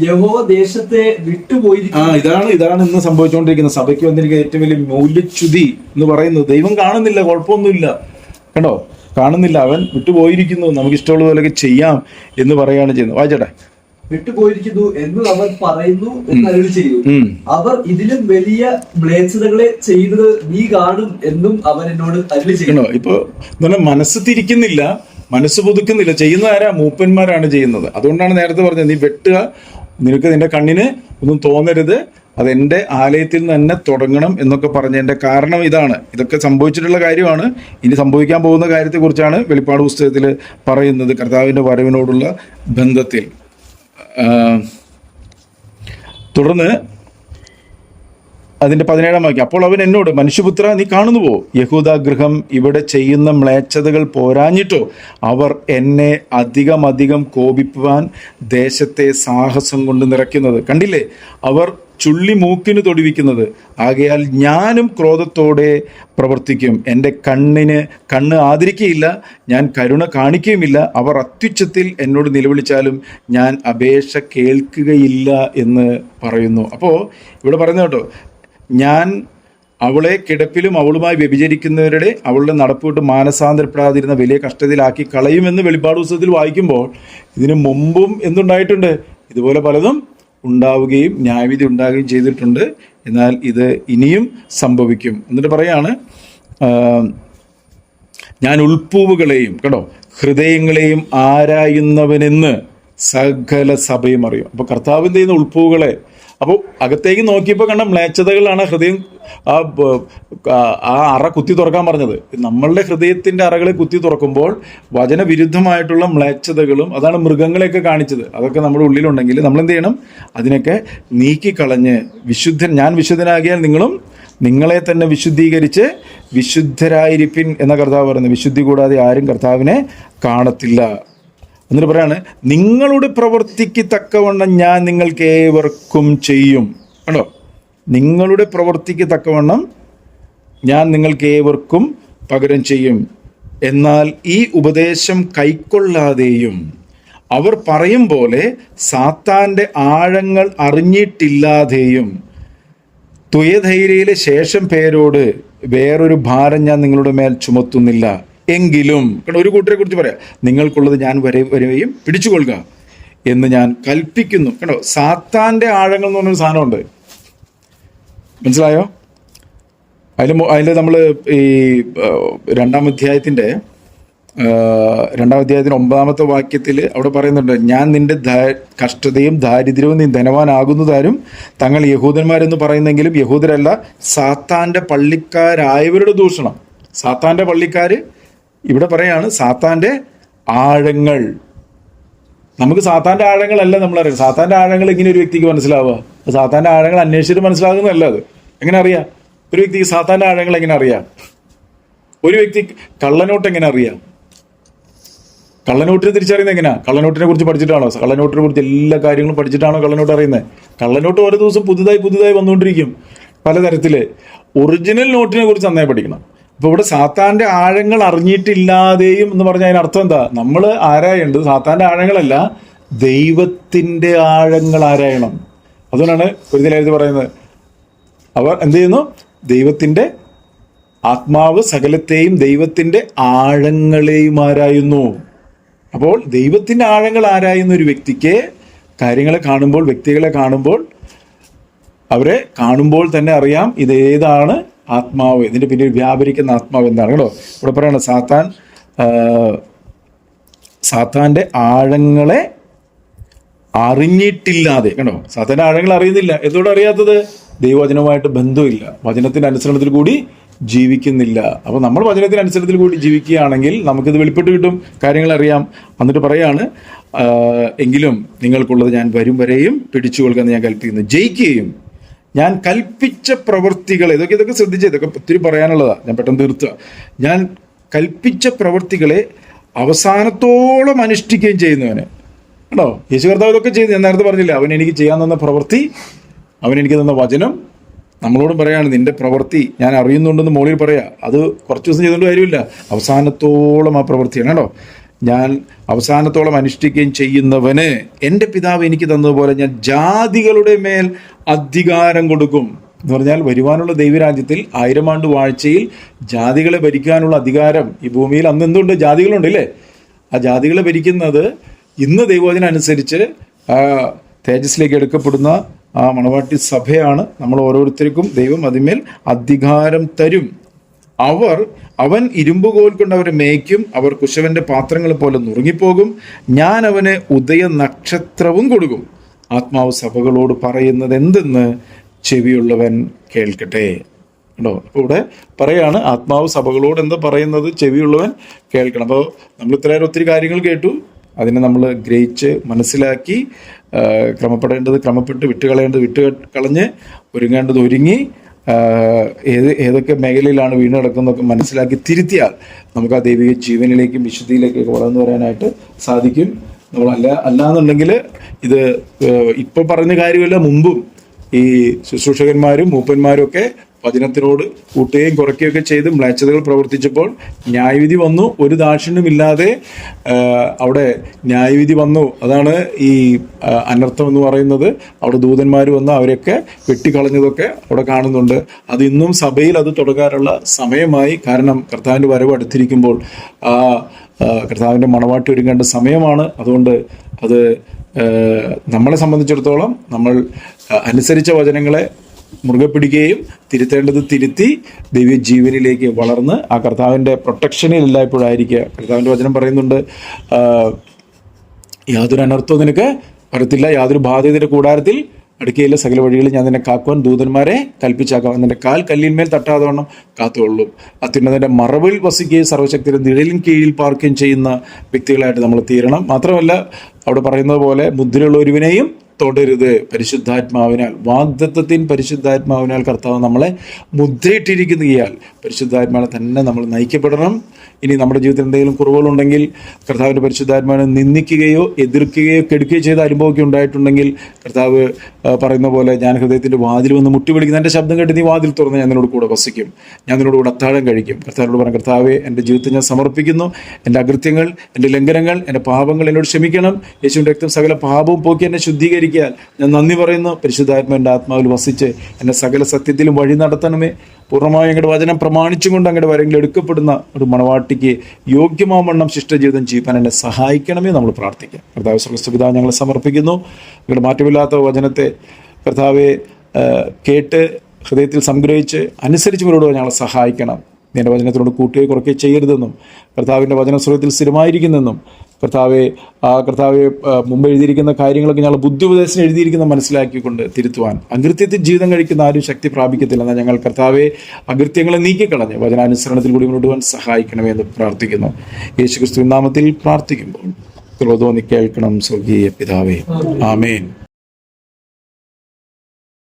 യഹോവ ദേശത്തെ വിട്ടുപോയിരിക്കുന്നു. ഇതാണ് ഇന്ന് സംഭവിച്ചുകൊണ്ടിരിക്കുന്നത്. സഭയ്ക്ക് വന്നിരിക്കുന്ന ഏറ്റവും വലിയ മൂല്യച്യുതി എന്ന് പറയുന്നത്, ദൈവം കാണുന്നില്ല, കുഴപ്പമൊന്നുമില്ല, കണ്ടോ, കാണുന്നില്ല, അവൻ വിട്ടുപോയിരിക്കുന്നു, നമുക്ക് ഇഷ്ടമുള്ള പോലെയൊക്കെ ചെയ്യാം എന്ന് പറയുകയാണ് ചെയ്യുന്നത്. വായിച്ചേട്ടെ. വിട്ടുപോയിരിക്കുന്നു എന്ന് അവർ പറയുന്നു എന്ന് അരുളി ചെയ്തു. അവർ ഇതിലും വലിയ മ്ലേച്ഛതകളെ ചെയ്യുന്നത് നീ കാണും എന്നും അവൻ എന്നോട് അരുളി ചെയ്യുന്നു. ഇപ്പൊ മനസ്സ് തിരിക്കുന്നില്ല, മനസ്സ് പുതുക്കുന്നില്ല. ചെയ്യുന്ന ആരാ? മൂപ്പന്മാരാണ് ചെയ്യുന്നത്. അതുകൊണ്ടാണ് നേരത്തെ പറഞ്ഞത്, നീ വെട്ടുക, നിനക്ക് നിന്റെ കണ്ണിന് ഒന്നും തോന്നരുത്, അതെന്റെ ആലയത്തിൽ നിന്ന് തന്നെ തുടങ്ങണം എന്നൊക്കെ പറഞ്ഞതിന്റെ കാരണം ഇതാണ്. ഇതൊക്കെ സംഭവിച്ചിട്ടുള്ള കാര്യമാണ്. ഇനി സംഭവിക്കാൻ പോകുന്ന കാര്യത്തെക്കുറിച്ചാണ് വെളിപ്പാട് പുസ്തകത്തിൽ പറയുന്നത്, കർത്താവിന്റെ വരവിനോടുള്ള ബന്ധത്തിൽ. തുടർന്ന് അതിന്റെ 17-ാം വാക്യം, അപ്പോൾ അവൻ എന്നോട്, മനുഷ്യപുത്ര, നീ കാണുന്നുവോ? യഹൂദ ഗൃഹം ഇവിടെ ചെയ്യുന്ന മ്ലേച്ഛതകൾ പോരാഞ്ഞിട്ടോ അവർ എന്നെ അധികം കോപിക്കുവാൻ ദേശത്തെ സാഹസം കൊണ്ട് നിറയ്ക്കുന്നത് കണ്ടില്ലേ? അവർ ചുള്ളി മൂക്കിന് തൊടിവിക്കുന്നത്. ആകയാൽ ഞാനും ക്രോധത്തോടെ പ്രവർത്തിക്കും. എൻ്റെ കണ്ണ് ആദരിക്കുകയില്ല, ഞാൻ കരുണ കാണിക്കുകയുമില്ല. അവർ അത്യുച്ചത്തിൽ എന്നോട് നിലവിളിച്ചാലും ഞാൻ അപേക്ഷ കേൾക്കുകയില്ല എന്ന് പറയുന്നു. അപ്പോൾ ഇവിടെ പറയുന്നത് കേട്ടോ, ഞാൻ അവളെ കിടപ്പിലും അവളുമായി വ്യഭിചരിക്കുന്നവരുടെ അവളുടെ നടപ്പുവിട്ട് മാനസാന്തരപ്പെടാതിരുന്ന വലിയ കഷ്ടതയിലാക്കി കളയുമെന്ന് വെളിപ്പാട് പുസ്തകത്തിൽ വായിക്കുമ്പോൾ, ഇതിനു മുമ്പും എന്തുണ്ടായിട്ടുണ്ട്? ഇതുപോലെ പലതും ഉണ്ടാവുകയും ന്യായവിധി ഉണ്ടാവുകയും ചെയ്തിട്ടുണ്ട്. എന്നാൽ ഇത് ഇനിയും സംഭവിക്കും. എന്നിട്ട് പറയാണ്, ഞാൻ ഉൾപ്പൂവുകളെയും കണ്ടോ ഹൃദയങ്ങളെയും ആരായുന്നവനെന്ന് സകല സഭയും അറിയും. അപ്പോൾ കർത്താവിൻ്റെ ചെയ്യുന്ന ഉൾപ്പൂവുകളെ, അപ്പോൾ അകത്തേക്ക് നോക്കിയപ്പോൾ കണ്ട മ്ലേച്ഛതകളാണ് ഹൃദയം ആ അറ കുത്തി തുറക്കാൻ പറഞ്ഞത്. നമ്മളുടെ ഹൃദയത്തിൻ്റെ അറകളെ കുത്തി തുറക്കുമ്പോൾ വചനവിരുദ്ധമായിട്ടുള്ള മ്ലേച്ഛതകളും, അതാണ് മൃഗങ്ങളെയൊക്കെ കാണിച്ചത്, അതൊക്കെ നമ്മുടെ ഉള്ളിലുണ്ടെങ്കിൽ നമ്മൾ എന്ത് ചെയ്യണം? അതിനൊക്കെ നീക്കിക്കളഞ്ഞ് ഞാൻ വിശുദ്ധനാകിയാൽ നിങ്ങളും നിങ്ങളെ തന്നെ വിശുദ്ധീകരിച്ച് വിശുദ്ധരായിരിപ്പിൻ എന്ന കർത്താവ് പറയുന്നത്. വിശുദ്ധി കൂടാതെ ആരും കർത്താവിനെ കാണത്തില്ല. എന്നിട്ട് പറയാണ്, നിങ്ങളുടെ പ്രവൃത്തിക്ക് തക്കവണ്ണം ഞാൻ നിങ്ങൾക്ക് ഏവർക്കും ചെയ്യും. കണ്ടോ, നിങ്ങളുടെ പ്രവൃത്തിക്ക് തക്കവണ്ണം ഞാൻ നിങ്ങൾക്ക് ഏവർക്കും പകരം ചെയ്യും. എന്നാൽ ഈ ഉപദേശം കൈക്കൊള്ളാതെയും അവർ പറയും പോലെ സാത്താൻ്റെ ആഴങ്ങൾ അറിഞ്ഞിട്ടില്ലാതെയും തുയധൈര്യയിലെ ശേഷം പേരോട് വേറൊരു ഭാരം ഞാൻ നിങ്ങളുടെ മേൽ ചുമത്തുന്നില്ല. എങ്കിലും ഒരു കൂട്ടരെ കുറിച്ച് പറയാം, നിങ്ങൾക്കുള്ളത് ഞാൻ വരെയും പിടിച്ചുകൊള്ളുക എന്ന് ഞാൻ കൽപ്പിക്കുന്നു. കണ്ടോ, സാത്താൻ്റെ ആഴങ്ങൾ എന്ന് പറഞ്ഞൊരു സാധനമുണ്ട്, മനസ്സിലായോ? അതിൽ നമ്മൾ ഈ 2-ാം അധ്യായത്തിൻ്റെ 9-ാമത്തെ വാക്യത്തിൽ അവിടെ പറയുന്നുണ്ട്, ഞാൻ നിന്റെ കഷ്ടതയും ദാരിദ്ര്യവും നീ ധനവാനാകുന്നതാരും തങ്ങൾ യഹൂദന്മാരെന്ന് പറയുന്നെങ്കിലും യഹൂദരല്ല, സാത്താൻ്റെ പള്ളിക്കാരായവരുടെ ദൂഷണം. സാത്താൻ്റെ പള്ളിക്കാർ ഇവിടെ പറയാണ് സാത്താൻ്റെ ആഴങ്ങൾ. നമുക്ക് സാത്താൻ്റെ ആഴങ്ങളല്ല നമ്മളറിയാം. സാത്താൻ്റെ ആഴങ്ങൾ ഇങ്ങനെ ഒരു വ്യക്തിക്ക് മനസ്സിലാവുക, സാത്താൻ്റെ ആഴങ്ങൾ അന്വേഷിച്ചിട്ട് മനസ്സിലാകുന്നതല്ല അത്. എങ്ങനെ അറിയാം? ഒരു വ്യക്തിക്ക് സാത്താൻ്റെ ആഴങ്ങൾ എങ്ങനെ അറിയാം? ഒരു വ്യക്തി കള്ളനോട്ട് എങ്ങനെ അറിയാം? കള്ളനോട്ടിനെ തിരിച്ചറിയുന്നത് എങ്ങനെയാ? കള്ളനോട്ടിനെ കുറിച്ച് പഠിച്ചിട്ടാണോ? കള്ളനോട്ടിനെ കുറിച്ച് എല്ലാ കാര്യങ്ങളും പഠിച്ചിട്ടാണോ കള്ളനോട്ട് അറിയുന്നത്? കള്ളനോട്ട് ഓരോ ദിവസം പുതുതായി വന്നുകൊണ്ടിരിക്കും പലതരത്തില്. ഒറിജിനൽ നോട്ടിനെ കുറിച്ച് നന്നായി പഠിക്കണം. അപ്പൊ ഇവിടെ സാത്താന്റെ ആഴങ്ങൾ അറിഞ്ഞിട്ടില്ലാതെയും എന്ന് പറഞ്ഞാൽ അതിനർത്ഥം എന്താ? നമ്മൾ ആരായേണ്ടത് സാത്താന്റെ ആഴങ്ങളല്ല, ദൈവത്തിന്റെ ആഴങ്ങൾ ആരായണം. അതുകൊണ്ടാണ് ഒരു പറയുന്നത്, അവർ എന്ത് ചെയ്യുന്നു? ദൈവത്തിന്റെ ആത്മാവ് സകലത്തെയും ദൈവത്തിന്റെ ആഴങ്ങളെയും ആരായുന്നു. അപ്പോൾ ദൈവത്തിന്റെ ആഴങ്ങൾ ആരായുന്ന ഒരു വ്യക്തിക്ക് കാര്യങ്ങളെ കാണുമ്പോൾ, വ്യക്തികളെ കാണുമ്പോൾ, അവരെ കാണുമ്പോൾ തന്നെ അറിയാം ഇതേതാണ് ആത്മാവ്, ഇതിന്റെ പിന്നിൽ വ്യാപരിക്കുന്ന ആത്മാവ് എന്താണ്. കേട്ടോ, ഇവിടെ പറയണം സാത്താന്റെ ആഴങ്ങളെ അറിഞ്ഞിട്ടില്ലാതെ. കണ്ടോ, സാത്താന്റെ ആഴങ്ങൾ അറിയുന്നില്ല. എന്തുകൊണ്ട് അറിയാത്തത്? ദൈവവചനവുമായിട്ട് ബന്ധമില്ല, വചനത്തിന്റെ അനുസരണത്തിൽ കൂടി ജീവിക്കുന്നില്ല. അപ്പൊ നമ്മൾ വചനത്തിന്റെ അനുസരണത്തിൽ കൂടി ജീവിക്കുകയാണെങ്കിൽ നമുക്കിത് വെളിപ്പെട്ട് കിട്ടും, കാര്യങ്ങൾ അറിയാം. എന്നിട്ട് പറയാണ്, എങ്കിലും നിങ്ങൾക്കുള്ളത് ഞാൻ വരും വരെയും പിടിച്ചുകൊള്ളുക എന്ന് ഞാൻ കൽപ്പിക്കുന്നു, ജയിക്കുകയും ഞാൻ കൽപ്പിച്ച പ്രവൃത്തികളെ, ഇതൊക്കെ ശ്രദ്ധിച്ച്, ഇതൊക്കെ ഒത്തിരി പറയാനുള്ളതാ, ഞാൻ പെട്ടെന്ന് തീർത്തുക. ഞാൻ കൽപ്പിച്ച പ്രവൃത്തികളെ അവസാനത്തോളം അനുഷ്ഠിക്കുകയും ചെയ്യുന്നവന്. കേട്ടോ, യേശു കർത്താവ് ഇതൊക്കെ ചെയ്തു. ഞാൻ നേരത്തെ പറഞ്ഞില്ല, അവൻ എനിക്ക് ചെയ്യാൻ തന്ന പ്രവൃത്തി, അവൻ എനിക്ക് തന്ന വചനം നമ്മളോടും പറയാണ്, നിന്റെ പ്രവൃത്തി ഞാൻ അറിയുന്നുണ്ടെന്ന് മോളിൽ പറയാ. അത് കുറച്ച് ദിവസം ചെയ്തുകൊണ്ട് കാര്യമില്ല, അവസാനത്തോളം ആ പ്രവൃത്തിയാണ്. കേട്ടോ, ഞാൻ അവസാനത്തോളം അനുഷ്ഠിക്കുകയും ചെയ്യുന്നവന് എൻ്റെ പിതാവ് എനിക്ക് തന്നതുപോലെ ഞാൻ ജാതികളുടെ മേൽ അധികാരം കൊടുക്കും. എന്ന് പറഞ്ഞാൽ വരുവാനുള്ള ദൈവരാജ്യത്തിൽ 1000 ആണ്ട് വാഴ്ചയിൽ ജാതികളെ ഭരിക്കാനുള്ള അധികാരം ഈ ഭൂമിയിൽ അന്ന് എന്തുണ്ട്? ജാതികളുണ്ട് ഇല്ലേ? ആ ജാതികളെ ഭരിക്കുന്നത് ഇന്ന് ദൈവവചനം അനുസരിച്ച് തേജസ്സിലേക്ക് എടുക്കപ്പെടുന്ന ആ മണവാട്ടി സഭയാണ്. നമ്മൾ ഓരോരുത്തർക്കും ദൈവം അതിന്മേൽ അധികാരം തരും. അവൻ ഇരുമ്പുകോൽ കൊണ്ട് അവരെ മേയ്ക്കും, അവർ കുശവന്റെ പാത്രങ്ങളെ പോലെ നുറുങ്ങിപ്പോകും. ഞാൻ അവന് ഉദയ നക്ഷത്രവും കൊടുക്കും. ആത്മാവ് സഭകളോട് പറയുന്നത് എന്തെന്ന് ചെവിയുള്ളവൻ കേൾക്കട്ടെ. ഉണ്ടോ? അപ്പോൾ ഇവിടെ പറയാണ്, ആത്മാവ് സഭകളോട് എന്താ പറയുന്നത്? ചെവിയുള്ളവൻ കേൾക്കണം. അപ്പോൾ നമ്മൾ ഇത്രയേറെ ഒത്തിരി കാര്യങ്ങൾ കേട്ടു. അതിനെ നമ്മൾ ഗ്രഹിച്ച് മനസ്സിലാക്കി, ക്രമപ്പെടേണ്ടത് ക്രമപ്പെട്ട്, വിട്ടുകളയേണ്ടത് വിട്ടുകളഞ്ഞ്, ഒരുങ്ങേണ്ടത് ഒരുങ്ങി, ഏതൊക്കെ മേഖലയിലാണ് വീണ് കിടക്കുന്നതൊക്കെ മനസ്സിലാക്കി തിരുത്തിയാൽ നമുക്ക് ആ ദൈവിക ജീവനിലേക്കും വിശുദ്ധിയിലേക്കൊക്കെ വളർന്നു വരാനായിട്ട് സാധിക്കും. നമ്മൾ അല്ലാന്നുണ്ടെങ്കിൽ ഇത് ഇപ്പം പറഞ്ഞ കാര്യമല്ല, മുമ്പും ഈ ശുശ്രൂഷകന്മാരും മൂപ്പന്മാരും ഒക്കെ വചനത്തിനോട് കൂട്ടുകയും കുറയ്ക്കുകയൊക്കെ ചെയ്ത് മ്ലേച്ഛതകൾ പ്രവർത്തിച്ചപ്പോൾ ന്യായവിധി വന്നു. ഒരു ദാക്ഷിണ്യമില്ലാതെ അവിടെ ന്യായവിധി വന്നു. അതാണ് ഈ അനർത്ഥം എന്ന് പറയുന്നത്. അവിടെ ദൂതന്മാർ വന്ന് അവരൊക്കെ വെട്ടിക്കളഞ്ഞതൊക്കെ അവിടെ കാണുന്നുണ്ട്. അത് ഇന്നും സഭയിൽ അത് തുടങ്ങാനുള്ള സമയമായി. കാരണം കർത്താവിൻ്റെ വരവ് അടുത്തിരിക്കുമ്പോൾ കർത്താവിൻ്റെ മണവാട്ടി ഒരുങ്ങേണ്ട സമയമാണ്. അതുകൊണ്ട് അത് നമ്മളെ സംബന്ധിച്ചിടത്തോളം നമ്മൾ അനുസരിച്ച വചനങ്ങളെ മുറുകെ പിടിക്കുകയും തിരുത്തേണ്ടത് തിരുത്തി ദൈവീയ ജീവനിലേക്ക് വളർന്ന് ആ കർത്താവിൻ്റെ പ്രൊട്ടക്ഷനിൽ എല്ലായ്പ്പോഴും ആയിരിക്കുക. കർത്താവിൻ്റെ വചനം പറയുന്നുണ്ട്, യാതൊരു അനർത്ഥവും നിനക്ക് വരത്തില്ല, യാതൊരു ബാധ്യതയുടെ കൂടാരത്തിൽ അടുക്കയില്ല, സകല വഴികളിൽ ഞാൻ നിന്നെ കാക്കുവാൻ ദൂതന്മാരെ കൽപ്പിച്ചാക്കാം, നിന്റെ കാൽ കല്ലിന്മേൽ തട്ടാതെ വണ്ണം കാത്തുകൊള്ളും. അത്യുന്നതന്റെ മറവിൽ വസിക്കുകയും സർവശക്തിയുടെ നിഴലിൻ കീഴിൽ പാർക്കുകയും ചെയ്യുന്ന വ്യക്തികളായിട്ട് നമ്മൾ തീരണം. മാത്രമല്ല അവിടെ പറയുന്നത് പോലെ മുദ്രയുള്ള ഒരുവിനെയും തൊടരുത്. പരിശുദ്ധാത്മാവിനാൽ, വാഗ്ദത്തത്തിൻ പരിശുദ്ധാത്മാവിനാൽ കർത്താവ് നമ്മളെ മുദ്രയിട്ടിരിക്കുന്നയാൽ പരിശുദ്ധാത്മാവിനെ തന്നെ നമ്മൾ നയിക്കപ്പെടണം. ഇനി നമ്മുടെ ജീവിതത്തിൽ എന്തെങ്കിലും കുറവുകളുണ്ടെങ്കിൽ കർത്താവിൻ്റെ പരിശുദ്ധാത്മാവിനെ നിന്ദിക്കുകയോ എതിർക്കുകയോ കെടുക്കുകയോ ചെയ്ത അനുഭവമൊക്കെ ഉണ്ടായിട്ടുണ്ടെങ്കിൽ കർത്താവ് പറയുന്ന പോലെ, ഞാൻ ഹൃദയത്തിൻ്റെ വാതിൽ വന്ന് മുട്ടി വിളിക്കുന്ന എൻ്റെ ശബ്ദം കേട്ട് നീ വാതിൽ തുറന്ന് ഞാൻ നിന്നോട് കൂടെ വസിക്കും, ഞാൻ നിന്നോട് കൂടെ അത്താഴം കഴിക്കും. കർത്താവിനോട് പറയാം, കർത്താവെ എൻ്റെ ജീവിതത്തെ ഞാൻ സമർപ്പിക്കുന്നു, എൻ്റെ അകൃത്യങ്ങൾ, എൻ്റെ ലംഘനങ്ങൾ, എൻ്റെ പാപങ്ങൾ എന്നോട് ക്ഷമിക്കണം. യേശുവിൻ്റെ രക്തം സകല പാപവും പോക്കി എന്നെ ശുദ്ധീകരിക്കാൻ ഞാൻ നന്ദി പറയുന്നു. പരിശുദ്ധാത്മാവിൻ്റെ ആത്മാവിൽ വസിച്ച് എന്നെ സകല സത്യത്തിലും വഴി നടത്തണമേ. പൂർണ്ണമായും അങ്ങയുടെ വചനം പ്രമാണിച്ചും കൊണ്ട് അങ്ങയുടെ വരങ്ങളിൽ എടുക്കപ്പെടുന്ന ഒരു മണവാട്ടിക്ക് യോഗ്യമാവണ്ണം ശിഷ്ടജീവിതം ജീവിക്കാൻ എന്നെ സഹായിക്കണമേ നമ്മൾ പ്രാർത്ഥിക്കാം. കർത്താവ് സ്വർഗ്ഗസ്ഥപിതാവേ, ഞങ്ങളെ സമർപ്പിക്കുന്നു. നിങ്ങളുടെ മാറ്റമില്ലാത്ത വചനത്തെ കർത്താവെ കേട്ട് ഹൃദയത്തിൽ സംഗ്രഹിച്ച് അനുസരിച്ചവരോട് ഞങ്ങളെ സഹായിക്കണം. നിന്റെ വചനത്തിനോട് കൂട്ടുകയോ കുറയ്ക്കുകയോ ചെയ്യരുതെന്നും, കർത്താവിൻ്റെ വചന സ്വർഗ്ഗത്തിൽ സ്ഥിരമായിരിക്കുന്നെന്നും, കർത്താവെ മുമ്പ് എഴുതിയിരിക്കുന്ന കാര്യങ്ങളൊക്കെ ഞങ്ങൾ ബുദ്ധിപദേശം എഴുതിയിരിക്കുന്ന മനസ്സിലാക്കിക്കൊണ്ട് തിരുത്തുവാൻ, അകൃത്യത്തിൽ ജീവിതം കഴിക്കുന്ന ആരും ശക്തി പ്രാപിക്കത്തില്ല. എന്നാൽ ഞങ്ങൾ കർത്താവെ അകൃത്യങ്ങളെ നീക്കിക്കളഞ്ഞ് വചനാനുസരണത്തിൽ കൂടി മുന്നോട്ടുവാൻ സഹായിക്കണമേ എന്ന് പ്രാർത്ഥിക്കുന്നു. യേശുക്രിസ്തുവിൻ നാമത്തിൽ പ്രാർത്ഥിക്കുമ്പോൾ ക്രോധോന്നി കേൾക്കണം സ്വർഗീയ പിതാവേ. ആമേൻ.